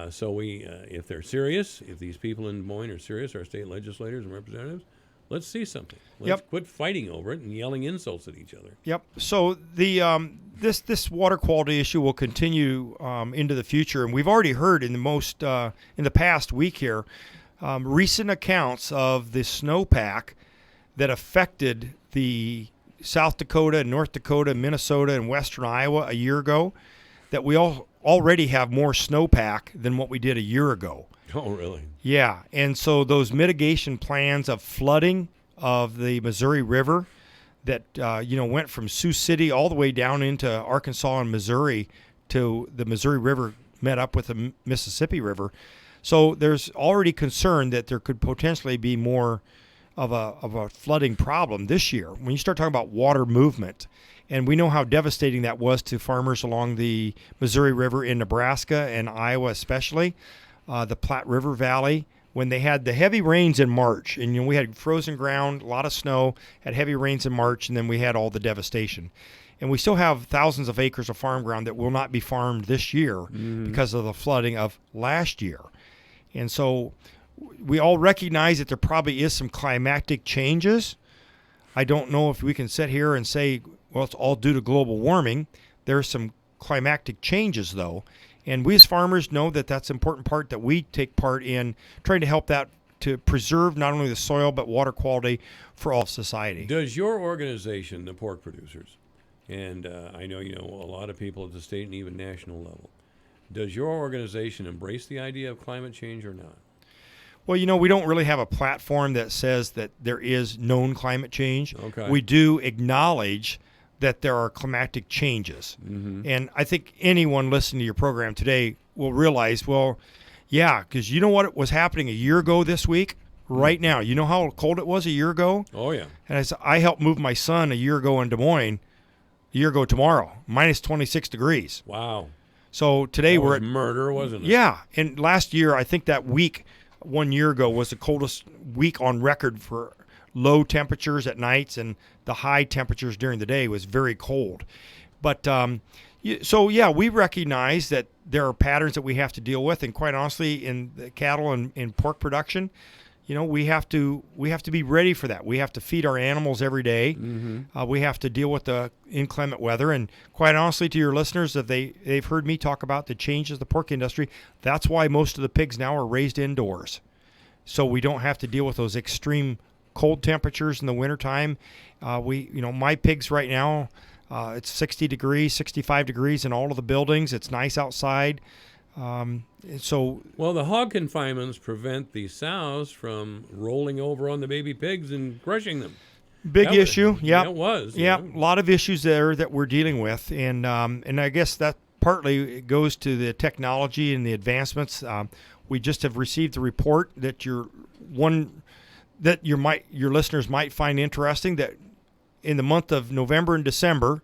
So if they're serious, if these people in Des Moines are serious, our state legislators and representatives, let's see something. Let's quit fighting over it and yelling insults at each other. Yep. So the this water quality issue will continue into the future, and we've already heard in the past week here recent accounts of the snowpack that affected the South Dakota, North Dakota, Minnesota, and western Iowa a year ago. That we already have more snowpack than what we did a year ago. Oh, really? Yeah, and so those mitigation plans of flooding of the Missouri River that went from Sioux City all the way down into Arkansas and Missouri to the Missouri River met up with the Mississippi River. So there's already concern that there could potentially be more of a flooding problem this year. When you start talking about water movement, and we know how devastating that was to farmers along the Missouri River in Nebraska and Iowa especially, the Platte River Valley, when they had the heavy rains in March, and we had frozen ground, a lot of snow, had heavy rains in March, and then we had all the devastation. And we still have thousands of acres of farm ground that will not be farmed this year because of the flooding of last year. And so we all recognize that there probably is some climatic changes. I don't know if we can sit here and say, well, it's all due to global warming. There's some climatic changes, though. And we as farmers know that that's an important part that we take part in trying to help that to preserve not only the soil but water quality for all society. Does your organization, the pork producers, and I know you know a lot of people at the state and even national level, does your organization embrace the idea of climate change or not? Well, we don't really have a platform that says that there is known climate change. Okay. We do acknowledge that there are climatic changes. And I think anyone listening to your program today will realize, well, yeah, because you know what was happening a year ago this week? Right now. You know how cold it was a year ago? Oh, yeah. And I helped move my son a year ago in Des Moines, a year ago tomorrow, minus 26 degrees. Wow. So today That we're was at murder, wasn't it? Yeah. And last year, I think that week, 1 year ago, was the coldest week on record for low temperatures at nights, and the high temperatures during the day was very cold. But we recognize that there are patterns that we have to deal with, and quite honestly, in the cattle and in pork production, we have to be ready for that. We have to feed our animals every day. We have to deal with the inclement weather, and quite honestly, to your listeners, if they've heard me talk about the changes in the pork industry, that's why most of the pigs now are raised indoors, so we don't have to deal with those extreme cold temperatures in the wintertime. My pigs right now, it's 60 degrees, 65 degrees in all of the buildings. It's nice outside. Well, the hog confinements prevent the sows from rolling over on the baby pigs and crushing them. Big issue. Yeah, it was. Yeah, a lot of issues there that we're dealing with, and I guess that partly goes to the technology and the advancements. We just have received a report that your listeners might find interesting, that in the month of November and December,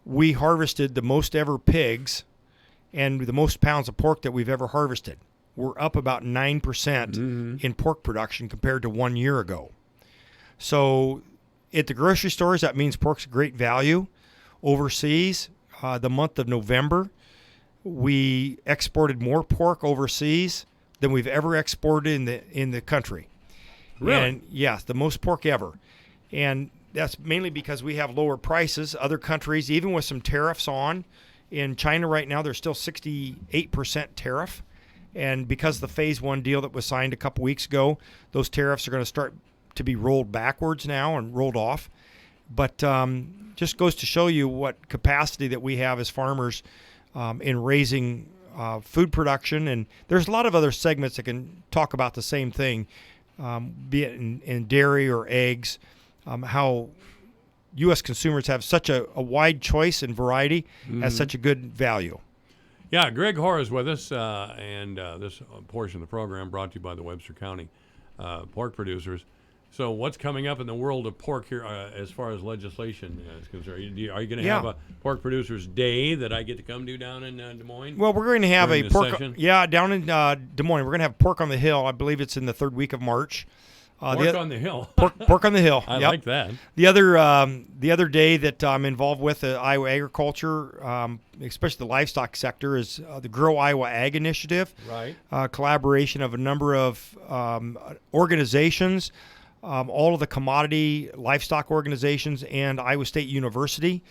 we harvested the most ever pigs and the most pounds of pork that we've ever harvested. We're up about 9% in pork production compared to 1 year ago. So at the grocery stores, that means pork's a great value. Overseas, the month of November, we exported more pork overseas than we've ever exported in the country. Really? And yes, the most pork ever. And that's mainly because we have lower prices. Other countries, even with some tariffs on, in China right now, there's still 68% tariff. And because of the Phase 1 deal that was signed a couple weeks ago, those tariffs are going to start to be rolled backwards now and rolled off. But just goes to show you what capacity that we have as farmers in raising food production. And there's a lot of other segments that can talk about the same thing, be it in dairy or eggs, how U.S. consumers have such a wide choice and variety at such a good value. Yeah, Greg Hoare is with us, and this portion of the program brought to you by the Webster County pork producers. So what's coming up in the world of pork here as far as legislation is concerned? Are you going to have a pork producers day that I get to come to down in Des Moines? Well, we're going to have a pork session? down in Des Moines. We're going to have Pork on the Hill. I believe it's in the third week of March. Pork on the Hill. Pork on the Hill. I like that. The other day that I'm involved with Iowa agriculture, especially the livestock sector, is the Grow Iowa Ag Initiative. Right. Collaboration of a number of organizations, all of the commodity livestock organizations, and Iowa State University.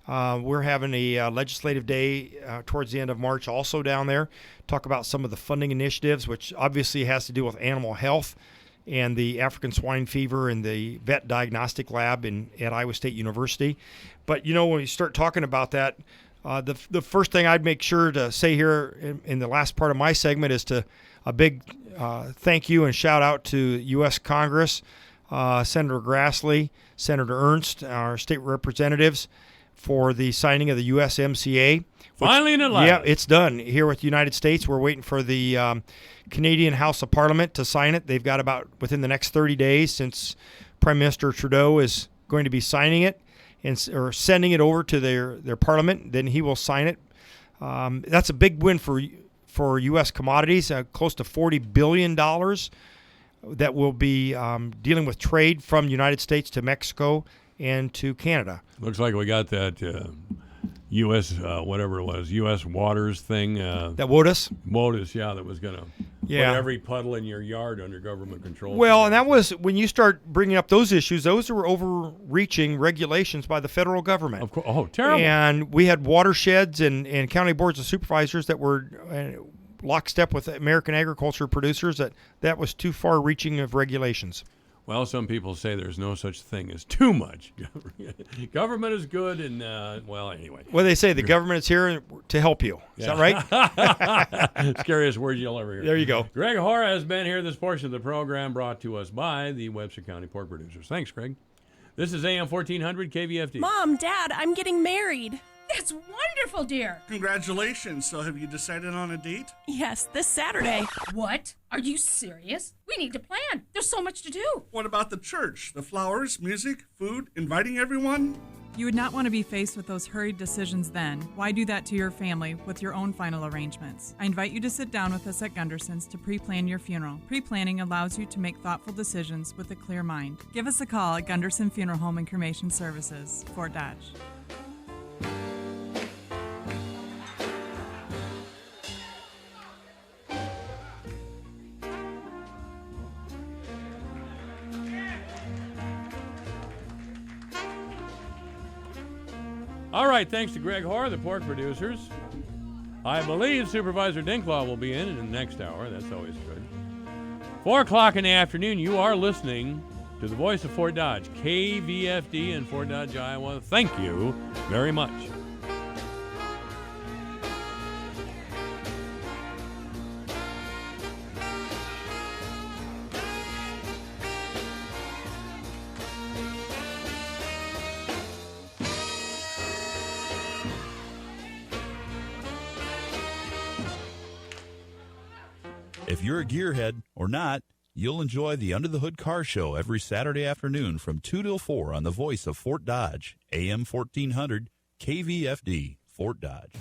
We're having a legislative day towards the end of March also down there. Talk about some of the funding initiatives, which obviously has to do with animal health and the African swine fever and the vet diagnostic lab at Iowa State University. But, when you start talking about that, the first thing I'd make sure to say here in the last part of my segment is a big thank you and shout out to U.S. Congress, Senator Grassley, Senator Ernst, our state representatives, for the signing of the USMCA. Finally in Atlanta. Yeah, it's done. Here with the United States, we're waiting for the Canadian House of Parliament to sign it. They've got about within the next 30 days, since Prime Minister Trudeau is going to be signing it or sending it over to their parliament. Then he will sign it. That's a big win for U.S. commodities, close to $40 billion that will be dealing with trade from the United States to Mexico and to Canada. Looks like we got that U.S. Whatever it was, U.S. Waters thing. That WOTUS? WOTUS, yeah, that was going to put every puddle in your yard under government control. Well, and that was, when you start bringing up those issues, those were overreaching regulations by the federal government. Of course. Oh, terrible. And we had watersheds and county boards of supervisors that were lockstep with American agriculture producers. That was too far-reaching of regulations. Well, some people say there's no such thing as too much. Government is good, and, well, anyway. Well, they say the government is here to help you. Is that right? Scariest word you'll ever hear. There you go. Greg Hora has been here. This portion of the program brought to us by the Webster County Pork Producers. Thanks, Greg. This is AM 1400 KVFD. Mom, Dad, I'm getting married. That's wonderful, dear. Congratulations. So have you decided on a date? Yes, this Saturday. What? Are you serious? We need to plan. There's so much to do. What about the church? The flowers, music, food, inviting everyone? You would not want to be faced with those hurried decisions then. Why do that to your family with your own final arrangements? I invite you to sit down with us at Gunderson's to pre-plan your funeral. Pre-planning allows you to make thoughtful decisions with a clear mind. Give us a call at Gunderson Funeral Home and Cremation Services, Fort Dodge. All right, thanks to Greg Hora, the pork producers. I believe Supervisor Dinklaw will be in the next hour. That's always good. 4 o'clock in the afternoon, you are listening to the voice of Fort Dodge, KVFD in Fort Dodge, Iowa. Thank you very much. If you're a gearhead or not, you'll enjoy the Under the Hood Car Show every Saturday afternoon from 2 till 4 on the voice of Fort Dodge, AM 1400, KVFD, Fort Dodge.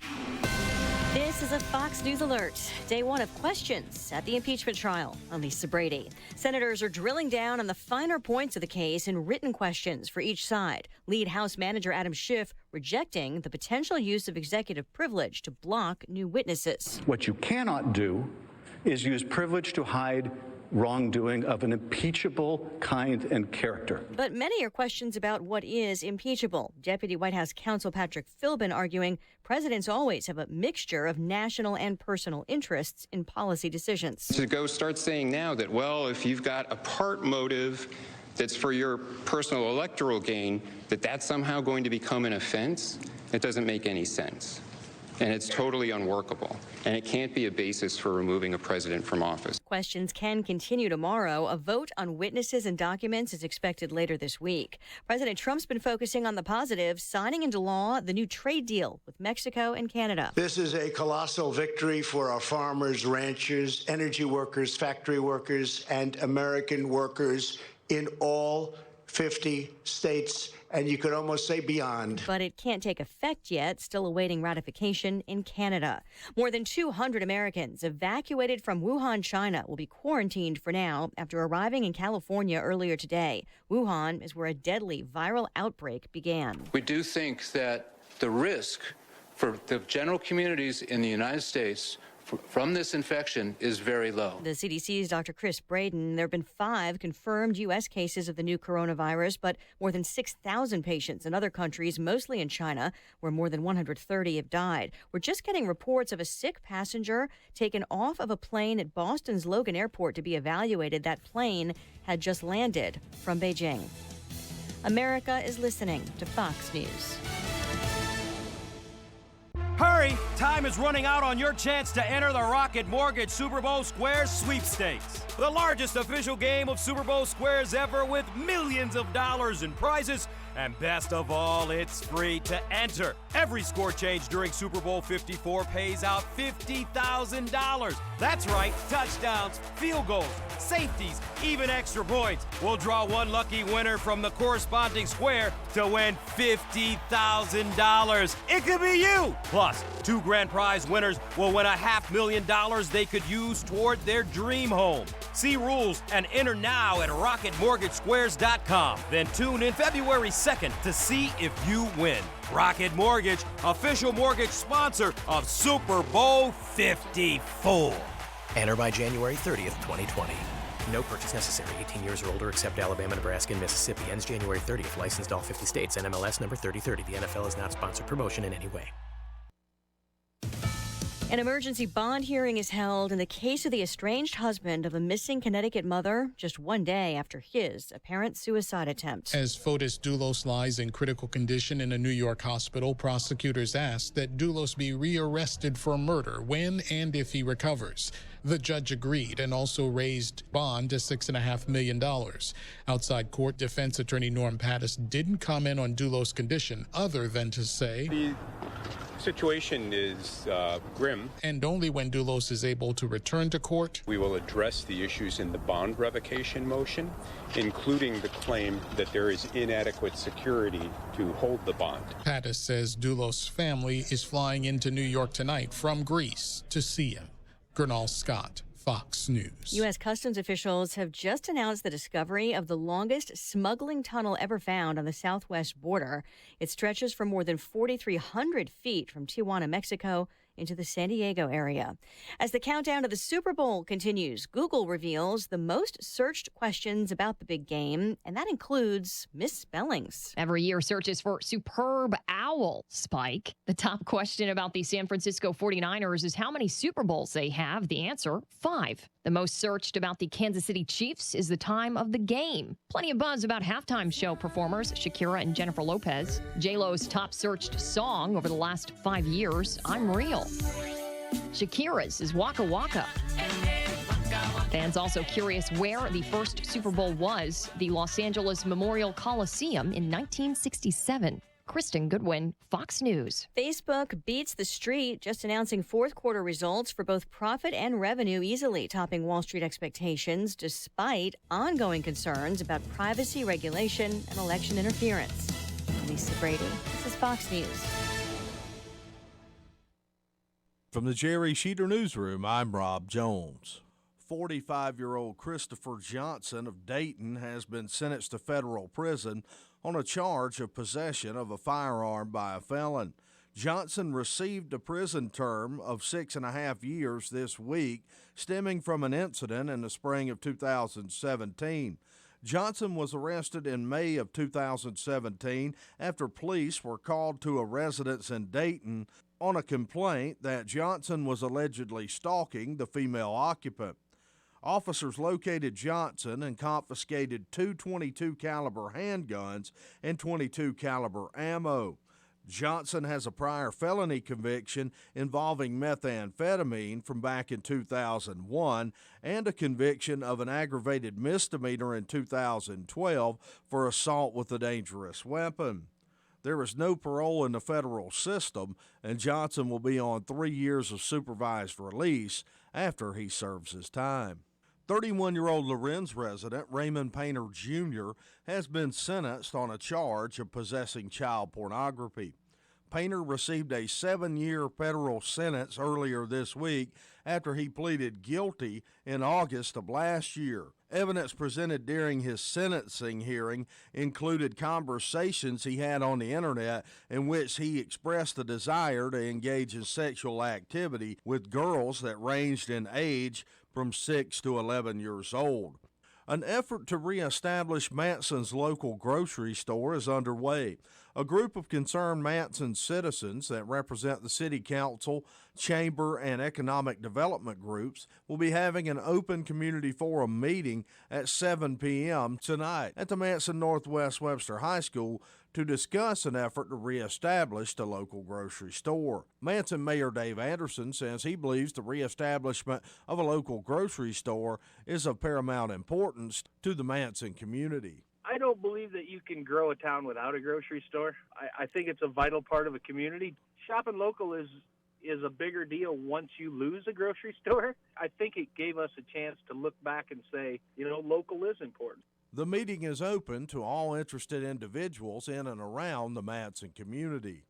This is a Fox News Alert. Day one of questions at the impeachment trial. I'm Lisa Brady. Senators are drilling down on the finer points of the case in written questions for each side. Lead House Manager Adam Schiff rejecting the potential use of executive privilege to block new witnesses. What you cannot do is use privilege to hide wrongdoing of an impeachable kind and character. But many are questions about what is impeachable. Deputy White House Counsel Patrick Philbin arguing presidents always have a mixture of national and personal interests in policy decisions. To go start saying now that, well, if you've got a part motive that's for your personal electoral gain, that's somehow going to become an offense, it doesn't make any sense. And it's totally unworkable. And it can't be a basis for removing a president from office. Questions can continue tomorrow. A vote on witnesses and documents is expected later this week. President Trump's been focusing on the positives, signing into law the new trade deal with Mexico and Canada. This is a colossal victory for our farmers, ranchers, energy workers, factory workers, and American workers in all 50 states, and you could almost say beyond. But it can't take effect yet, still awaiting ratification in Canada. More than 200 Americans evacuated from Wuhan, China will be quarantined for now after arriving in California earlier today. Wuhan is where a deadly viral outbreak began. We do think that the risk for the general communities in the United States from this infection is very low. The CDC's Dr. Chris Braden. There have been 5 confirmed U.S. cases of the new coronavirus, but more than 6,000 patients in other countries, mostly in China, where more than 130 have died. We're just getting reports of a sick passenger taken off of a plane at Boston's Logan Airport to be evaluated. That plane had just landed from Beijing. America is listening to Fox News. Hurry! Time is running out on your chance to enter the Rocket Mortgage Super Bowl Squares sweepstakes. The largest official game of Super Bowl Squares ever with millions of dollars in prizes. And best of all, it's free to enter. Every score change during Super Bowl 54 pays out $50,000. That's right, touchdowns, field goals, safeties, even extra points. We'll draw one lucky winner from the corresponding square to win $50,000. It could be you! Plus, 2 grand prize winners will win $500,000 they could use toward their dream home. See rules and enter now at RocketMortgageSquares.com. Then tune in February 2nd to see if you win. Rocket Mortgage, official mortgage sponsor of Super Bowl 54. Enter by January 30th, 2020. No purchase necessary. 18 years or older except Alabama, Nebraska, and Mississippi. Ends January 30th. Licensed all 50 states. NMLS number 3030. The NFL is not sponsored promotion in any way. An emergency bond hearing is held in the case of the estranged husband of a missing Connecticut mother just one day after his apparent suicide attempt. As Fotis Doulos lies in critical condition in a New York hospital, prosecutors asked that Doulos be rearrested for murder when and if he recovers. The judge agreed and also raised bond to $6.5 million. Outside court, defense attorney Norm Pattis didn't comment on Doulos' condition other than to say the situation is grim. And only when Doulos is able to return to court. We will address the issues in the bond revocation motion, including the claim that there is inadequate security to hold the bond. Pattis says Doulos' family is flying into New York tonight from Greece to see him. Gernal Scott, Fox News. U.S. Customs officials have just announced the discovery of the longest smuggling tunnel ever found on the southwest border. It stretches for more than 4,300 feet from Tijuana, Mexico, into the San Diego area. As the countdown to the Super Bowl continues, Google reveals the most searched questions about the big game, and that includes misspellings. Every year, searches for superb owl spike. The top question about the San Francisco 49ers is how many Super Bowls they have. The answer, 5. The most searched about the Kansas City Chiefs is the time of the game. Plenty of buzz about halftime show performers Shakira and Jennifer Lopez. J-Lo's top searched song over the last 5 years, I'm Real. Shakira's is Waka Waka. Fans also curious where the first Super Bowl was, the Los Angeles Memorial Coliseum in 1967. Kristen Goodwin, Fox News. Facebook beats the street, just announcing fourth quarter results for both profit and revenue, easily topping Wall Street expectations despite ongoing concerns about privacy regulation and election interference. I'm Lisa Brady. This is Fox News. From the Jerry Sheeter Newsroom, I'm Rob Jones. 45-year-old Christopher Johnson of Dayton has been sentenced to federal prison on a charge of possession of a firearm by a felon. Johnson received a prison term of 6.5 years this week, stemming from an incident in the spring of 2017. Johnson was arrested in May of 2017 after police were called to a residence in Dayton on a complaint that Johnson was allegedly stalking the female occupant. Officers located Johnson and confiscated 2 .22 caliber handguns and .22 caliber ammo. Johnson has a prior felony conviction involving methamphetamine from back in 2001 and a conviction of an aggravated misdemeanor in 2012 for assault with a dangerous weapon. There is no parole in the federal system, and Johnson will be on 3 years of supervised release after he serves his time. 31-year-old Lorenz resident Raymond Painter Jr. has been sentenced on a charge of possessing child pornography. Painter received a 7-year federal sentence earlier this week after he pleaded guilty in August of last year. Evidence presented during his sentencing hearing included conversations he had on the internet in which he expressed a desire to engage in sexual activity with girls that ranged in age from 6 to 11 years old. An effort to reestablish Manson's local grocery store is underway. A group of concerned Manson citizens that represent the City Council, Chamber, and Economic Development groups will be having an open community forum meeting at 7 p.m. tonight at the Manson Northwest Webster High School to discuss an effort to reestablish the local grocery store. Manson Mayor Dave Anderson says he believes the reestablishment of a local grocery store is of paramount importance to the Manson community. I don't believe that you can grow a town without a grocery store. I think it's a vital part of a community. Shopping local is a bigger deal once you lose a grocery store. I think it gave us a chance to look back and say, local is important. The meeting is open to all interested individuals in and around the Manson community.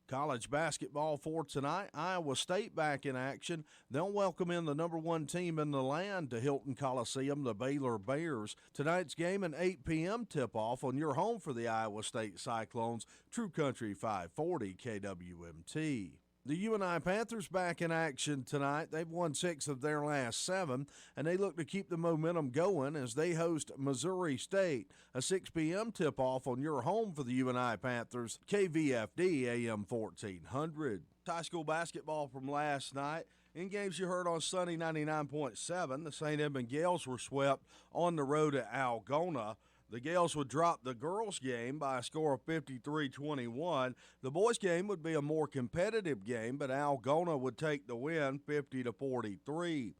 College basketball for tonight. Iowa State back in action. They'll welcome in the number 1 team in the land to Hilton Coliseum, the Baylor Bears. Tonight's game an 8 p.m. tip-off on your home for the Iowa State Cyclones, True Country 540 KWMT. The UNI Panthers back in action tonight. They've won 6 of their last 7, and they look to keep the momentum going as they host Missouri State. A 6 p.m. tip-off on your home for the UNI Panthers, KVFD AM 1400. High school basketball from last night. In games you heard on Sunny 99.7, the St. Edmund Gales were swept on the road at Algona. The Gales would drop the girls' game by a score of 53-21. The boys' game would be a more competitive game, but Algona would take the win 50-43.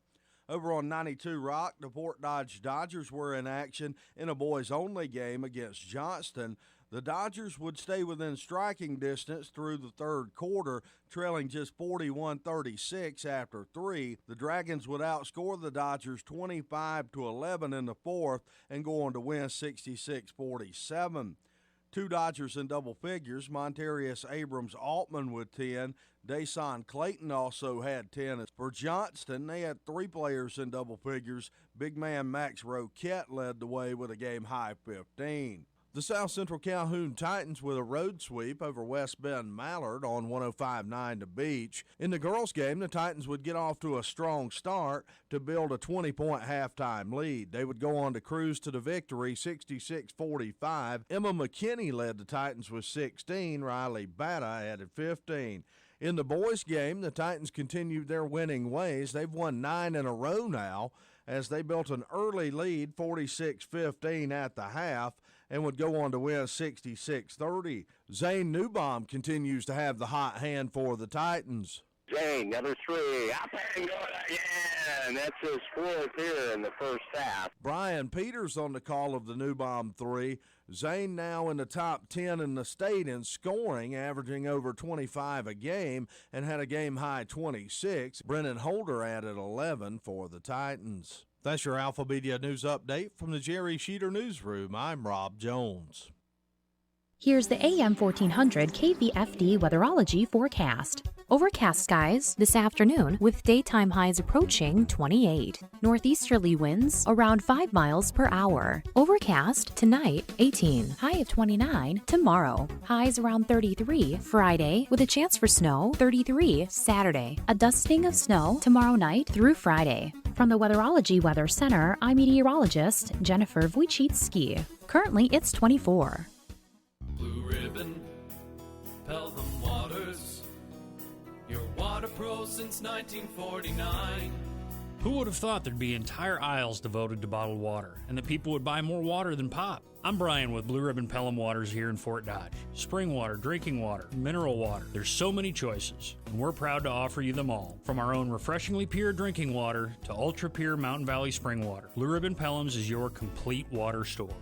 Over on 92 Rock, the Fort Dodge Dodgers were in action in a boys-only game against Johnston. The Dodgers would stay within striking distance through the third quarter, trailing just 41-36 after 3. The Dragons would outscore the Dodgers 25-11 in the fourth and go on to win 66-47. 2 Dodgers in double figures. Montarius Abrams Altman with 10. Dason Clayton also had 10. For Johnston, they had 3 players in double figures. Big man Max Roquette led the way with a game-high 15. The South Central Calhoun Titans with a road sweep over West Bend Mallard on 105-9 to Beach. In the girls' game, the Titans would get off to a strong start to build a 20-point halftime lead. They would go on to cruise to the victory 66-45. Emma McKinney led the Titans with 16. Riley Batta added 15. In the boys' game, the Titans continued their winning ways. They've won 9 in a row now as they built an early lead 46-15 at the half and would go on to win 66-30. Zane Newbaum continues to have the hot hand for the Titans. Zane, number 3, up and going again. That's his 4th here in the first half. Brian Peters on the call of the Newbaum 3. Zane now in the top 10 in the state in scoring, averaging over 25 a game, and had a game-high 26. Brennan Holder added 11 for the Titans. That's your Alpha Media News Update from the Jerry Sheeter Newsroom. I'm Rob Jones. Here's the AM 1400 KVFD Weatherology forecast. Overcast skies this afternoon with daytime highs approaching 28. Northeasterly winds around 5 miles per hour. Overcast tonight 18. High of 29 tomorrow. Highs around 33 Friday with a chance for snow 33 Saturday. A dusting of snow tomorrow night through Friday. From the Weatherology Weather Center, I'm meteorologist Jennifer Wojcicki. Currently it's 24. Blue Ribbon, Pelham Waters, your water pro since 1949. Who would have thought there'd be entire aisles devoted to bottled water and that people would buy more water than pop? I'm Brian with Blue Ribbon Pelham Waters here in Fort Dodge. Spring water, drinking water, mineral water. There's so many choices, and we're proud to offer you them all. From our own refreshingly pure drinking water to ultra-pure Mountain Valley spring water, Blue Ribbon Pelham's is your complete water store.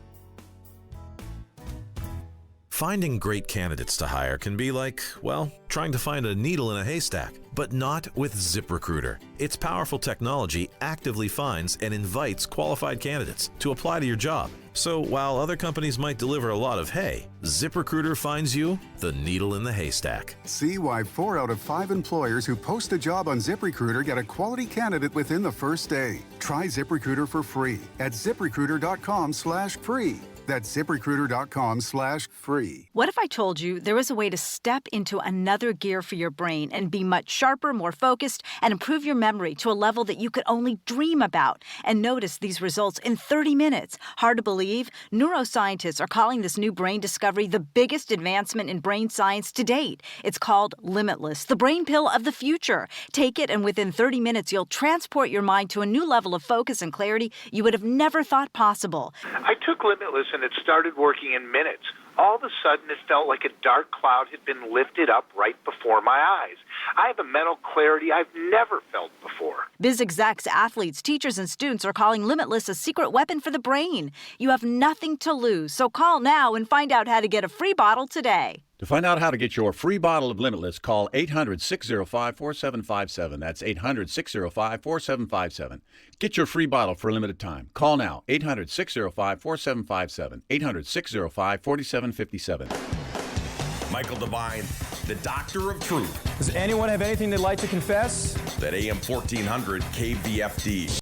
Finding great candidates to hire can be like, well, trying to find a needle in a haystack, but not with ZipRecruiter. Its powerful technology actively finds and invites qualified candidates to apply to your job. So while other companies might deliver a lot of hay, ZipRecruiter finds you the needle in the haystack. See why 4 out of 5 employers who post a job on ZipRecruiter get a quality candidate within the first day. Try ZipRecruiter for free at ZipRecruiter.com/free. That's ZipRecruiter.com/free. What if I told you there was a way to step into another gear for your brain and be much sharper, more focused, and improve your memory to a level that you could only dream about, and notice these results in 30 minutes? Hard to believe? Neuroscientists are calling this new brain discovery the biggest advancement in brain science to date. It's called Limitless, the brain pill of the future. Take it, and within 30 minutes, you'll transport your mind to a new level of focus and clarity you would have never thought possible. I took Limitless and it started working in minutes. All of a sudden, it felt like a dark cloud had been lifted up right before my eyes. I have a mental clarity I've never felt before. Biz execs, athletes, teachers, and students are calling Limitless a secret weapon for the brain. You have nothing to lose, so call now and find out how to get a free bottle today. To find out how to get your free bottle of Limitless, call 800-605-4757. That's 800-605-4757. Get your free bottle for a limited time. Call now, 800-605-4757, 800-605-4757. Michael Devine, the Doctor of Truth. Does anyone have anything they'd like to confess? At AM 1400 KVFD.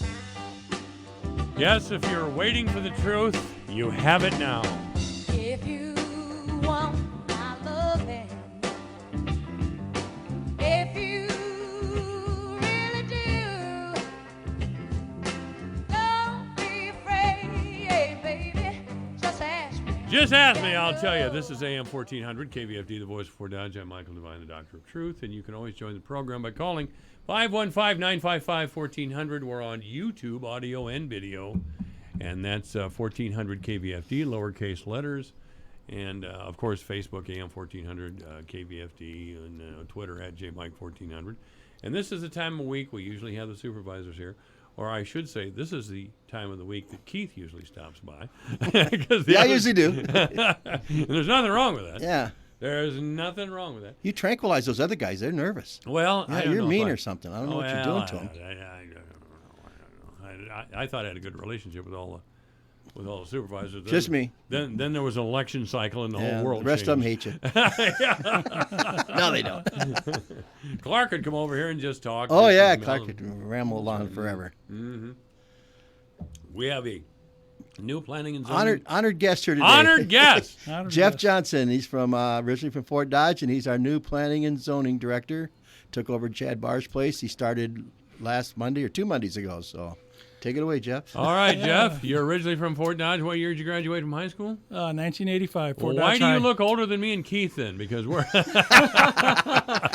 Yes, if you're waiting for the truth, you have it now. If you want my loving, if you really do, don't be afraid, baby, just ask me. Just ask me, I'll tell you. This is AM 1400, KVFD, the voice of Fort Dodge. I'm Michael Devine, the Doctor of Truth, and you can always join the program by calling 515-955-1400. We're on YouTube, audio and video, and that's 1400 KVFD, lowercase letters, and, of course, Facebook, AM 1400 KVFD, and Twitter at JMike1400. And this is the time of week we usually have the supervisors here. Or I should say, this is the time of the week that Keith usually stops by. I usually do. And there's nothing wrong with that. Yeah. There's nothing wrong with that. You tranquilize those other guys. They're nervous. Well, yeah, I don't you're know mean or something. I don't know what you're doing to them. I thought I had a good relationship with all the supervisors. Just me. Then there was an election cycle and the whole world the rest changed. of them hate you. No, they don't. Clark could come over here and just talk. Oh, yeah, Clark could ramble on forever. Mm-hmm. We have a new planning and zoning. Honored guest here today. Honored guest. Jeff Johnson. He's from originally from Fort Dodge, and he's our new planning and zoning director. Took over Chad Barr's place. He started last Monday or 2 Mondays ago, so... Take it away, Jeff. All right, Jeff. You're originally from Fort Dodge. What year did you graduate from high school? 1985. Fort Why Dodge do you High. look older than me and Keith then? Because we're...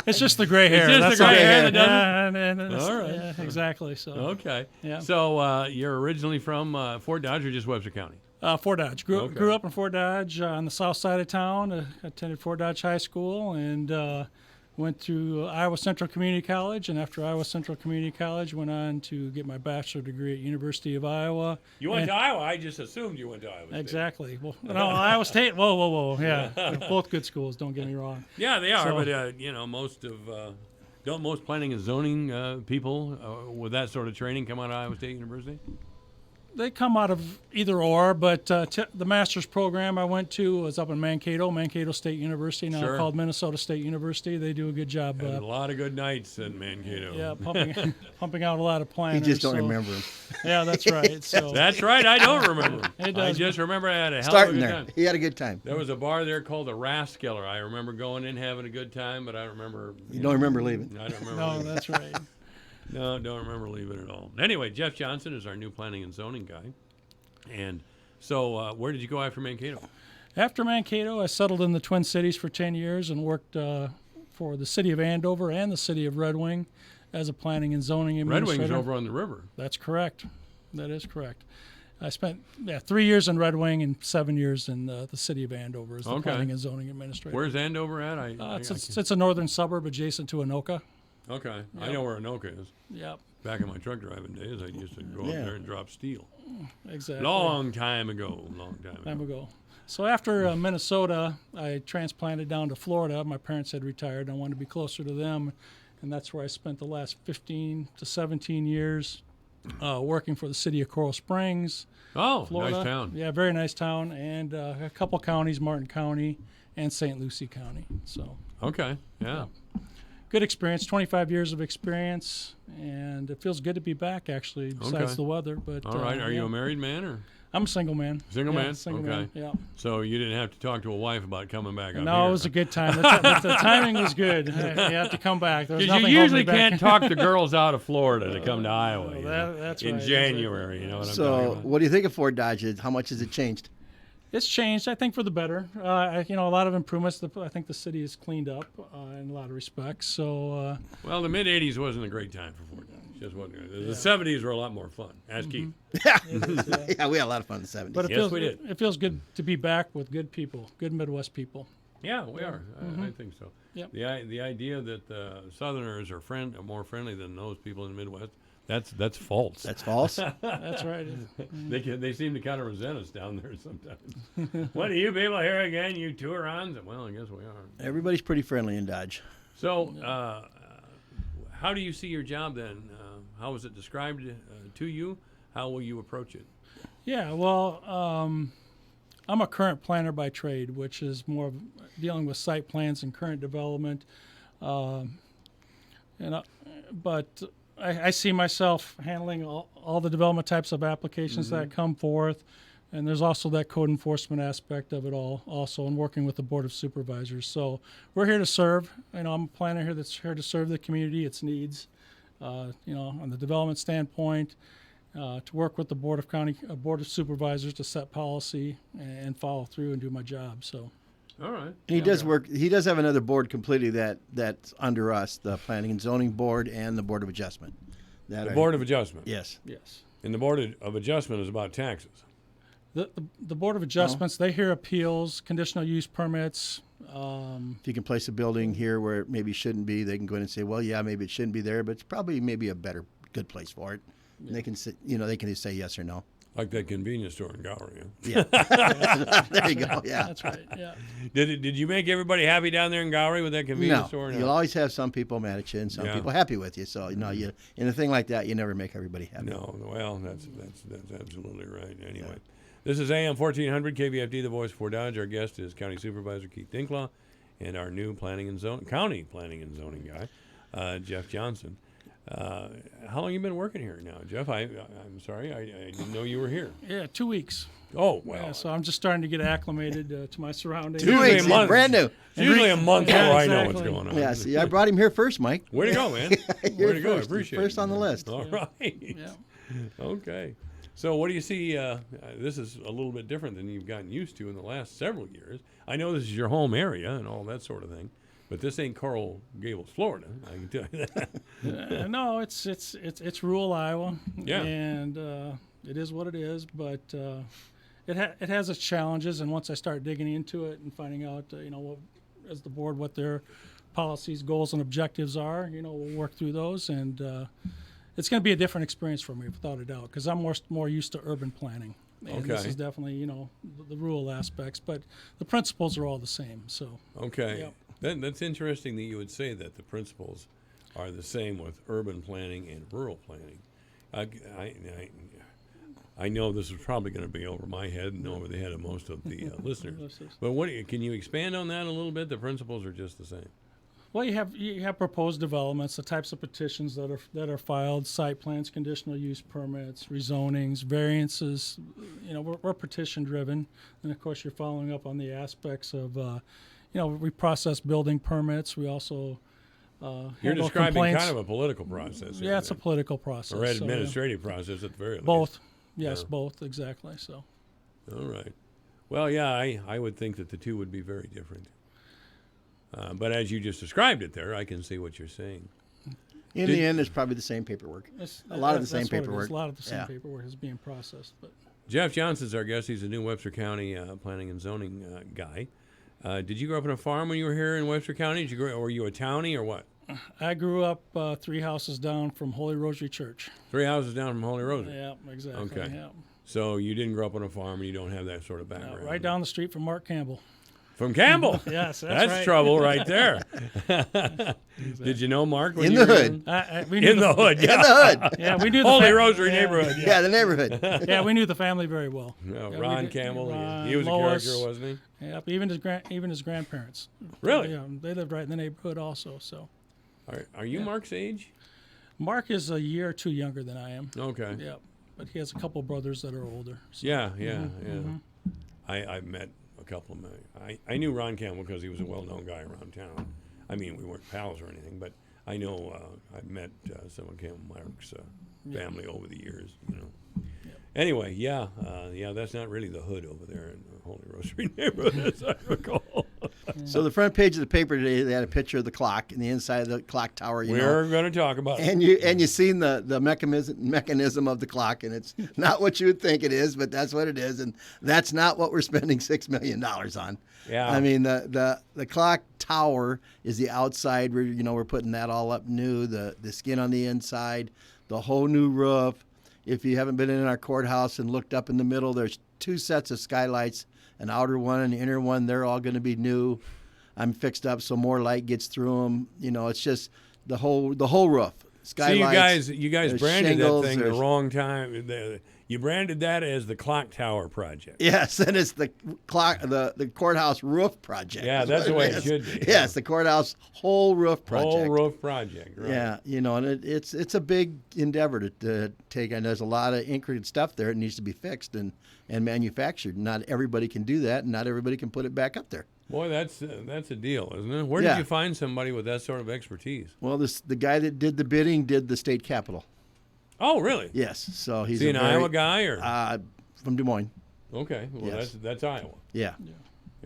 It's just the gray hair. It's just the gray hair that does it? All All right. Yeah, exactly. So. Okay. Yeah. So you're originally from Fort Dodge or just Webster County? Fort Dodge. Grew up in Fort Dodge on the south side of town. Attended Fort Dodge High School and went to Iowa Central Community College. And after Iowa Central Community College, went on to get my bachelor's degree at University of Iowa. You went to Iowa? I just assumed you went to Iowa State. Exactly. Well, no, Iowa State. Whoa. Yeah. They're both good schools. Don't get me wrong. Yeah, they are. So, but, don't most planning and zoning people with that sort of training come out of Iowa State University? They come out of either or, but the master's program I went to was up in Mankato State University, now called Minnesota State University. They do a good job. A lot of good nights in Mankato. Yeah, pumping out a lot of planners. You just don't remember them. Yeah, that's right. So. That's right. I don't remember them. It does. I just remember I had a hell Starting of a good there. time. He had a good time. There was a bar there called the Raskiller. I remember going in having a good time, but I don't remember. You don't remember leaving. I don't remember. No, leaving. that's right. No, don't remember leaving at all. Anyway, Jeff Johnson is our new planning and zoning guy. And so where did you go after Mankato? After Mankato, I settled in the Twin Cities for 10 years and worked for the city of Andover and the city of Red Wing as a planning and zoning administrator. Red Wing's over on the river. That's correct. That is correct. I spent 3 years in Red Wing and 7 years in the city of Andover as the planning and zoning administrator. Where's Andover at? It's a northern suburb adjacent to Anoka. Okay. Yep. I know where Anoka is. Yep. Back in my truck driving days, I used to go up there and drop steel. Exactly. Long time ago. So after Minnesota, I transplanted down to Florida. My parents had retired. I wanted to be closer to them, and that's where I spent the last 15 to 17 years working for the city of Coral Springs. Oh, Florida. nice town. Yeah, very nice town, and a couple counties, Martin County and St. Lucie County. So. Okay, yeah. Good experience, 25 years of experience, and it feels good to be back, actually, besides the weather. But all right, are you a married man? Or? I'm a single man. Single man? Single okay. man, yeah. So you didn't have to talk to a wife about coming back up No, here. it was a good time. The timing was good. You have to come back. There was Because nothing you holding me usually back. can't talk to girls out of Florida to come to Iowa. That's in right. January, you know what I'm talking So, about? what do you think of Ford Dodge? How much has it changed? It's changed, I think, for the better. A lot of improvements. I think the city has cleaned up in a lot of respects. So, Well, the mid '80s wasn't a great time for Ford Dodge. Just wasn't. The '70s were a lot more fun. Ask Keith. Yeah, we had a lot of fun in the 70s. But we did. It feels good to be back with good people, good Midwest people. Yeah, we are. I think so. Yep. The idea that Southerners are more friendly than those people in the Midwest. That's false. That's false? That's right. They seem to kind of resent us down there sometimes. What are you people here again? You Tourons? Well, I guess we are. Everybody's pretty friendly in Dodge. So, how do you see your job then? How was it described to you? How will you approach it? Yeah, well, I'm a current planner by trade, which is more of dealing with site plans and current development. But I see myself handling all the development types of applications that come forth. And there's also that code enforcement aspect of it all also, and working with the Board of Supervisors. So we're here to serve. I'm a planner here that's here to serve the community, its needs, on the development standpoint, to work with the Board of Supervisors to set policy and follow through and do my job. So. All right. He does work. He does have another board completely that's under us, the Planning and Zoning Board and the Board of Adjustment. The Board of Adjustment? Yes. Yes. And the Board of Adjustment is about taxes. The Board of Adjustments, they hear appeals, conditional use permits. If you can place a building here where it maybe shouldn't be, they can go in and say, well, yeah, maybe it shouldn't be there, but it's probably maybe a good place for it. Yeah. And they can say, they can just say yes or no. Like that convenience store in Gowrie. Yeah. There you go. Yeah. That's right. Yeah. Did you make everybody happy down there in Gowrie with that convenience store? No. You'll always have some people mad at you and some people happy with you. So you in a thing like that, you never make everybody happy. No. Well, that's absolutely right. Anyway, this is AM 1400 KVFD, the voice for Dodge. Our guest is County Supervisor Keith Dinklaw, and our new County Planning and Zoning guy, Jeff Johnson. How long you been working here now, Jeff? I'm sorry, I didn't know you were here. Yeah, 2 weeks. Oh, well. Yeah, so I'm just starting to get acclimated to my surroundings. 2 weeks, brand new. It's usually a month before I know what's going on. Yeah, see, I brought him here first, Mike. Way to go, man. Way to go. I appreciate it. First on the list. All right. Yeah. Okay. So what do you see? This is a little bit different than you've gotten used to in the last several years. I know this is your home area and all that sort of thing. But this ain't Coral Gables, Florida. I can tell you that. No, it's rural Iowa, yeah. And it is what it is. But it has its challenges, and once I start digging into it and finding out, as the board, what their policies, goals, and objectives are, we'll work through those, and it's going to be a different experience for me, without a doubt, because I'm more used to urban planning. And this is definitely, the rural aspects, but the principles are all the same. So. Okay. Yep. That's interesting that you would say that the principles are the same with urban planning and rural planning. I know this is probably going to be over my head and over the head of most of the listeners. But can you expand on that a little bit? The principles are just the same. Well, you have proposed developments, the types of petitions that are filed, site plans, conditional use permits, rezonings, variances. We're petition driven, and of course you're following up on the aspects of. We process building permits. We also You're describing complaints. kind of a political process. Yeah, it's a political process. Or an administrative process at the very least. Both. Yes, both, exactly. So. All right. Well, yeah, I would think that the two would be very different. But as you just described it there, I can see what you're saying. In the end, it's probably the same paperwork. A lot of the same paperwork. A lot of the same paperwork is being processed. But Jeff Johnson's our guest. He's a new Webster County planning and zoning guy. Did you grow up on a farm when you were here in Webster County? Or were you a townie or what? I grew up 3 houses down from Holy Rosary Church. 3 houses down from Holy Rosary? Yeah, exactly. Okay. Yeah. So you didn't grow up on a farm and you don't have that sort of background. Right down the street from Mark Campbell. From Campbell? Yes, that's right. trouble right there. Did you know Mark? In the hood. In the hood, yeah. In the hood. Yeah, we knew the Holy Rosary neighborhood. Yeah, the neighborhood. Yeah, we knew the family very well. No, Yeah, Ron Campbell, Ron, he was Lois, a character, wasn't he? Yep, even his grandparents. Really? Yeah, they lived right in the neighborhood also. So. Are you Mark's age? Mark is a year or two younger than I am. Okay. Yep. but he has a couple brothers that are older. So. Yeah. I've met a couple of them. I knew Ron Campbell because he was a well-known guy around town. I mean, we weren't pals or anything, but I know I've met some of Campbell Mark's family over the years, Anyway, that's not really the hood over there in the Holy Rosary neighborhood, as I recall. So the front page of the paper today, they had a picture of the clock and the inside of the clock tower. We're going to talk about it. And you seen the mechanism of the clock, and it's not what you would think it is, but that's what it is, and that's not what we're spending $6 million on. Yeah. I mean, the clock tower is the outside. We're putting that all up new. The skin on the inside, the whole new roof. If you haven't been in our courthouse and looked up in the middle, there's 2 sets of skylights, an outer one and an inner one. They're all going to be new. I'm fixed up so more light gets through them. It's just the whole roof. Skylights. So you guys branded that thing the wrong time. You branded that as the Clock Tower Project. Yes, and it's the courthouse roof project. Yeah, that's the way it should be. Yes, the courthouse whole roof project. Whole roof project, right. Yeah, and it's a big endeavor to take, and there's a lot of intricate stuff there. It needs to be fixed and manufactured. Not everybody can do that, and not everybody can put it back up there. Boy, that's a deal, isn't it? Where did you find somebody with that sort of expertise? Well, the guy that did the bidding did the state capitol. Oh, really? Yes. So he's an Iowa guy or from Des Moines. Okay. Well, yes. that's Iowa. Yeah.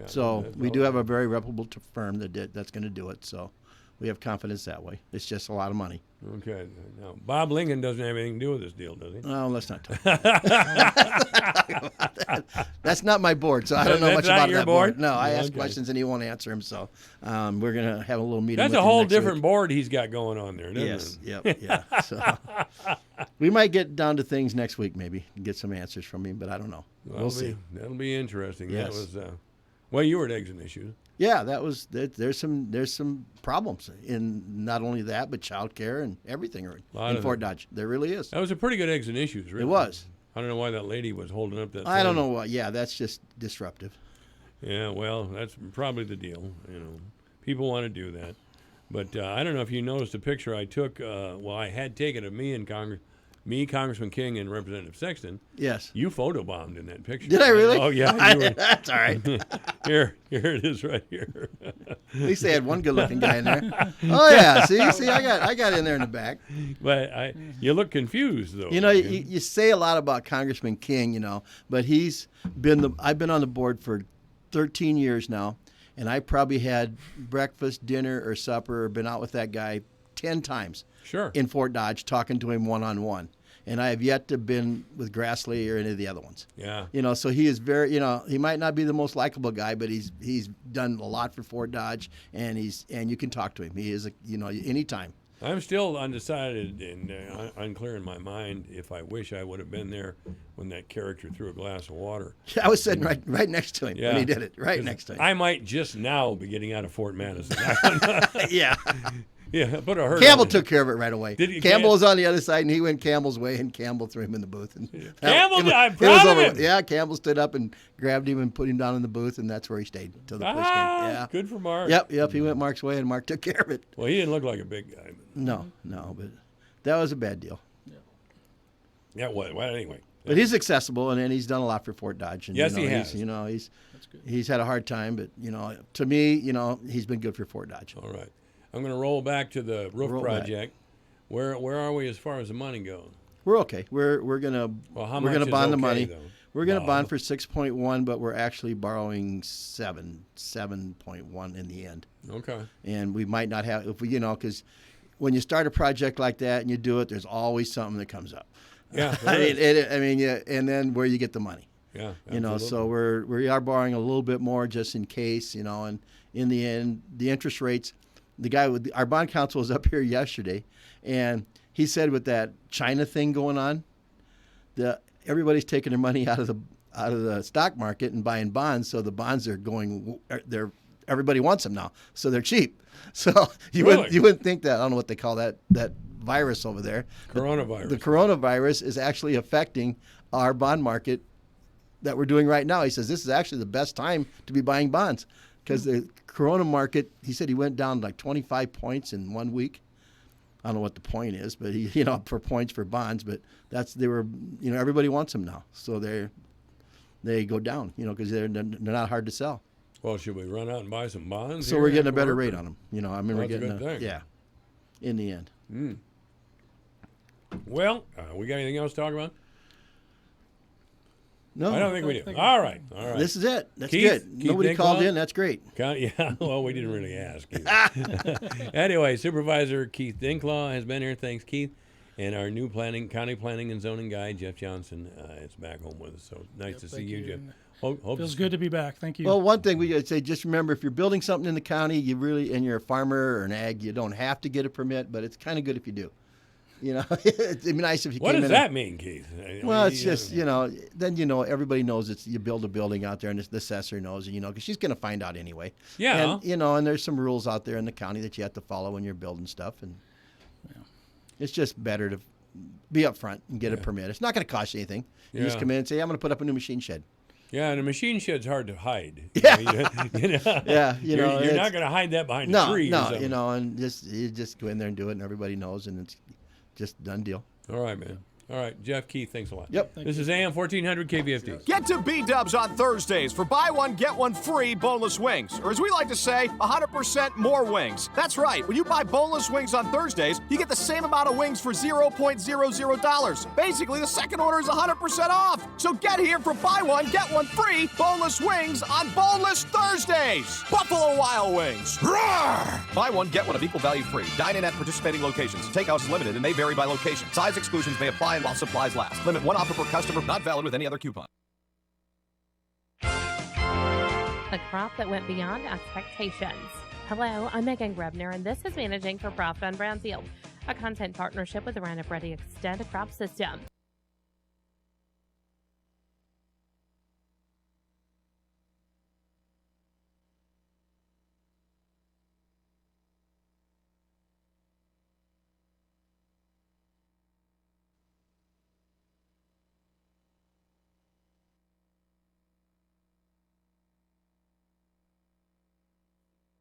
So we do have a very reputable firm that's going to do it. So we have confidence that way. It's just a lot of money. Okay. Now, Bob Lincoln doesn't have anything to do with this deal, does he? No, let's not talk about that. That's not my board, so I don't know much about that board. No, I ask questions and he won't answer them. So we're going to have a little meeting. That's a whole different board he's got going on there, doesn't it? Yes. Yeah. So we might get down to things next week, maybe, and get some answers from him, but I don't know. We'll see. That'll be interesting. Yes. That was, you were at Eggs and Issues. Yeah, there's some problems in not only that, but child care and everything in Fort Dodge. There really is. That was a pretty good Eggs and Issues, really. It was. I don't know why that lady was holding up that I don't know why. Yeah, that's just disruptive. Yeah, well, that's probably the deal. People want to do that. But I don't know if you noticed the picture I took. I had taken of me and Congressman King, and Representative Sexton. Yes. You photobombed in that picture. Did I really? Oh, yeah. That's all right. Here it is right here. At least they had one good-looking guy in there. Oh, yeah. See, I got in there in the back. But you look confused, though. You say a lot about Congressman King, but I've been on the board for 13 years now, and I probably had breakfast, dinner, or supper, or been out with that guy 10 times. Sure. In Fort Dodge, talking to him one-on-one. And I have yet to been with Grassley or any of the other ones. Yeah. So he is very, he might not be the most likable guy, but he's done a lot for Fort Dodge, and you can talk to him. He is, anytime. I'm still undecided and unclear in my mind if I wish I would have been there when that character threw a glass of water. I was sitting right next to him when he did it, right next to him. I might just now be getting out of Fort Madison. Yeah. Yeah, put a hurt. Campbell took care of it right away. Campbell was on the other side, and he went Campbell's way, and Campbell threw him in the booth. And I'm proud of him. Yeah, Campbell stood up and grabbed him and put him down in the booth, and that's where he stayed until the push came. Yeah, good for Mark. Yep, he went Mark's way, and Mark took care of it. Well, he didn't look like a big guy. No, but that was a bad deal. Yeah, well, anyway. But he's accessible, and he's done a lot for Fort Dodge. And, yes, he has. He's had a hard time, but to me, he's been good for Fort Dodge. All right. I'm going to roll back to the roof project. Where are we as far as the money goes? We're okay. We're gonna bond the money. Though? We're gonna bond for 6.1, but we're actually borrowing 7.1 in the end. Okay. And we might not have because when you start a project like that and you do it, there's always something that comes up. Yeah. and then where you get the money. Yeah. So we are borrowing a little bit more just in case, and in the end, the interest rates. The guy our bond counsel was up here yesterday, and he said with that China thing going on, everybody's taking their money out of the stock market and buying bonds, so the bonds are everybody wants them now, so they're cheap. So you wouldn't think that. I don't know what they call that virus over there. Coronavirus. The coronavirus is actually affecting our bond market that we're doing right now. He says this is actually the best time to be buying bonds. Because the corona market, he said he went down like 25 points in 1 week. I don't know what the point is, but for points for bonds, but everybody wants them now, so they go down, because they're not hard to sell. Well, should we run out and buy some bonds? So we're getting a better rate on them. We're that's getting a good thing. Yeah, in the end. Well, we got anything else to talk about? No, I don't think we do. All right. This is it. That's Keith, good. Nobody called in. That's great. Yeah, well, we didn't really ask. Anyway, Supervisor Keith Dinklaw has been here. Thanks, Keith. And our new county planning and zoning guy, Jeff Johnson, is back home with us. So nice to see you, Jeff. Feels good to be back. Thank you. Well, one thing we gotta say, just remember, if you're building something in the county, and you're a farmer or an ag, you don't have to get a permit, but it's kind of good if you do. It'd be nice if you What came does in that mean, Keith? Well, it's just, then, everybody knows you build a building out there, and the assessor knows, because she's going to find out anyway. Yeah. And, and there's some rules out there in the county that you have to follow when you're building stuff, and it's just better to be up front and get a permit. It's not going to cost you anything. You just come in and say, I'm going to put up a new machine shed. Yeah, and a machine shed's hard to hide. Yeah. You're not going to hide that behind a tree. No, and you just go in there and do it, and everybody knows, and it's just done deal. All right, man. All right, Jeff, Keith, thanks a lot. Yep. This is AM 1400 KVFD. Get to B-Dubs on Thursdays for buy one, get one free boneless wings. Or as we like to say, 100% more wings. That's right. When you buy boneless wings on Thursdays, you get the same amount of wings for $0.00. Basically, the second order is 100% off. So get here for buy one, get one free boneless wings on Boneless Thursdays. Buffalo Wild Wings. Roar! Buy one, get one of equal value free. Dine in at participating locations. Takeout is limited and may vary by location. Size exclusions may apply while supplies last. Limit one offer per customer, not valid with any other coupon. A crop that went beyond expectations. Hello, I'm Megan Grebner, and this is Managing for Profit on Brownfield, a content partnership with the Roundup Ready Extended Crop System.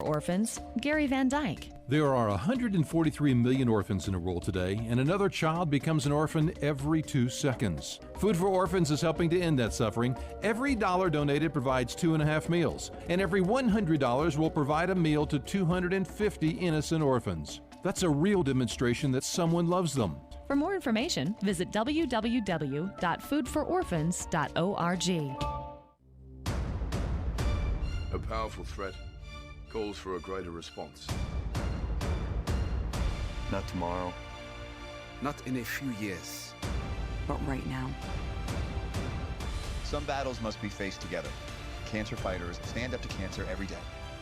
Orphans, Gary Van Dyke. There are 143 million orphans in the world today, and another child becomes an orphan every 2 seconds. Food for Orphans is helping to end that suffering. Every dollar donated provides 2.5 meals, and every $100 will provide a meal to 250 innocent orphans. That's a real demonstration that someone loves them. For more information, visit www.foodfororphans.org. A powerful threat calls for a greater response. Not tomorrow. Not in a few years. But right now. Some battles must be faced together. Cancer fighters stand up to cancer every day,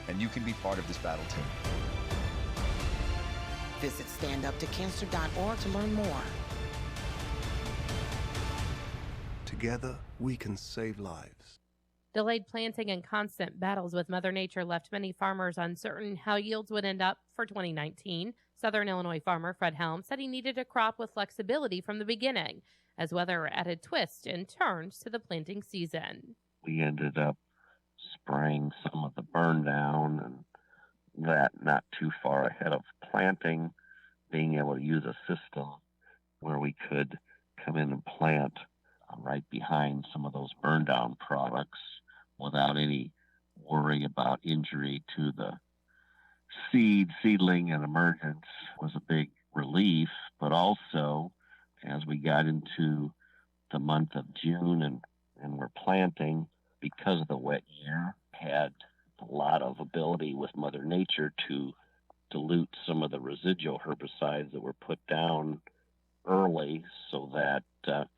and you can be part of this battle too. Visit standuptocancer.org to learn more. Together, we can save lives. Delayed planting and constant battles with Mother Nature left many farmers uncertain how yields would end up for 2019. Southern Illinois farmer Fred Helm said he needed a crop with flexibility from the beginning, as weather added twists and turns to the planting season. We ended up spraying some of the burn down, and that not too far ahead of planting, being able to use a system where we could come in and plant right behind some of those burn down products without any worry about injury to the seedling and emergence was a big relief. But also, as we got into the month of June and we're planting, because of the wet year, had a lot of ability with Mother Nature to dilute some of the residual herbicides that were put down early, so that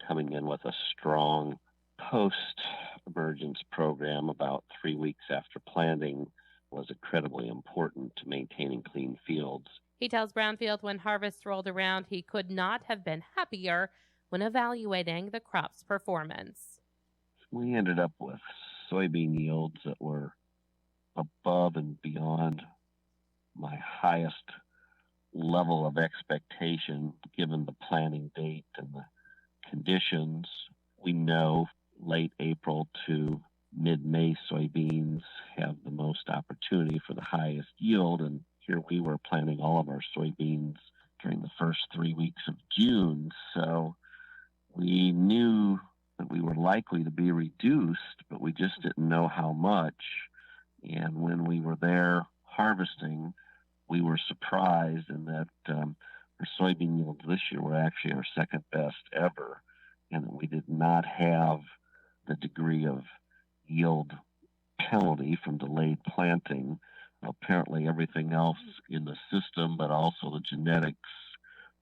coming in with a strong post-emergence program about 3 weeks after planting was incredibly important to maintaining clean fields. He tells Brownfield when harvest rolled around, he could not have been happier when evaluating the crop's performance. We ended up with soybean yields that were above and beyond my highest level of expectation given the planting date and the conditions. We know late April to mid-May soybeans have the most opportunity for the highest yield, and here we were planting all of our soybeans during the first 3 weeks of June. So we knew that we were likely to be reduced, but we just didn't know how much. And when we were there harvesting, we were surprised in that our soybean yields this year were actually our second best ever, and that we did not have the degree of yield penalty from delayed planting. Apparently everything else in the system, but also the genetics,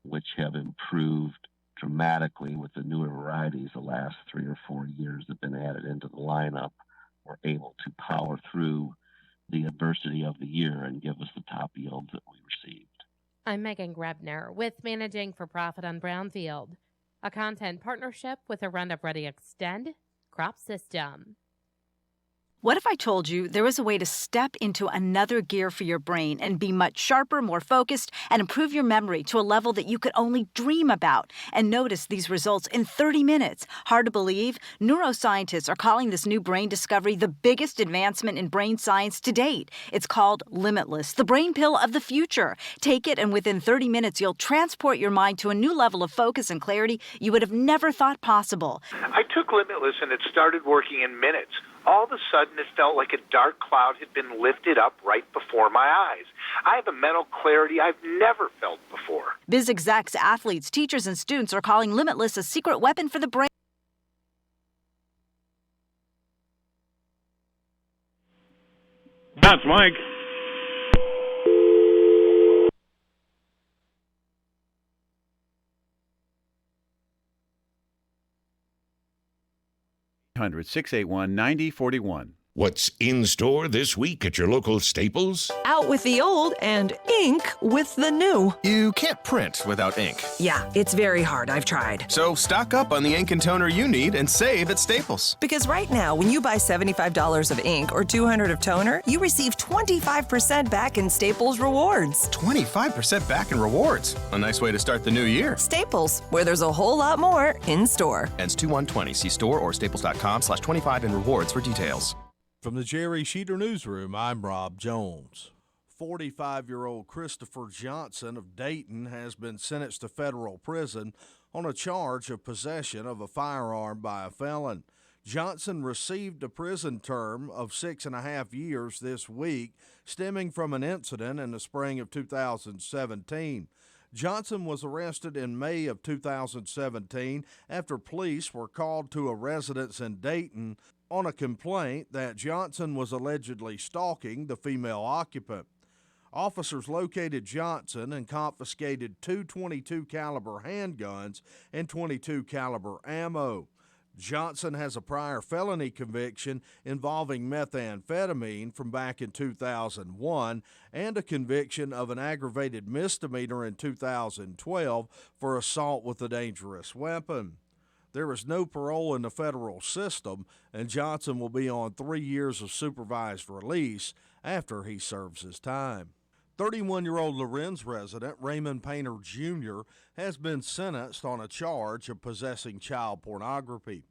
which have improved dramatically with the newer varieties the last 3 or 4 years that have been added into the lineup, were able to power through the adversity of the year and give us the top yields that we received. I'm Megan Grebner with Managing for Profit on Brownfield, a content partnership with a Roundup Ready Extend crop system. What if I told you there was a way to step into another gear for your brain and be much sharper, more focused, and improve your memory to a level that you could only dream about, and notice these results in 30 minutes? Hard to believe? Neuroscientists are calling this new brain discovery the biggest advancement in brain science to date. It's called Limitless, the brain pill of the future. Take it, and within 30 minutes, you'll transport your mind to a new level of focus and clarity you would have never thought possible. I took Limitless and it started working in minutes. All of a sudden, it felt like a dark cloud had been lifted up right before my eyes. I have a mental clarity I've never felt before. Biz execs, athletes, teachers, and students are calling Limitless a secret weapon for the brain. That's Mike. $681-9041. What's in store this week at your local Staples? Out with the old and ink with the new. You can't print without ink. Yeah, it's very hard. I've tried. So stock up on the ink and toner you need and save at Staples. Because right now, when you buy $75 of ink or $200 of toner, you receive 25% back in Staples rewards. 25% back in rewards. A nice way to start the new year. Staples, where there's a whole lot more in store. Ends 2/1/20. See store or staples.com/25 in rewards for details. From the Jerry Sheeter Newsroom, I'm Rob Jones. 45-year-old Christopher Johnson of Dayton has been sentenced to federal prison on a charge of possession of a firearm by a felon. Johnson received a prison term of 6.5 years this week, stemming from an incident in the spring of 2017. Johnson was arrested in May of 2017 after police were called to a residence in Dayton on a complaint that Johnson was allegedly stalking the female occupant. Officers located Johnson and confiscated two .22 caliber handguns and .22 caliber ammo. Johnson has a prior felony conviction involving methamphetamine from back in 2001 and a conviction of an aggravated misdemeanor in 2012 for assault with a dangerous weapon. There is no parole in the federal system, and Johnson will be on 3 years of supervised release after he serves his time. 31-year-old Lorenz resident Raymond Painter Jr. has been sentenced on a charge of possessing child pornography.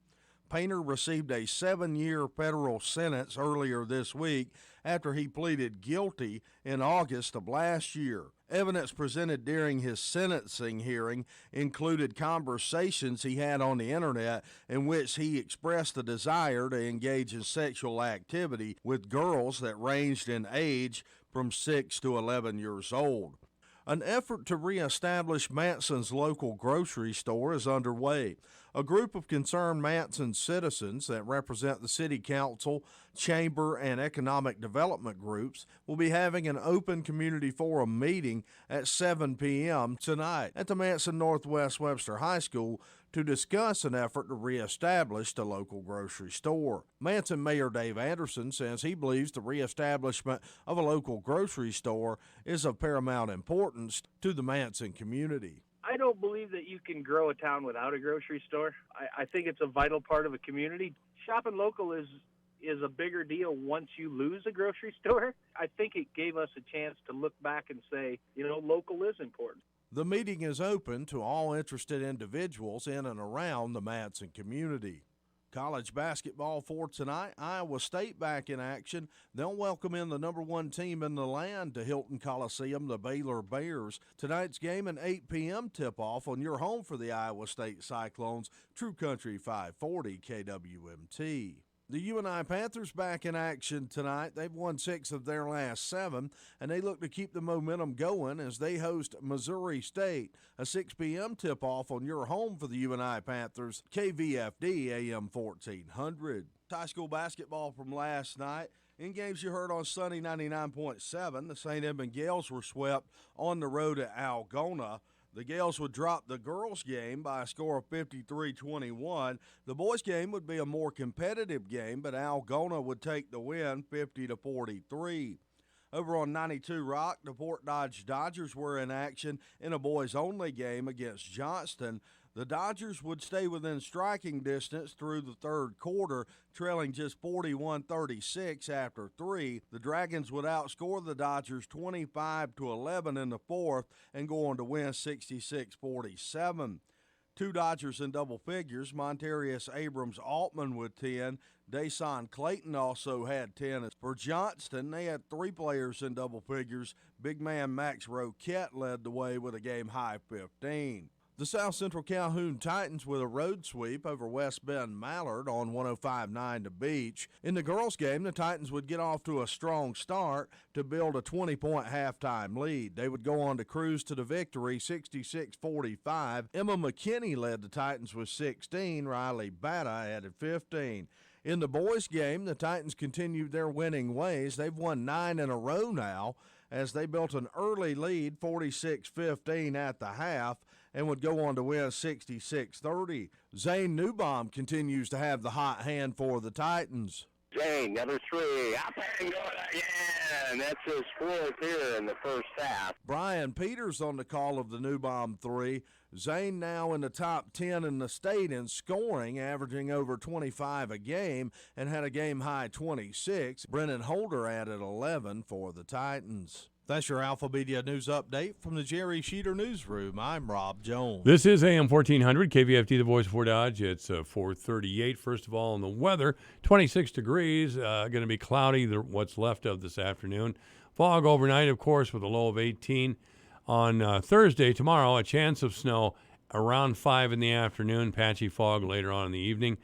Painter received a 7-year federal sentence earlier this week after he pleaded guilty in August of last year. Evidence presented during his sentencing hearing included conversations he had on the internet in which he expressed a desire to engage in sexual activity with girls that ranged in age from 6 to 11 years old. An effort to reestablish Manson's local grocery store is underway. A group of concerned Manson citizens that represent the City Council, Chamber, and Economic Development groups will be having an open community forum meeting at 7 p.m. tonight at the Manson Northwest Webster High School to discuss an effort to reestablish the local grocery store. Manson Mayor Dave Anderson says he believes the reestablishment of a local grocery store is of paramount importance to the Manson community. I don't believe that you can grow a town without a grocery store. I think it's a vital part of a community. Shopping local is a bigger deal once you lose a grocery store. I think it gave us a chance to look back and say, local is important. The meeting is open to all interested individuals in and around the Manson community. College basketball for tonight. Iowa State back in action. They'll welcome in the number 1 team in the land to Hilton Coliseum, the Baylor Bears. Tonight's game an 8 p.m. tip-off on your home for the Iowa State Cyclones, True Country 540 KWMT. The UNI Panthers back in action tonight. They've won 6 of their last 7, and they look to keep the momentum going as they host Missouri State. A 6 p.m. tip-off on your home for the UNI Panthers, KVFD AM 1400. High school basketball from last night. In games you heard on Sunny 99.7, the St. Edmund Gales were swept on the road at Algona. The Gales would drop the girls' game by a score of 53-21. The boys' game would be a more competitive game, but Algona would take the win 50-43. Over on 92 Rock, the Fort Dodge Dodgers were in action in a boys-only game against Johnston. The Dodgers would stay within striking distance through the third quarter, trailing just 41-36 after 3. The Dragons would outscore the Dodgers 25-11 in the fourth and go on to win 66-47. 2 Dodgers in double figures, Montarius Abrams Altman with 10. Dason Clayton also had 10. For Johnston, they had 3 players in double figures. Big man Max Roquette led the way with a game-high 15. The South Central Calhoun Titans with a road sweep over West Bend Mallard on 105-9 to Beach. In the girls' game, the Titans would get off to a strong start to build a 20-point halftime lead. They would go on to cruise to the victory 66-45. Emma McKinney led the Titans with 16. Riley Batta added 15. In the boys' game, the Titans continued their winning ways. They've won 9 in a row now as they built an early lead, 46-15 at the half, and would go on to win 66-30. Zane Newbaum continues to have the hot hand for the Titans. Zane, number 3, out there and going again. That's his 4th here in the first half. Brian Peters on the call of the Newbaum 3. Zane now in the top 10 in the state in scoring, averaging over 25 a game, and had a game-high 26. Brennan Holder added 11 for the Titans. That's your Alpha Media News Update from the Jerry Sheeter Newsroom. I'm Rob Jones. This is AM 1400, KVFD, the voice of Fort Dodge. It's 4:38. First of all, on the weather, 26 degrees, going to be cloudy, what's left of this afternoon. Fog overnight, of course, with a low of 18. On Thursday, tomorrow, a chance of snow around 5 in the afternoon, patchy fog later on in the evening.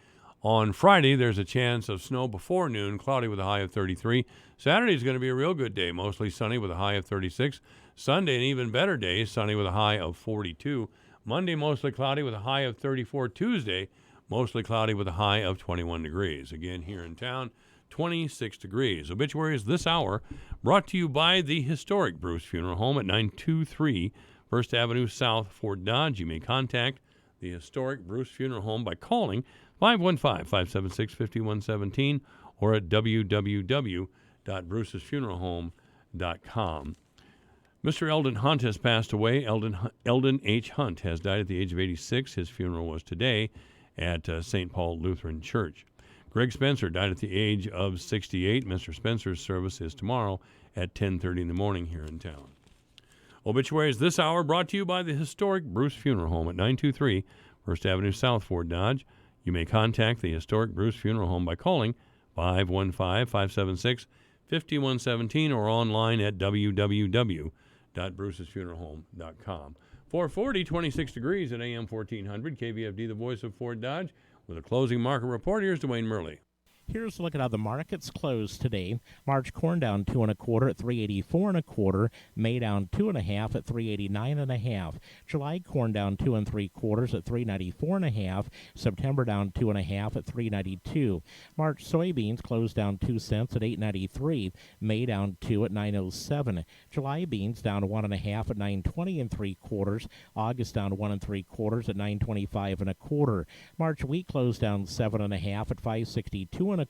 On Friday, there's a chance of snow before noon, cloudy with a high of 33. Saturday is going to be a real good day, mostly sunny with a high of 36. Sunday, an even better day, sunny with a high of 42. Monday, mostly cloudy with a high of 34. Tuesday, mostly cloudy with a high of 21 degrees. Again, here in town, 26 degrees. Obituaries this hour brought to you by the historic Bruce Funeral Home at 923 First Avenue South, Fort Dodge. You may contact the historic Bruce Funeral Home by calling 515-576-5117 or at www.brucesfuneralhome.com. Mr. Eldon Hunt has passed away. Eldon H. Hunt has died at the age of 86. His funeral was today at St. Paul Lutheran Church. Greg Spencer died at the age of 68. Mr. Spencer's service is tomorrow at 10:30 in the morning here in town. Obituaries this hour brought to you by the historic Bruce Funeral Home at 923 First Avenue South, Fort Dodge. You may contact the historic Bruce Funeral Home by calling 515-576-5117 or online at www.brucesfuneralhome.com. 440, 26 degrees at AM 1400, KVFD, the voice of Fort Dodge. With a closing market report, here's Dwayne Murley. Here's a look at how the markets closed today. March corn down 2 1/4 at 384 1/4. May down 2 1/2 at 389 1/2. July corn down 2 3/4 at 394 1/2. September down 2 1/2 at 392. March soybeans closed down 2 cents at 893. May down 2 at 907. July beans down 1 1/2 at 920 3/4. August down 1 3/4 at 925 1/4. March wheat closed down 7 1/2 at 562 1/4.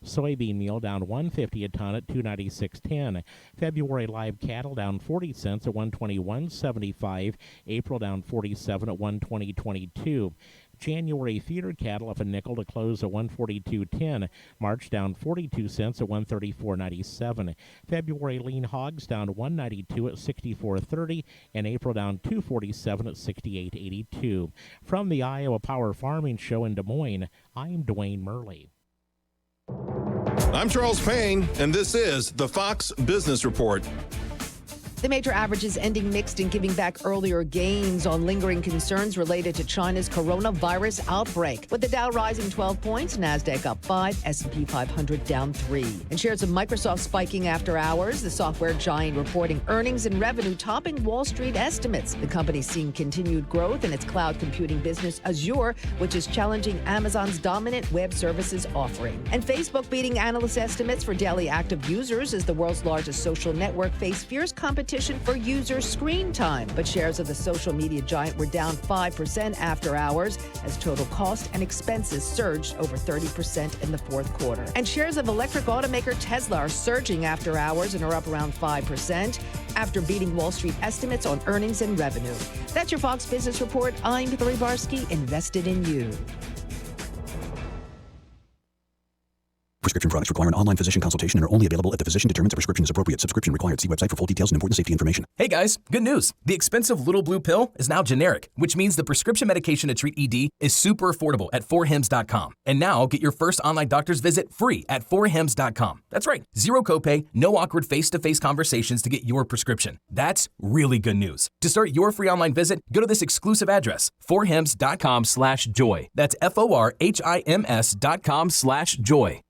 Soybean meal down 150 a ton at 296.10. February live cattle down 40 cents at 121.75. April down 47 at 120.22. January feeder cattle up a nickel to close at 142.10. March down 42 cents at 134.97. February lean hogs down 192 at 64.30, and April down 247 at 68.82. From the Iowa Power Farming Show in Des Moines, I'm Dwayne Murley. I'm Charles Payne, and this is the Fox Business Report. The major averages ending mixed and giving back earlier gains on lingering concerns related to China's coronavirus outbreak. With the Dow rising 12 points, NASDAQ up 5, S&P 500 down 3. And shares of Microsoft spiking after hours, the software giant reporting earnings and revenue topping Wall Street estimates. The company seeing continued growth in its cloud computing business Azure, which is challenging Amazon's dominant web services offering. And Facebook beating analyst estimates for daily active users as the world's largest social network face fierce competition for user screen time. But shares of the social media giant were down 5% after hours as total cost and expenses surged over 30% in the fourth quarter. And shares of electric automaker Tesla are surging after hours and are up around 5% after beating Wall Street estimates on earnings and revenue. That's your Fox Business Report. I'm Hillary Barsky, invested in you. Prescription products require an online physician consultation and are only available if the physician determines a prescription is appropriate. Subscription required. See website for full details and important safety information. Hey guys, good news. The expensive little blue pill is now generic, which means the prescription medication to treat ED is super affordable at 4hims.com. And now get your first online doctor's visit free at 4hims.com. That's right. Zero copay, no awkward face-to-face conversations to get your prescription. That's really good news. To start your free online visit, go to this exclusive address, 4hims.com/joy. That's FORHIMS.com/joy.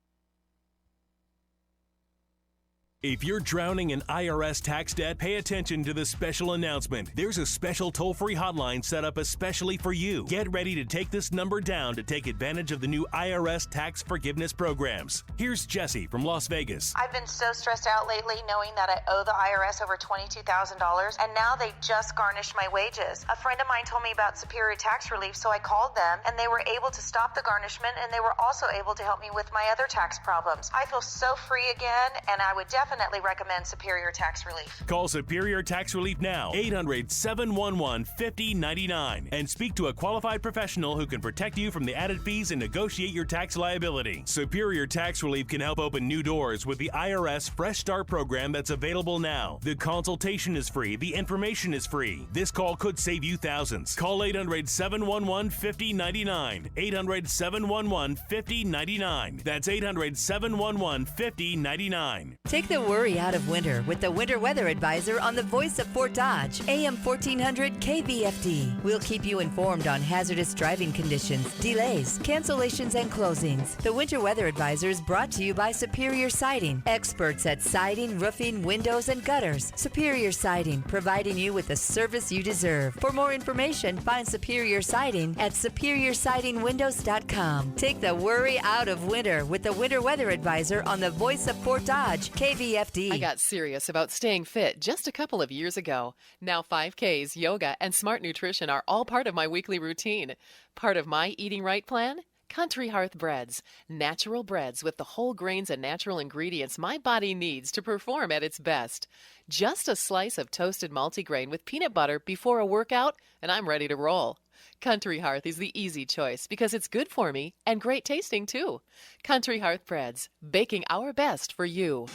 If you're drowning in IRS tax debt, pay attention to this special announcement. There's a special toll-free hotline set up especially for you. Get ready to take this number down to take advantage of the new IRS tax forgiveness programs. Here's Jesse from Las Vegas. I've been so stressed out lately knowing that I owe the IRS over $22,000, and now they just garnished my wages. A friend of mine told me about Superior Tax Relief, so I called them, and they were able to stop the garnishment, and they were also able to help me with my other tax problems. I feel so free again, and I would definitely recommend Superior Tax Relief. Call Superior Tax Relief now, 800-711-5099, and speak to a qualified professional who can protect you from the added fees and negotiate your tax liability. Superior Tax Relief can help open new doors with the IRS Fresh Start program that's available now. The consultation is free. The information is free. This call could save you thousands. Call 800-711-5099. 800-711-5099. That's 800-711-5099. Take the worry out of winter with the Winter Weather Advisor on the Voice of Fort Dodge, AM 1400 KVFD. We'll keep you informed on hazardous driving conditions, delays, cancellations, and closings. The Winter Weather Advisor is brought to you by Superior Siding, experts at siding, roofing, windows, and gutters. Superior Siding, providing you with the service you deserve. For more information, find Superior Siding at superiorsidingwindows.com. Take the worry out of winter with the Winter Weather Advisor on the Voice of Fort Dodge, KVFD. I got serious about staying fit just a couple of years ago. Now 5Ks, yoga, and smart nutrition are all part of my weekly routine. Part of my eating right plan? Country Hearth Breads. Natural breads with the whole grains and natural ingredients my body needs to perform at its best. Just a slice of toasted multigrain with peanut butter before a workout, and I'm ready to roll. Country Hearth is the easy choice because it's good for me and great tasting too. Country Hearth Breads, baking our best for you.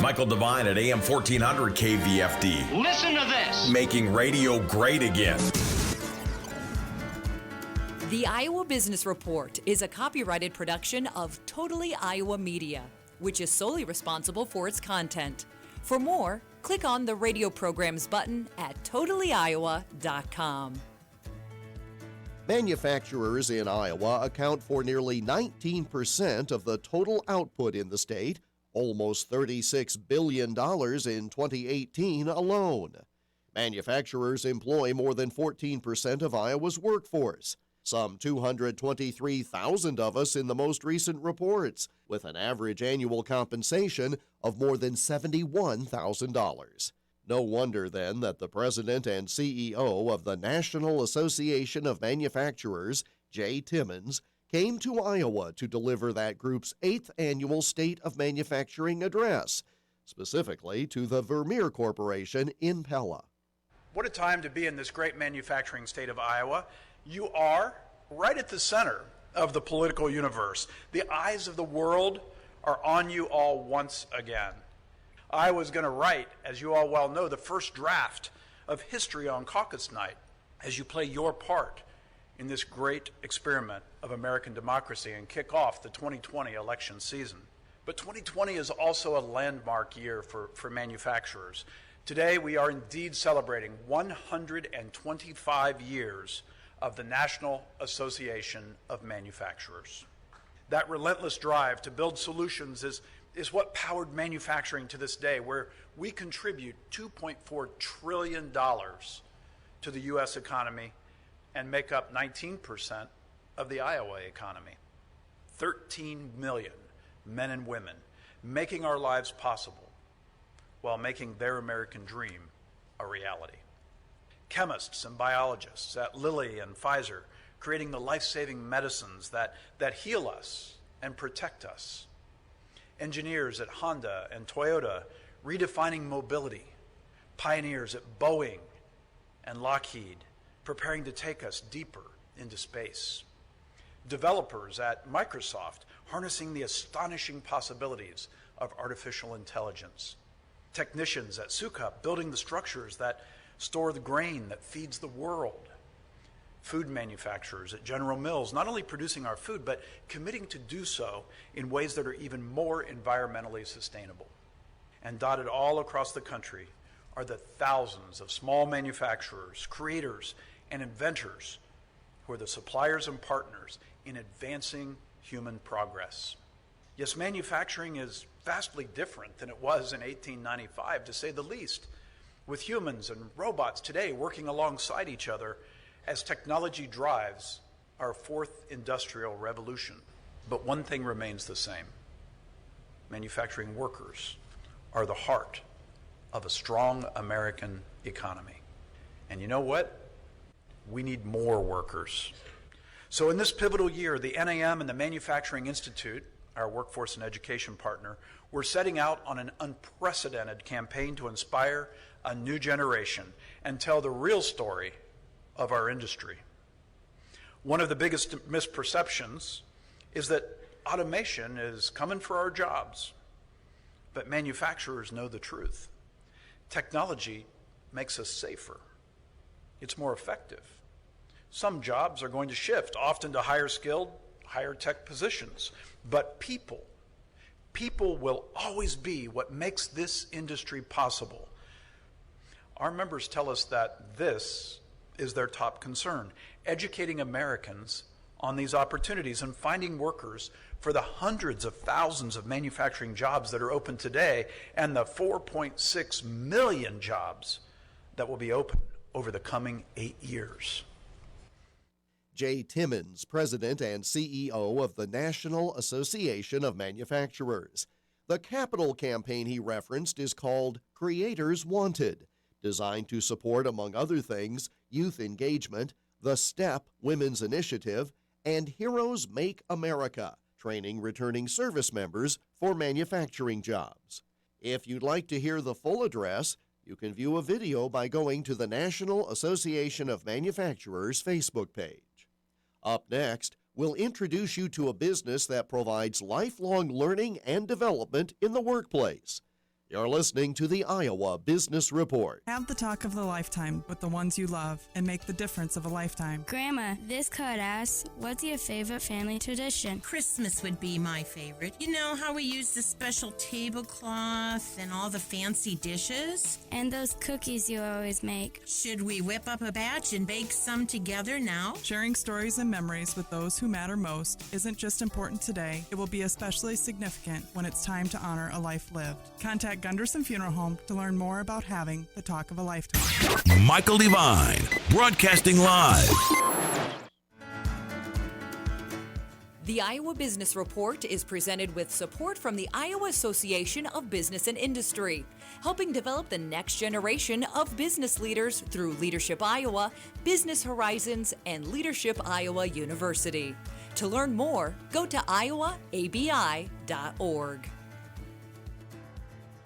Michael Devine at AM 1400 KVFD. Listen to this. Making radio great again. The Iowa Business Report is a copyrighted production of Totally Iowa Media, which is solely responsible for its content. For more, click on the radio programs button at totallyiowa.com. Manufacturers in Iowa account for nearly 19% of the total output in the state, almost $36 billion in 2018 alone. Manufacturers employ more than 14% of Iowa's workforce, some 223,000 of us in the most recent reports, with an average annual compensation of more than $71,000. No wonder, then, that the president and CEO of the National Association of Manufacturers, Jay Timmons, came to Iowa to deliver that group's 8th annual State of Manufacturing address, specifically to the Vermeer Corporation in Pella. What a time to be in this great manufacturing state of Iowa. You are right at the center of the political universe. The eyes of the world are on you all once again. I was going to write, as you all well know, the first draft of history on caucus night as you play your part in this great experiment of American democracy and kick off the 2020 election season. But 2020 is also a landmark year for manufacturers. Today, we are indeed celebrating 125 years of the National Association of Manufacturers. That relentless drive to build solutions is what powered manufacturing to this day, where we contribute $2.4 trillion to the U.S. economy and make up 19% of the Iowa economy. 13 million men and women making our lives possible while making their American dream a reality. Chemists and biologists at Lilly and Pfizer creating the life-saving medicines that heal us and protect us. Engineers at Honda and Toyota redefining mobility. Pioneers at Boeing and Lockheed preparing to take us deeper into space. Developers at Microsoft harnessing the astonishing possibilities of artificial intelligence. Technicians at Sukup building the structures that store the grain that feeds the world. Food manufacturers at General Mills not only producing our food, but committing to do so in ways that are even more environmentally sustainable. And dotted all across the country are the thousands of small manufacturers, creators, and inventors who are the suppliers and partners in advancing human progress. Yes, manufacturing is vastly different than it was in 1895, to say the least, with humans and robots today working alongside each other as technology drives our fourth industrial revolution. But one thing remains the same. Manufacturing workers are the heart of a strong American economy. And you know what? We need more workers. So in this pivotal year, the NAM and the Manufacturing Institute, our workforce and education partner, we're setting out on an unprecedented campaign to inspire a new generation and tell the real story of our industry. One of the biggest misperceptions is that automation is coming for our jobs, but manufacturers know the truth. Technology makes us safer. It's more effective. Some jobs are going to shift, often to higher skilled, higher tech positions, but people will always be what makes this industry possible. Our members tell us that this is their top concern, educating Americans on these opportunities and finding workers for the hundreds of thousands of manufacturing jobs that are open today and the 4.6 million jobs that will be open over the coming 8 years. Jay Timmons, President and CEO of the National Association of Manufacturers. The capital campaign he referenced is called Creators Wanted, designed to support, among other things, youth engagement, the STEP Women's Initiative, and Heroes Make America, training returning service members for manufacturing jobs. If you'd like to hear the full address, you can view a video by going to the National Association of Manufacturers Facebook page. Up next, we'll introduce you to a business that provides lifelong learning and development in the workplace. You're listening to the Iowa Business Report. Have the talk of the lifetime with the ones you love and make the difference of a lifetime. Grandma, this card asks, what's your favorite family tradition? Christmas would be my favorite. You know how we use the special tablecloth and all the fancy dishes? And those cookies you always make. Should we whip up a batch and bake some together now? Sharing stories and memories with those who matter most isn't just important today, it will be especially significant when it's time to honor a life lived. Contact Gunderson Funeral Home to learn more about having the talk of a lifetime. Michael Devine, broadcasting live. The Iowa Business Report is presented with support from the Iowa Association of Business and Industry, helping develop the next generation of business leaders through Leadership Iowa, Business Horizons, and Leadership Iowa University. To learn more, go to iowaabi.org.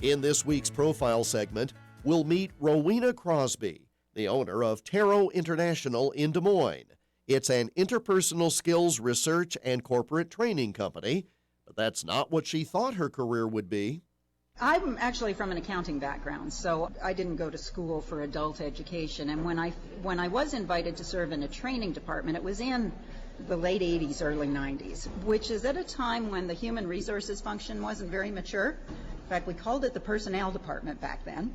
In this week's profile segment, we'll meet Rowena Crosby, the owner of Taro International in Des Moines. It's an interpersonal skills research and corporate training company, but that's not what she thought her career would be. I'm actually from an accounting background, so I didn't go to school for adult education. And when I was invited to serve in a training department, it was in the late 80s, early 90s, which is at a time when the human resources function wasn't very mature. In fact, we called it the personnel department back then.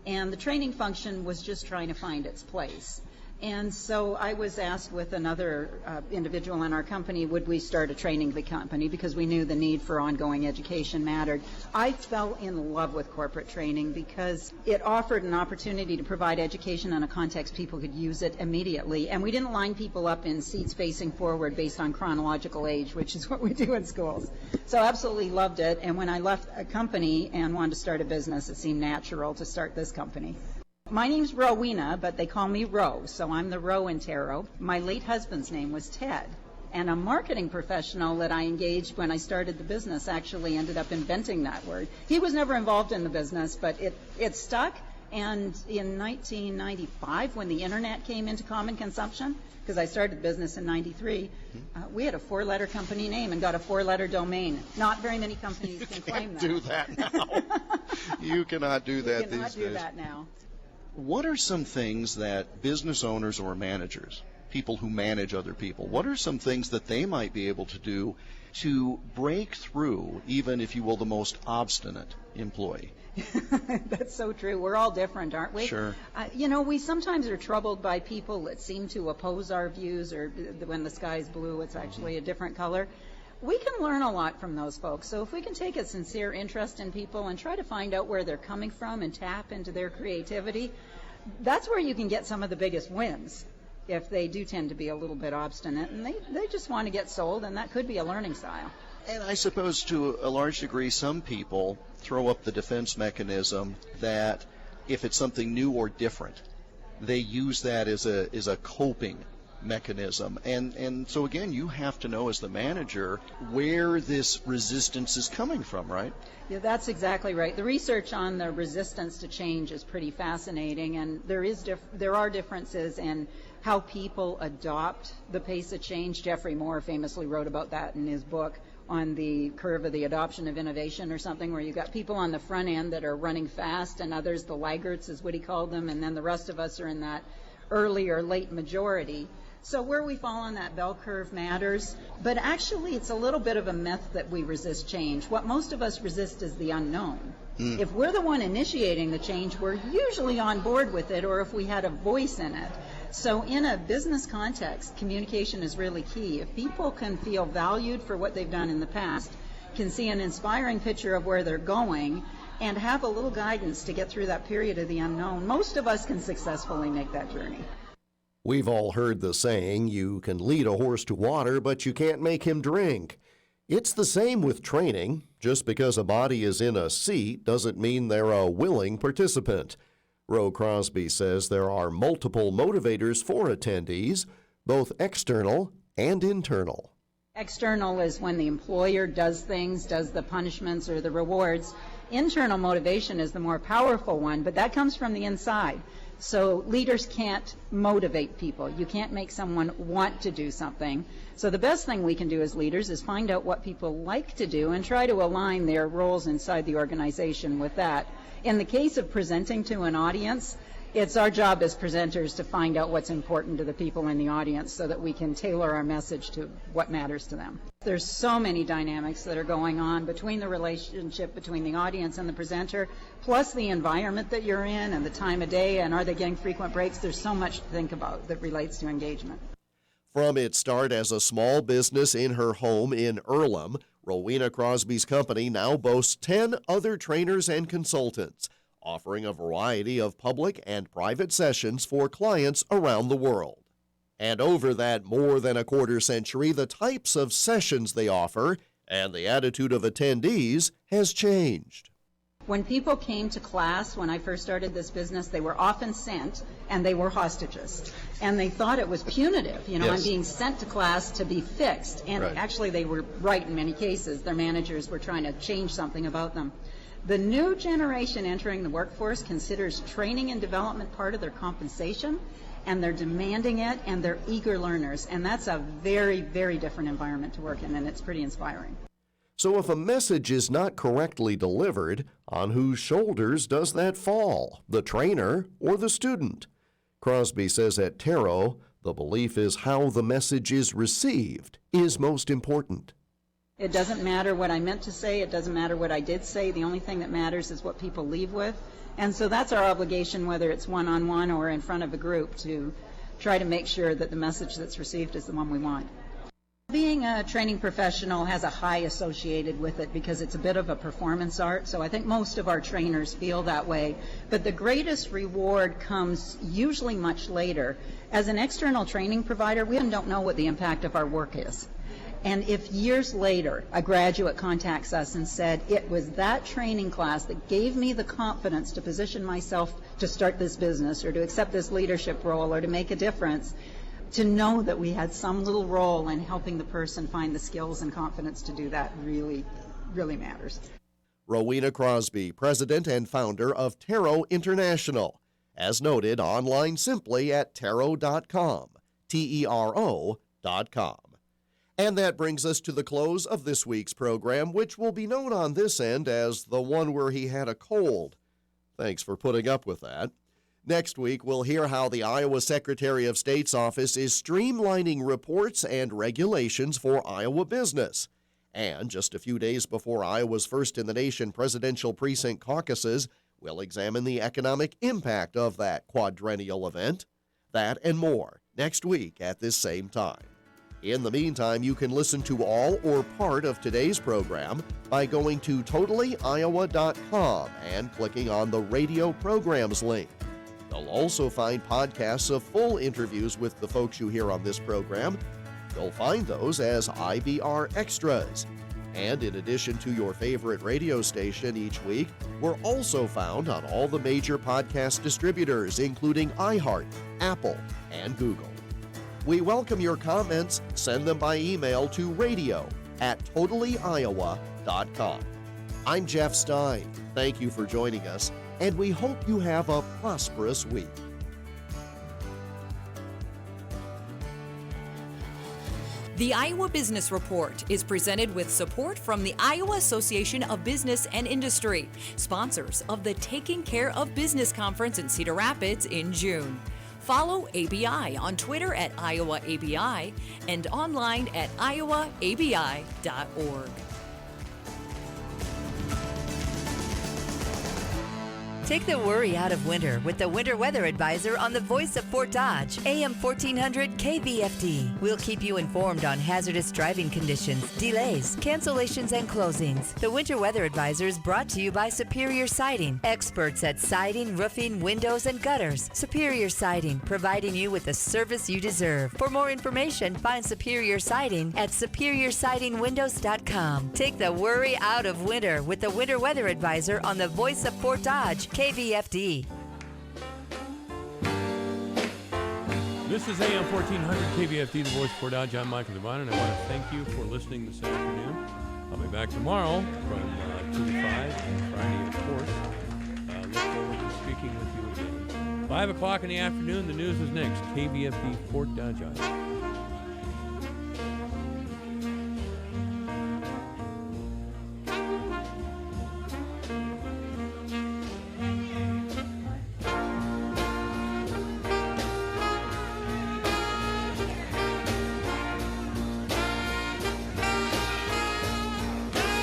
And the training function was just trying to find its place. And so I was asked with another individual in our company, would we start a training company, because we knew the need for ongoing education mattered. I fell in love with corporate training because it offered an opportunity to provide education in a context people could use it immediately. And we didn't line people up in seats facing forward based on chronological age, which is what we do in schools. So absolutely loved it. And when I left a company and wanted to start a business, it seemed natural to start this company. My name's Rowena, but they call me Ro, so I'm the Ro in tarot. My late husband's name was Ted, and a marketing professional that I engaged when I started the business actually ended up inventing that word. He was never involved in the business, but it stuck, and in 1995, when the internet came into common consumption, because I started the business in 93, we had a 4-letter company name and got a 4-letter domain. Not very many companies can claim that. You can't do that now. You cannot do that these days. You cannot do that now. What are some things that business owners or managers, people who manage other people, what are some things that they might be able to do to break through, even, if you will, the most obstinate employee? That's so true. We're all different, aren't we? Sure. We sometimes are troubled by people that seem to oppose our views, or when the sky's blue, it's actually a different color. We can learn a lot from those folks. So if we can take a sincere interest in people and try to find out where they're coming from and tap into their creativity, that's where you can get some of the biggest wins, if they do tend to be a little bit obstinate and they just want to get sold, and that could be a learning style. And I suppose to a large degree some people throw up the defense mechanism that if it's something new or different, they use that as a coping mechanism. And so again, you have to know as the manager where this resistance is coming from, right? Yeah, that's exactly right. The research on the resistance to change is pretty fascinating, and there are differences in how people adopt the pace of change. Jeffrey Moore famously wrote about that in his book on the curve of the adoption of innovation or something, where you've got people on the front end that are running fast and others, the laggards is what he called them, and then the rest of us are in that early or late majority. So where we fall on that bell curve matters, but actually it's a little bit of a myth that we resist change. What most of us resist is the unknown. If we're the one initiating the change, we're usually on board with it, or if we had a voice in it. So in a business context, communication is really key. If people can feel valued for what they've done in the past, can see an inspiring picture of where they're going, and have a little guidance to get through that period of the unknown, most of us can successfully make that journey. We've all heard the saying, you can lead a horse to water, but you can't make him drink. It's the same with training. Just because a body is in a seat doesn't mean they're a willing participant. Ro Crosby says there are multiple motivators for attendees, both external and internal. External is when the employer does things, does the punishments or the rewards. Internal motivation is the more powerful one, but that comes from the inside. So leaders can't motivate people. You can't make someone want to do something. So the best thing we can do as leaders is find out what people like to do and try to align their roles inside the organization with that. In the case of presenting to an audience, it's our job as presenters to find out what's important to the people in the audience so that we can tailor our message to what matters to them. There's so many dynamics that are going on between the relationship between the audience and the presenter, plus the environment that you're in and the time of day, and are they getting frequent breaks? There's so much to think about that relates to engagement. From its start as a small business in her home in Earlham, Rowena Crosby's company now boasts 10 other trainers and consultants, offering a variety of public and private sessions for clients around the world. And over that more than a quarter century, the types of sessions they offer and the attitude of attendees has changed. When people came to class, when I first started this business, they were often sent, and they were hostages. And they thought it was punitive. You know, Yes. I'm being sent to class to be fixed. And Right. actually, they were right in many cases. Their managers were trying to change something about them. The new generation entering the workforce considers training and development part of their compensation, and they're demanding it, and they're eager learners. And that's a very, very different environment to work in, and it's pretty inspiring. So if a message is not correctly delivered, on whose shoulders does that fall, the trainer or the student? Crosby says at Taro, the belief is how the message is received is most important. It doesn't matter what I meant to say. It doesn't matter what I did say. The only thing that matters is what people leave with. And so that's our obligation, whether it's one-on-one or in front of a group, to try to make sure that the message that's received is the one we want. Being a training professional has a high associated with it because it's a bit of a performance art, so I think most of our trainers feel that way. But the greatest reward comes usually much later. As an external training provider, we don't know what the impact of our work is. And if years later a graduate contacts us and said, it was that training class that gave me the confidence to position myself to start this business or to accept this leadership role or to make a difference, to know that we had some little role in helping the person find the skills and confidence to do that really, really matters. Rowena Crosby, president and founder of Taro International. As noted, online simply at taro.com, TERO.com. And that brings us to the close of this week's program, which will be known on this end as the one where he had a cold. Thanks for putting up with that. Next week, we'll hear how the Iowa Secretary of State's office is streamlining reports and regulations for Iowa business. And just a few days before Iowa's first-in-the-nation presidential precinct caucuses, we'll examine the economic impact of that quadrennial event. That and more next week at this same time. In the meantime, you can listen to all or part of today's program by going to totallyiowa.com and clicking on the radio programs link. You'll also find podcasts of full interviews with the folks you hear on this program. You'll find those as IBR Extras. And in addition to your favorite radio station each week, we're also found on all the major podcast distributors, including iHeart, Apple, and Google. We welcome your comments. Send them by email to radio@totallyiowa.com. I'm Jeff Stein. Thank you for joining us, and we hope you have a prosperous week. The Iowa Business Report is presented with support from the Iowa Association of Business and Industry, sponsors of the Taking Care of Business Conference in Cedar Rapids in June. Follow ABI on Twitter at IowaABI and online at iowaabi.org. Take the worry out of winter with the Winter Weather Advisor on the Voice of Fort Dodge, AM 1400 KVFD. We'll keep you informed on hazardous driving conditions, delays, cancellations, and closings. The Winter Weather Advisor is brought to you by Superior Siding, experts at siding, roofing, windows, and gutters. Superior Siding, providing you with the service you deserve. For more information, find Superior Siding at superiorsidingwindows.com. Take the worry out of winter with the Winter Weather Advisor on the Voice of Fort Dodge, KVFD. This is AM 1400 KVFD, the voice for Dodge. I'm Michael Devine, and I want to thank you for listening this afternoon. I'll be back tomorrow from 2 to 5, and Friday, of course. Look forward to speaking with you again. 5 o'clock in the afternoon, the news is next. KVFD Fort Dodge, Iowa.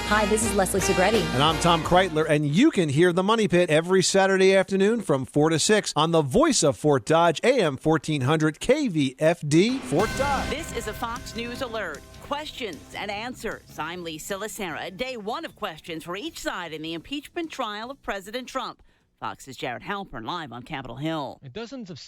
Hi, this is Leslie Segretti. And I'm Tom Kreitler, and you can hear the Money Pit every Saturday afternoon from 4 to 6 on the Voice of Fort Dodge, AM 1400 KVFD, Fort Dodge. This is a Fox News Alert. Questions and answers. I'm Lisa Lacera. Day one of questions for each side in the impeachment trial of President Trump. Fox's Jared Halpern live on Capitol Hill. Dozens of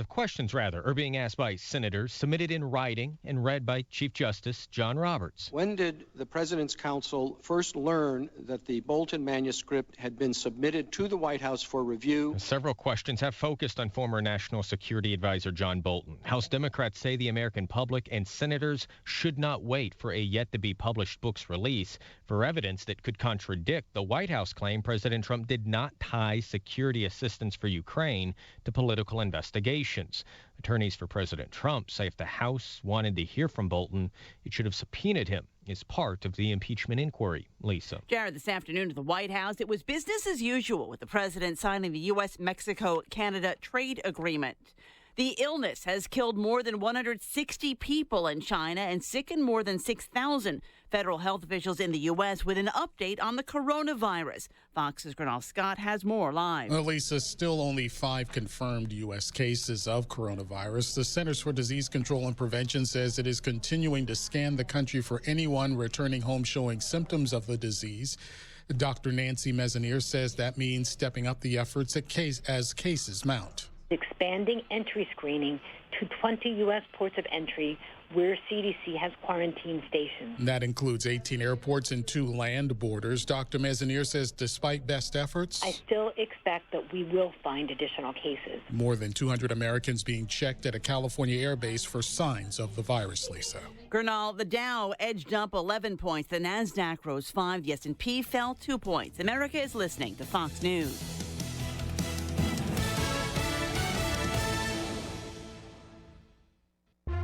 questions are being asked by senators, submitted in writing and read by Chief Justice John Roberts. When did the President's counsel first learn that the Bolton manuscript had been submitted to the White House for review? Several questions have focused on former National Security Advisor John Bolton. House Democrats say the American public and senators should not wait for a yet-to-be-published book's release for evidence that could contradict the White House claim President Trump did not tie security assistance for Ukraine to political investigations. Attorneys for President Trump say if the House wanted to hear from Bolton, it should have subpoenaed him as part of the impeachment inquiry. Lisa. Jared, this afternoon at the White House, it was business as usual with the president signing the U.S., Mexico, Canada trade agreement. The illness has killed more than 160 people in China and sickened more than 6,000 federal health officials in the U.S. with an update on the coronavirus. Fox's Gernal Scott has more live. Well, Lisa, still only 5 confirmed U.S. cases of coronavirus. The Centers for Disease Control and Prevention says it is continuing to scan the country for anyone returning home showing symptoms of the disease. Dr. Nancy Mezzanier says that means stepping up the efforts as cases mount. Expanding entry screening to 20 U.S. ports of entry where CDC has quarantine stations. That includes 18 airports and 2 land borders. Dr. Mezzanier says despite best efforts, I still expect that we will find additional cases. More than 200 Americans being checked at a California airbase for signs of the virus, Lisa. Gernal, the Dow edged up 11 points. The NASDAQ rose 5. The S&P fell 2 points. America is listening to Fox News.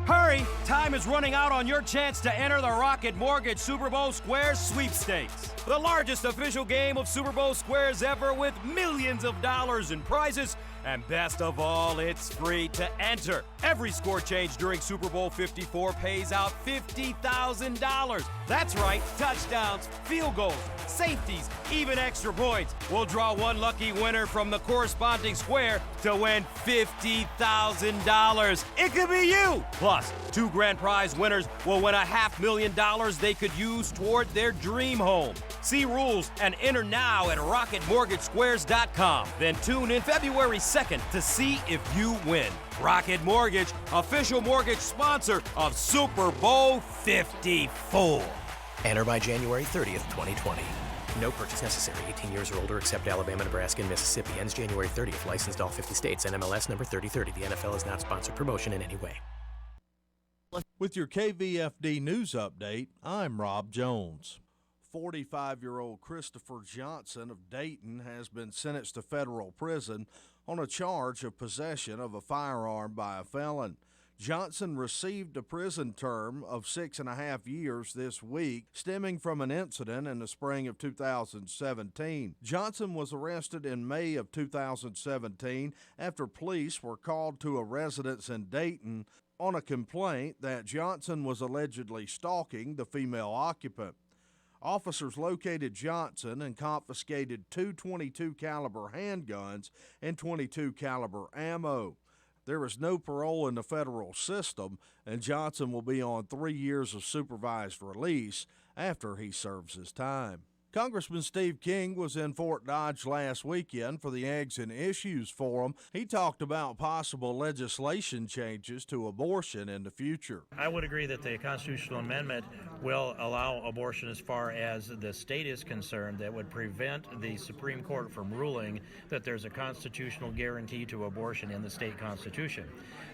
Hurry! Time is running out on your chance to enter the Rocket Mortgage Super Bowl Squares sweepstakes. The largest official game of Super Bowl Squares ever with millions of dollars in prizes. And best of all, it's free to enter. Every score change during Super Bowl 54 pays out $50,000. That's right, touchdowns, field goals, safeties, even extra points. We'll draw one lucky winner from the corresponding square to win $50,000. It could be you! Plus, 2 grand prize winners will win $500,000 they could use toward their dream home. See rules and enter now at RocketMortgageSquares.com. Then tune in February 2nd to see if you win. Rocket Mortgage, official mortgage sponsor of Super Bowl 54. Enter by January 30th, 2020. No purchase necessary. 18 years or older, except Alabama, Nebraska, and Mississippi. Ends January 30th. Licensed all 50 states. NMLS number 3030. The NFL is not sponsored promotion in any way. With your KVFD news update, I'm Rob Jones. 45-year-old Christopher Johnson of Dayton has been sentenced to federal prison on a charge of possession of a firearm by a felon. Johnson received a prison term of 6.5 years this week, stemming from an incident in the spring of 2017. Johnson was arrested in May of 2017 after police were called to a residence in Dayton on a complaint that Johnson was allegedly stalking the female occupant. Officers located Johnson and confiscated 2 .22 caliber handguns and .22 caliber ammo. There is no parole in the federal system, and Johnson will be on 3 years of supervised release after he serves his time. Congressman Steve King was in Fort Dodge last weekend for the Eggs and Issues Forum. He talked about possible legislation changes to abortion in the future. I would agree that the constitutional amendment will allow abortion as far as the state is concerned. That would prevent the Supreme Court from ruling that there's a constitutional guarantee to abortion in the state constitution.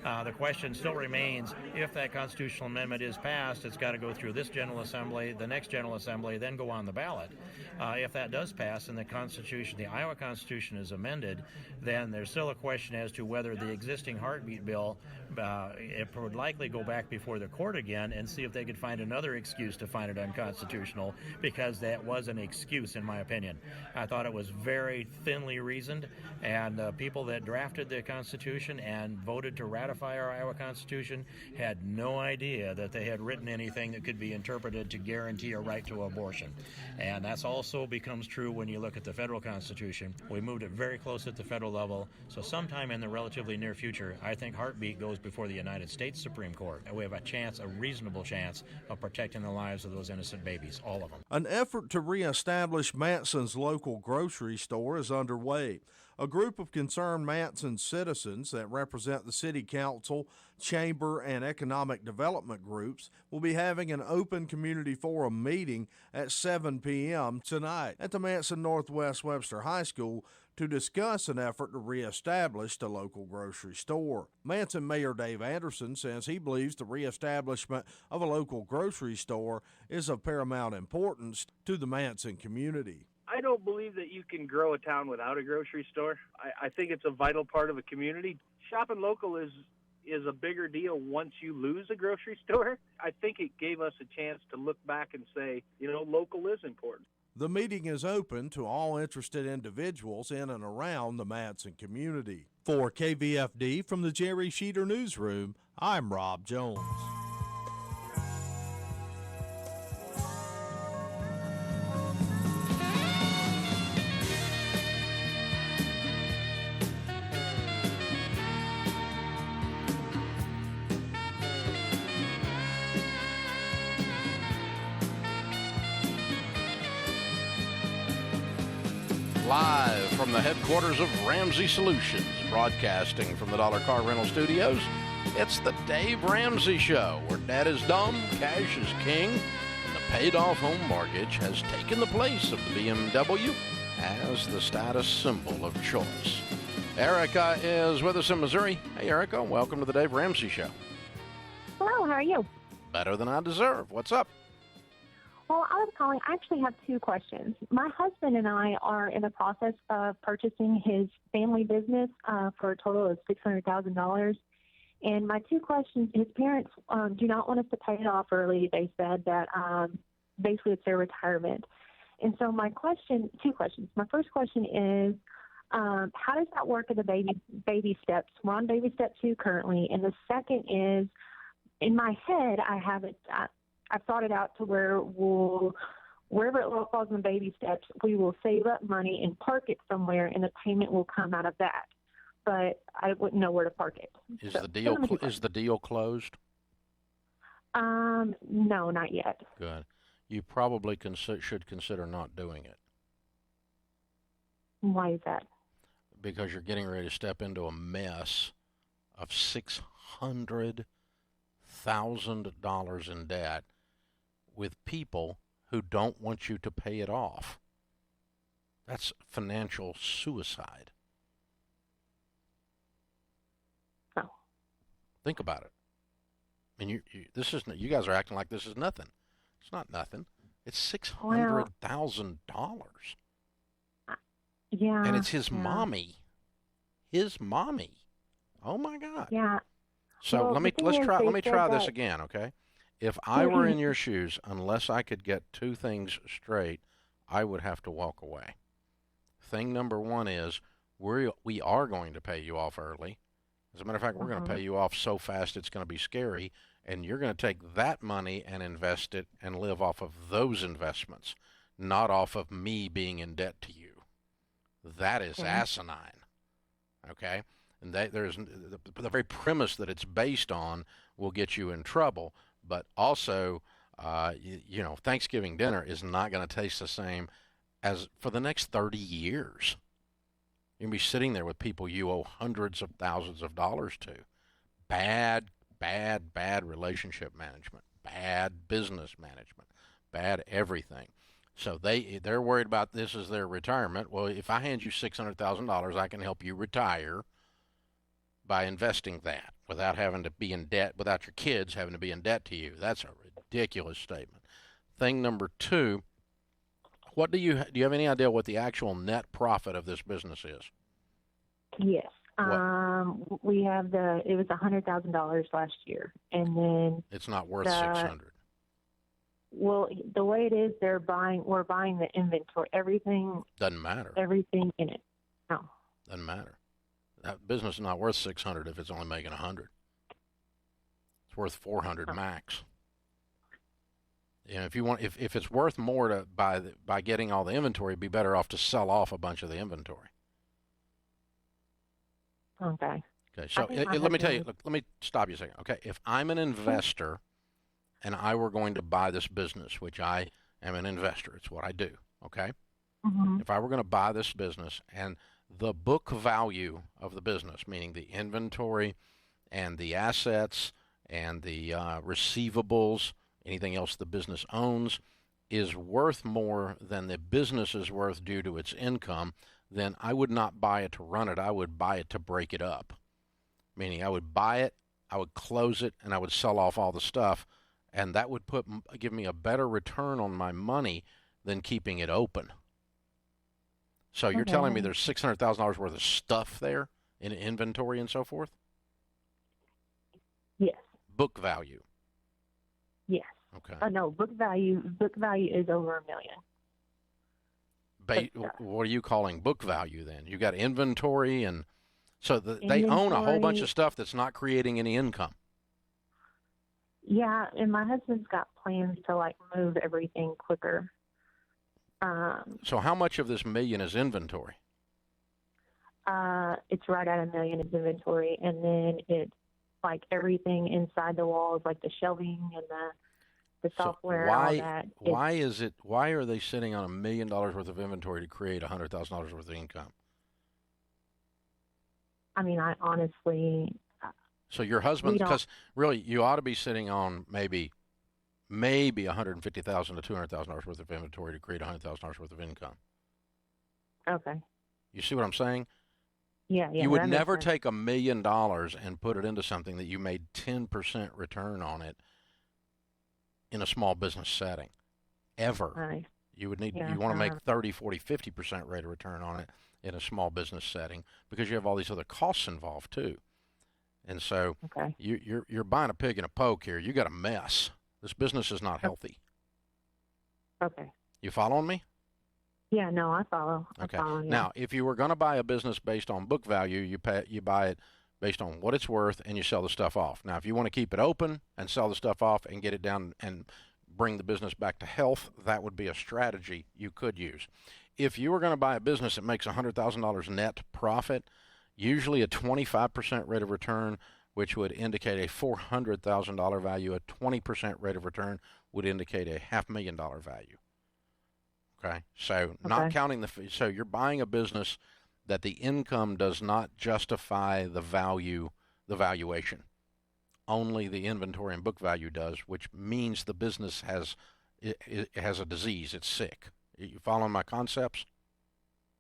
The question still remains, if that constitutional amendment is passed, it's got to go through this General Assembly, the next General Assembly, then go on the ballot. If that does pass and the Constitution, the Iowa Constitution is amended, then there's still a question as to whether the existing heartbeat bill, it would likely go back before the court again and see if they could find another excuse to find it unconstitutional, because that was an excuse, in my opinion. I thought it was very thinly reasoned, and the people that drafted the Constitution and voted to ratify our Iowa Constitution had no idea that they had written anything that could be interpreted to guarantee a right to abortion. And that's also becomes true when you look at the federal Constitution. We moved it very close at the federal level, so sometime in the relatively near future, I think heartbeat goes before the United States Supreme Court, and we have a chance, a reasonable chance, of protecting the lives of those innocent babies, all of them. An effort to reestablish Manson's local grocery store is underway. A group of concerned Manson citizens that represent the City Council, Chamber, and Economic Development groups will be having an open community forum meeting at 7 p.m. tonight at the Manson Northwest Webster High School to discuss an effort to reestablish the local grocery store. Manson Mayor Dave Anderson says he believes the reestablishment of a local grocery store is of paramount importance to the Manson community. I don't believe that you can grow a town without a grocery store. I think it's a vital part of a community. Shopping local is a bigger deal once you lose a grocery store. I think it gave us a chance to look back and say, local is important. The meeting is open to all interested individuals in and around the Matson community. For KVFD from the Jerry Sheeter Newsroom, I'm Rob Jones. Live from the headquarters of Ramsey Solutions, broadcasting from the Dollar Car Rental Studios, it's the Dave Ramsey Show, where debt is dumb, cash is king, and the paid-off home mortgage has taken the place of the BMW as the status symbol of choice. Erica is with us in Missouri. Hey, Erica, welcome to the Dave Ramsey Show. Hello, how are you? Better than I deserve. What's up? Well, I was calling. I actually have two questions. My husband and I are in the process of purchasing his family business for a total of $600,000. And my two questions, his parents do not want us to pay it off early. They said that basically it's their retirement. And so two questions. My first question is, how does that work in the baby steps? We're on baby step 2 currently. And the second is, in my head, I've thought it out to where wherever it falls in the baby steps, we will save up money and park it somewhere, and the payment will come out of that. But I wouldn't know where to park it. Is the deal closed? No, not yet. Good. You probably should consider not doing it. Why is that? Because you're getting ready to step into a mess of $600,000 in debt with people who don't want you to pay it off. That's financial suicide. Oh. Think about it. I mean, you guys are acting like this is nothing. It's not nothing. It's $600,000. Yeah. And it's his mommy. His mommy. Oh my God. Yeah. So let me try this again, okay? If I were in your shoes, unless I could get two things straight, I would have to walk away. Thing number one is we are going to pay you off early. As a matter of fact, we're going to pay you off so fast it's going to be scary, and you're going to take that money and invest it and live off of those investments, not off of me being in debt to you. That is asinine, okay? And there's the very premise that it's based on will get you in trouble. But also, Thanksgiving dinner is not going to taste the same as for the next 30 years. You're going to be sitting there with people you owe hundreds of thousands of dollars to. Bad relationship management, bad business management, bad everything. So they're worried about this as their retirement. Well, if I hand you $600,000, I can help you retire by investing that without having to be in debt, without your kids having to be in debt to you. That's a ridiculous statement. Thing number two, do you have any idea what the actual net profit of this business is? Yes. We have it was $100,000 last year, and then it's not worth $600,000. Well, the way it is, we're buying the inventory, everything. Doesn't matter. Everything in it. No. Doesn't matter. That business is not worth $600,000 if it's only making $100,000. It's worth $400,000 max. If it's worth more by getting all the inventory, it'd be better off to sell off a bunch of the inventory. Okay. Okay. So let me tell you. Let me stop you a second. Okay. If I'm an investor, and I were going to buy this business, which I am an investor, it's what I do. Okay. Mm-hmm. If I were going to buy this business and the book value of the business, meaning the inventory and the assets and the receivables, anything else the business owns, is worth more than the business is worth due to its income, then I would not buy it to run it. I would buy it to break it up. Meaning I would buy it, I would close it, and I would sell off all the stuff, and that would give me a better return on my money than keeping it open. So you're telling me there's $600,000 worth of stuff there in inventory and so forth? Yes. Book value. Yes. Okay. No, book value is over $1 million. What are you calling book value then? You got inventory, and so they own a whole bunch of stuff that's not creating any income. Yeah, and my husband's got plans to like move everything quicker. So how much of this $1 million is inventory? It's right at $1 million is inventory, and then it's like everything inside the walls, like the shelving and the software. So all that. Why are they sitting on $1 million worth of inventory to create $100,000 worth of income? I mean, I honestly. So your husband, because really you ought to be sitting on maybe $150,000 to $200,000 worth of inventory to create $100,000 worth of income. Okay. You see what I'm saying? Yeah. You would never take $1 million and put it into something that you made 10% return on it in a small business setting, ever. Right. You would you want to make 30, 40, 50% rate of return on it in a small business setting because you have all these other costs involved too. And so you're buying a pig in a poke here. You got a mess. This business is not healthy. Okay. You following me? Yeah, no, I follow. Okay. I follow, yeah. Now, if you were going to buy a business based on book value, you buy it based on what it's worth, and you sell the stuff off. Now, if you want to keep it open and sell the stuff off and get it down and bring the business back to health, that would be a strategy you could use. If you were going to buy a business that makes $100,000 net profit, usually a 25% rate of return, which would indicate a $400,000 value, a 20% rate of return would indicate a $500,000 value. Okay, so not counting so you're buying a business that the income does not justify the valuation. Only the inventory and book value does, which means the business has a disease. It's sick. You following my concepts?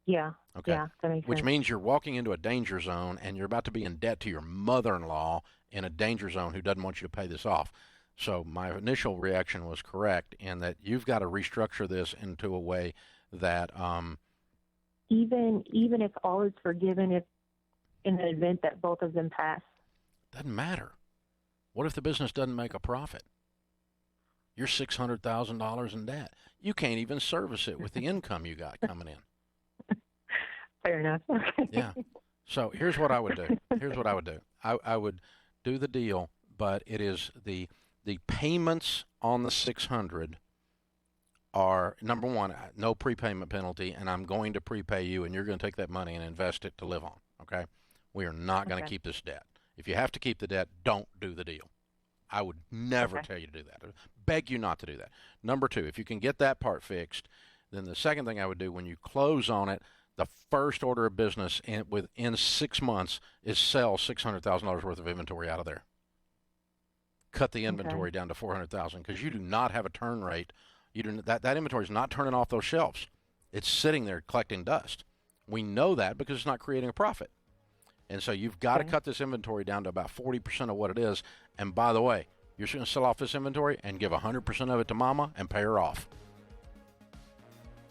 Yeah. Okay. Yeah, that makes Which sense. means you're walking into a danger zone, and you're about to be in debt to your mother-in-law in a danger zone who doesn't want you to pay this off. So my initial reaction was correct in that you've got to restructure this into a way that even if all is forgiven, if in the event that both of them pass. Doesn't matter. What if the business doesn't make a profit? You're $600,000 in debt. You can't even service it with the income you got coming in. Fair enough. Yeah. So here's what I would do. I would do the deal, but it is the payments on the 600 are, number one, no prepayment penalty, and I'm going to prepay you, and you're going to take that money and invest it to live on, okay? We are not going to keep this debt. If you have to keep the debt, don't do the deal. I would never tell you to do that. Beg you not to do that. Number two, if you can get that part fixed, then the second thing I would do when you close on it, the first order of business within 6 months is sell $600,000 worth of inventory out of there. Cut the inventory down to $400,000 because you do not have a turn rate. That inventory is not turning off those shelves. It's sitting there collecting dust. We know that because it's not creating a profit. And so you've got to cut this inventory down to about 40% of what it is. And by the way, you're going to sell off this inventory and give 100% of it to mama and pay her off.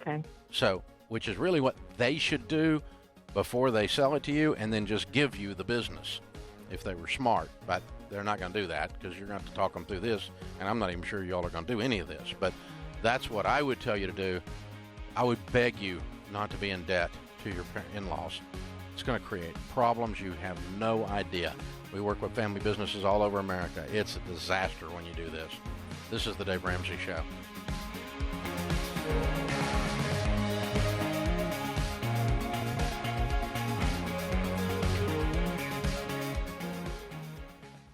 Okay. So, which is really what they should do before they sell it to you, and then just give you the business if they were smart. But they're not going to do that because you're going to have to talk them through this, and I'm not even sure y'all are going to do any of this. But that's what I would tell you to do. I would beg you not to be in debt to your in-laws. It's going to create problems you have no idea. We work with family businesses all over America. It's a disaster when you do this. This is the Dave Ramsey Show.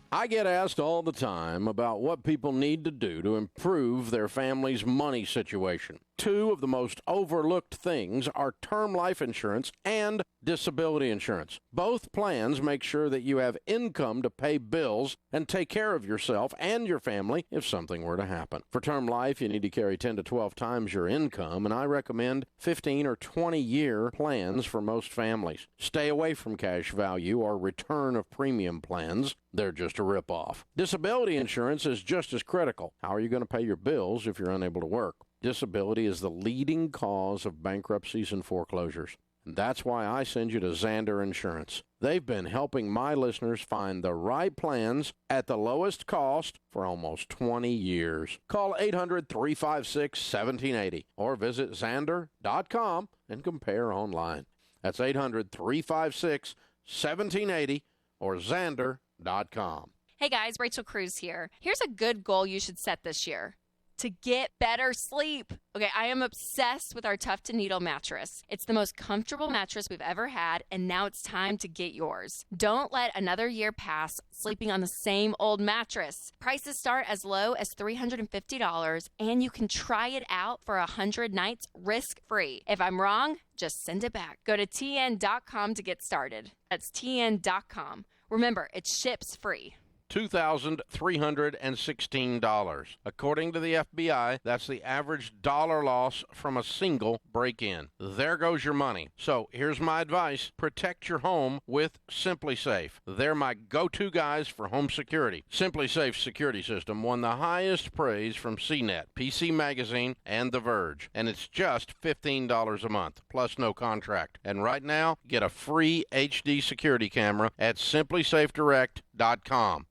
I get asked all the time about what people need to do to improve their family's money situation. Two of the most overlooked things are term life insurance and disability insurance. Both plans make sure that you have income to pay bills and take care of yourself and your family if something were to happen. For term life, you need to carry 10 to 12 times your income, and I recommend 15 or 20-year plans for most families. Stay away from cash value or return of premium plans. They're just a ripoff. Disability insurance is just as critical. How are you going to pay your bills if you're unable to work? Disability is the leading cause of bankruptcies and foreclosures. And that's why I send you to Zander Insurance. They've been helping my listeners find the right plans at the lowest cost for almost 20 years. Call 800-356-1780 or visit Zander.com and compare online. That's 800-356-1780 or Zander.com. Hey guys, Rachel Cruz here. Here's a good goal you should set this year. To get better sleep. Okay, I am obsessed with our Tough to Needle mattress. It's the most comfortable mattress we've ever had, and now it's time to get yours. Don't let another year pass sleeping on the same old mattress. Prices start as low as $350, and you can try it out for 100 nights risk-free. If I'm wrong, just send it back. Go to tn.com to get started. That's tn.com. Remember, it ships free. $2,316. According to the FBI, that's the average dollar loss from a single break-in. There goes your money. So here's my advice. Protect your home with SimpliSafe. They're my go-to guys for home security. SimpliSafe's security system won the highest praise from CNET, PC Magazine, and The Verge. And it's just $15 a month, plus no contract. And right now, get a free HD security camera at SimpliSafeDirect.com.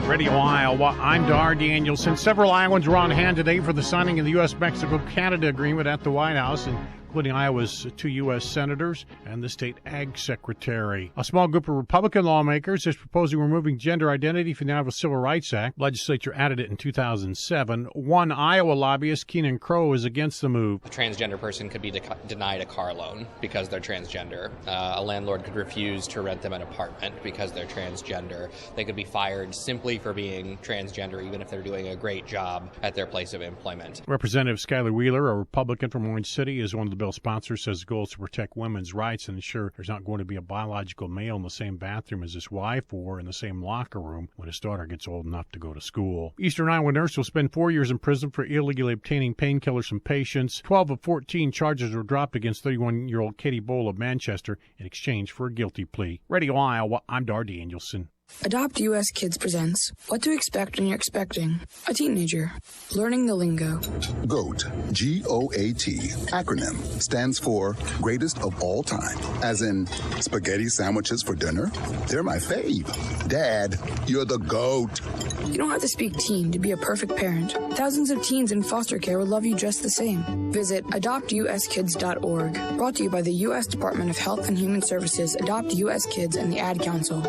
Radio Iowa, I'm Dar Danielson. Several Iowans were on hand today for the signing of the U.S.-Mexico-Canada agreement at the White House, including Iowa's 2 U.S. senators and the state ag secretary. A small group of Republican lawmakers is proposing removing gender identity from the Iowa Civil Rights Act. Legislature added it in 2007. One Iowa lobbyist, Keenan Crow, is against the move. A transgender person could be denied a car loan because they're transgender. A landlord could refuse to rent them an apartment because they're transgender. They could be fired simply for being transgender, even if they're doing a great job at their place of employment. Representative Skylar Wheeler, a Republican from Orange City, is one of the bill's sponsors, says the goal is to protect women's rights and ensure there's not going to be a biological male in the same bathroom as his wife or in the same locker room when his daughter gets old enough to go to school. Eastern Iowa nurse will spend 4 years in prison for illegally obtaining painkillers from patients. 12 of 14 charges were dropped against 31-year-old Katie Bowl of Manchester in exchange for a guilty plea. Radio Iowa, I'm Dar Danielson. Adopt US Kids presents What to Expect When You're Expecting a Teenager. Learning the lingo. GOAT, G-O-A-T, acronym, stands for Greatest of All Time. As in, spaghetti sandwiches for dinner? They're my fave. Dad, you're the GOAT. You don't have to speak teen to be a perfect parent. Thousands of teens in foster care will love you just the same. Visit adoptuskids.org. Brought to you by the U.S. Department of Health and Human Services, Adopt U.S. Kids, and the Ad Council.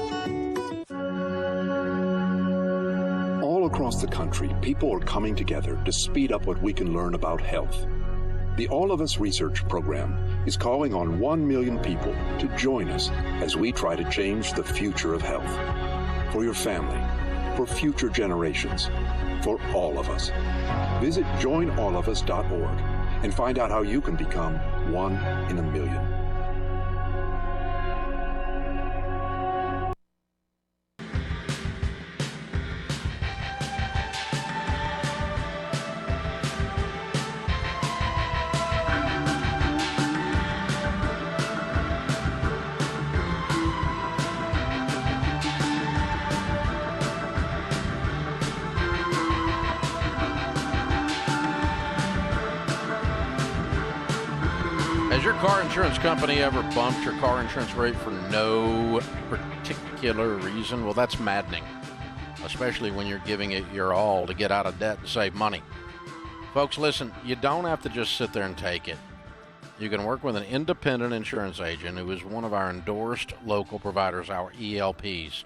All across the country, people are coming together to speed up what we can learn about health. The All of Us Research Program is calling on 1 million people to join us as we try to change the future of health. For your family, for future generations, for all of us. Visit joinallofus.org and find out how you can become 1 in a million. Has your car insurance company ever bumped your car insurance rate for no particular reason? Well, that's maddening, especially when you're giving it your all to get out of debt and save money. Folks, listen, you don't have to just sit there and take it. You can work with an independent insurance agent who is one of our endorsed local providers, our ELPs.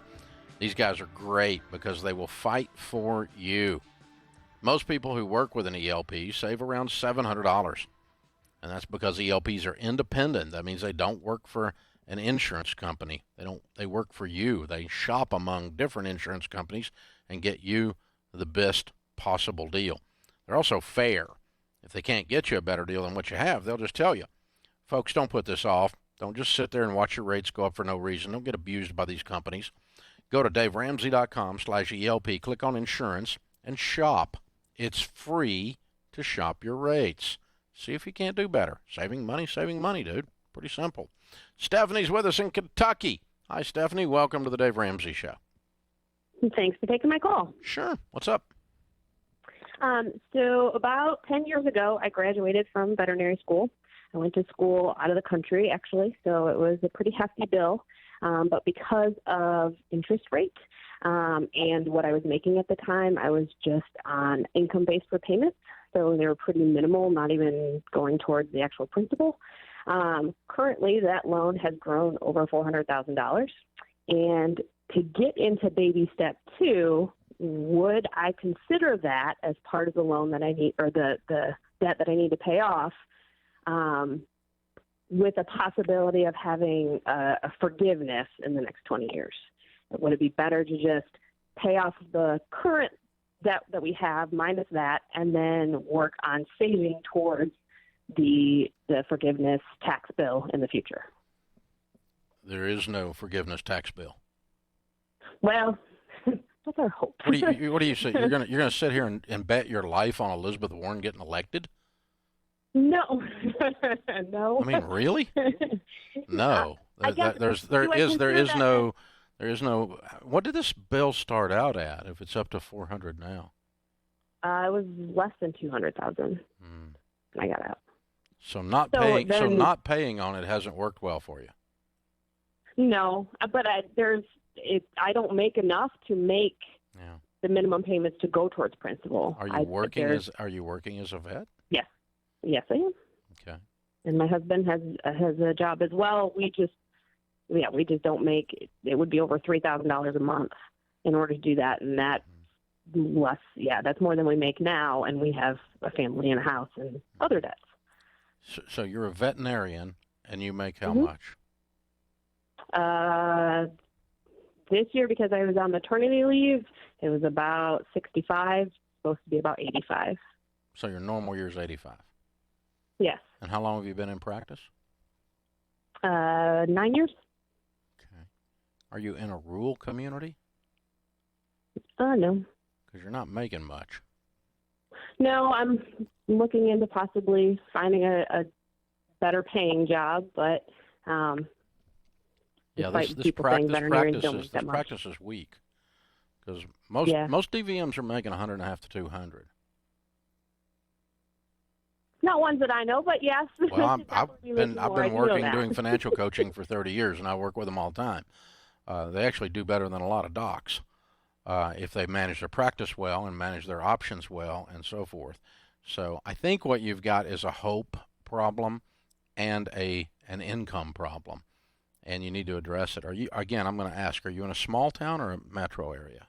These guys are great because they will fight for you. Most people who work with an ELP save around $700. And that's because ELPs are independent. That means they don't work for an insurance company. They work for you. They shop among different insurance companies and get you the best possible deal. They're also fair. If they can't get you a better deal than what you have, they'll just tell you. Folks, don't put this off. Don't just sit there and watch your rates go up for no reason. Don't get abused by these companies. Go to daveramsey.com/ELP, click on insurance, and shop. It's free to shop your rates. See if you can't do better. Saving money, dude. Pretty simple. Stephanie's with us in Kentucky. Hi, Stephanie. Welcome to the Dave Ramsey Show. Thanks for taking my call. Sure. What's up? So about 10 years ago, I graduated from veterinary school. I went to school out of the country, actually, so it was a pretty hefty bill. But because of interest rate and what I was making at the time, I was just on income-based repayments. So they were pretty minimal, not even going towards the actual principal. Currently, that loan has grown over $400,000. And to get into baby step 2, would I consider that as part of the loan that I need, or the debt that I need to pay off, with a possibility of having a forgiveness in the next 20 years? Would it be better to just pay off the current debt that we have minus that, and then work on saving towards the forgiveness tax bill in the future? There is no forgiveness tax bill. Well, that's our hope. What do you say? You're gonna sit here and bet your life on Elizabeth Warren getting elected? No, no. I mean, really? No. I guess There is no. What did this bill start out at? If it's up to 400 now, it was less than 200,000. I got out. So not paying on it hasn't worked well for you. No, but I don't make enough to make the minimum payments to go towards principal. Are you working as a vet? Yes, I am. Okay. And my husband has a job as well. We just don't make. It would be over $3,000 a month in order to do that, and that's less. Yeah, that's more than we make now, and we have a family and a house and other debts. So you're a veterinarian, and you make how much? This year, because I was on maternity leave, it was about 65. Supposed to be about 85. So your normal year is 85. Yes. And how long have you been in practice? 9 years. Okay. Are you in a rural community? No. Because you're not making much. No, I'm looking into possibly finding a better paying job, but this practice is weak. Because most DVMs are making 150 to 200. Not ones that I know, but yes. Well, I've been working doing financial coaching for 30 years, and I work with them all the time. They actually do better than a lot of docs if they manage their practice well and manage their options well and so forth. So I think what you've got is a hope problem and an income problem, and you need to address it. I'm going to ask, are you in a small town or a metro area?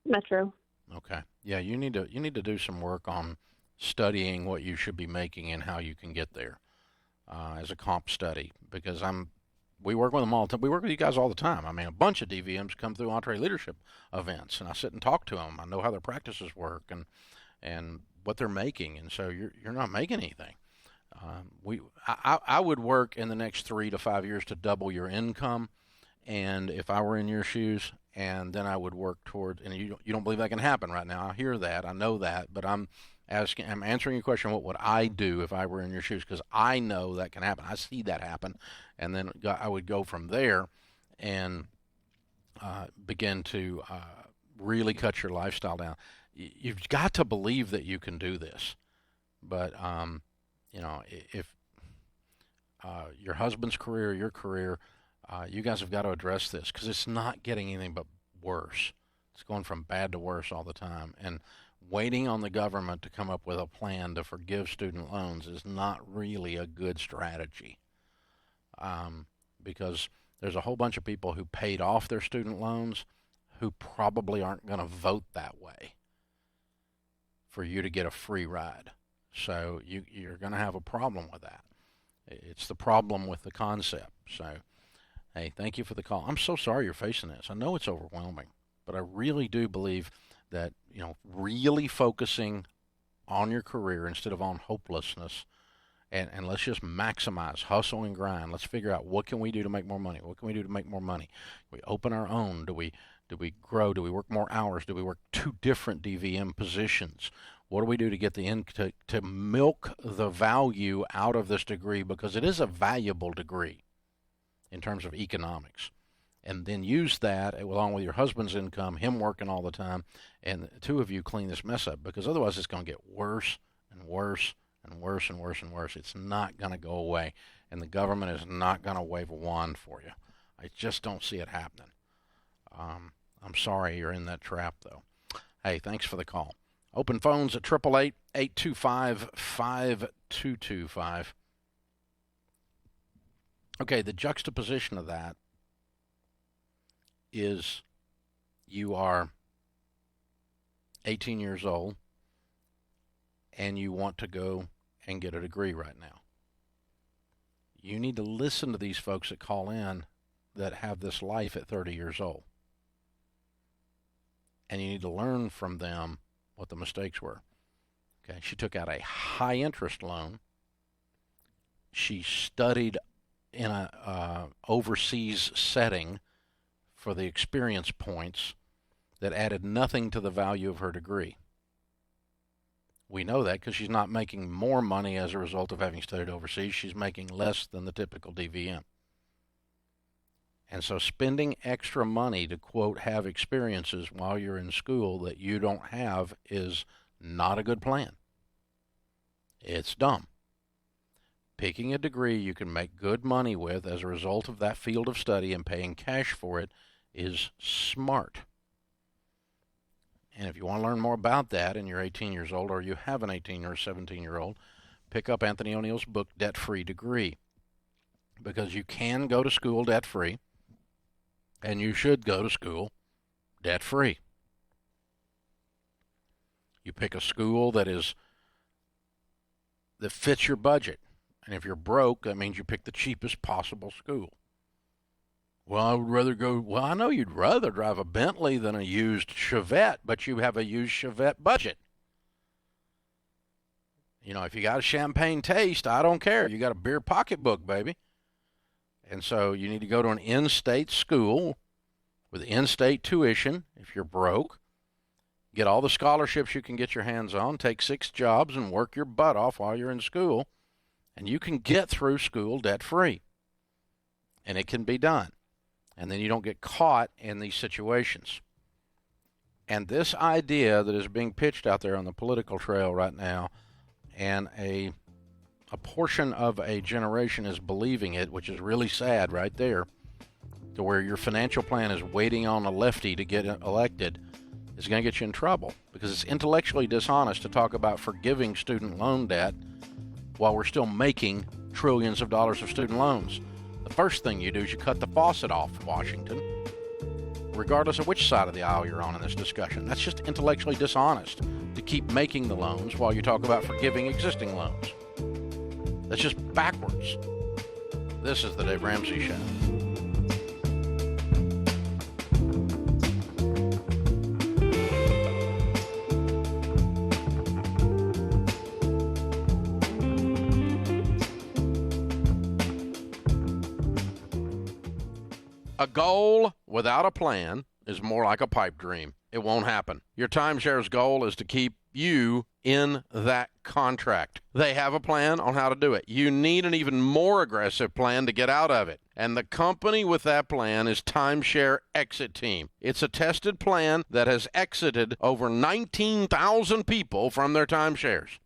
Metro. Okay. Yeah, you need to do some work on studying what you should be making and how you can get there as a comp study, because we work with them all the time. We work with you guys all the time. I mean, a bunch of DVMs come through Entree Leadership events, and I sit and talk to them. I know how their practices work and what they're making, and so you're not making anything. I would work in the next 3 to 5 years to double your income, and if I were in your shoes, and then I would work toward. And you don't believe that can happen right now. I hear that, I know that, but I'm answering your question. What would I do if I were in your shoes? Because I know that can happen. I see that happen, and then I would go from there and begin to really cut your lifestyle down. You've got to believe that you can do this, but if your husband's career, your career, you guys have got to address this, because it's not getting anything but worse. It's going from bad to worse all the time, and waiting on the government to come up with a plan to forgive student loans is not really a good strategy, because there's a whole bunch of people who paid off their student loans who probably aren't going to vote that way for you to get a free ride. So you're going to have a problem with that. It's the problem with the concept. So, hey, thank you for the call. I'm so sorry you're facing this. I know it's overwhelming, but I really do believe that, really focusing on your career instead of on hopelessness, and let's just maximize, hustle and grind. Let's figure out, what can we do to make more money? What can we do to make more money? We open our own. Do we grow? Do we work more hours? Do we work 2 different DVM positions? What do we do to get to milk the value out of this degree? Because it is a valuable degree in terms of economics. and then use that along with your husband's income, him working all the time, and the two of you clean this mess up, because otherwise it's going to get worse and worse and worse and worse and worse. It's not going to go away, and the government is not going to wave a wand for you. I just don't see it happening. I'm sorry you're in that trap, though. Hey, thanks for the call. Open phones at 888-825-5225. Okay, the juxtaposition of that is you are 18 years old and you want to go and get a degree right now. You need to listen to these folks that call in that have this life at 30 years old. And you need to learn from them what the mistakes were. Okay, she took out a high interest loan. She studied in a overseas setting for the experience points that added nothing to the value of her degree. We know that because she's not making more money as a result of having studied overseas. She's making less than the typical DVM. And so spending extra money to, quote, have experiences while you're in school that you don't have is not a good plan. It's dumb. Picking a degree you can make good money with as a result of that field of study and paying cash for it is smart. And if you want to learn more about that and you're 18 years old, or you have an 18 or 17-year-old, pick up Anthony O'Neill's book, Debt-Free Degree. Because you can go to school debt-free, and you should go to school debt-free. You pick a school that fits your budget. And if you're broke, that means you pick the cheapest possible school. Well, I would rather go, well, I know you'd rather drive a Bentley than a used Chevette, but you have a used Chevette budget. You know, if you got a champagne taste, I don't care. You got a beer pocketbook, baby. And so you need to go to an in-state school with in-state tuition if you're broke. Get all the scholarships you can get your hands on, take 6 jobs, and work your butt off while you're in school. And you can get through school debt-free. And it can be done. And then you don't get caught in these situations. And this idea that is being pitched out there on the political trail right now, and a portion of a generation is believing it, which is really sad right there, to where your financial plan is waiting on a lefty to get elected, is going to get you in trouble. Because it's intellectually dishonest to talk about forgiving student loan debt while we're still making trillions of dollars of student loans. The first thing you do is you cut the faucet off, Washington, regardless of which side of the aisle you're on in this discussion. That's just intellectually dishonest to keep making the loans while you talk about forgiving existing loans. That's just backwards. This is the Dave Ramsey Show. A goal without a plan is more like a pipe dream. It won't happen. Your timeshare's goal is to keep you in that contract. They have a plan on how to do it. You need an even more aggressive plan to get out of it. And the company with that plan is Timeshare Exit Team. It's a tested plan that has exited over 19,000 people from their timeshares.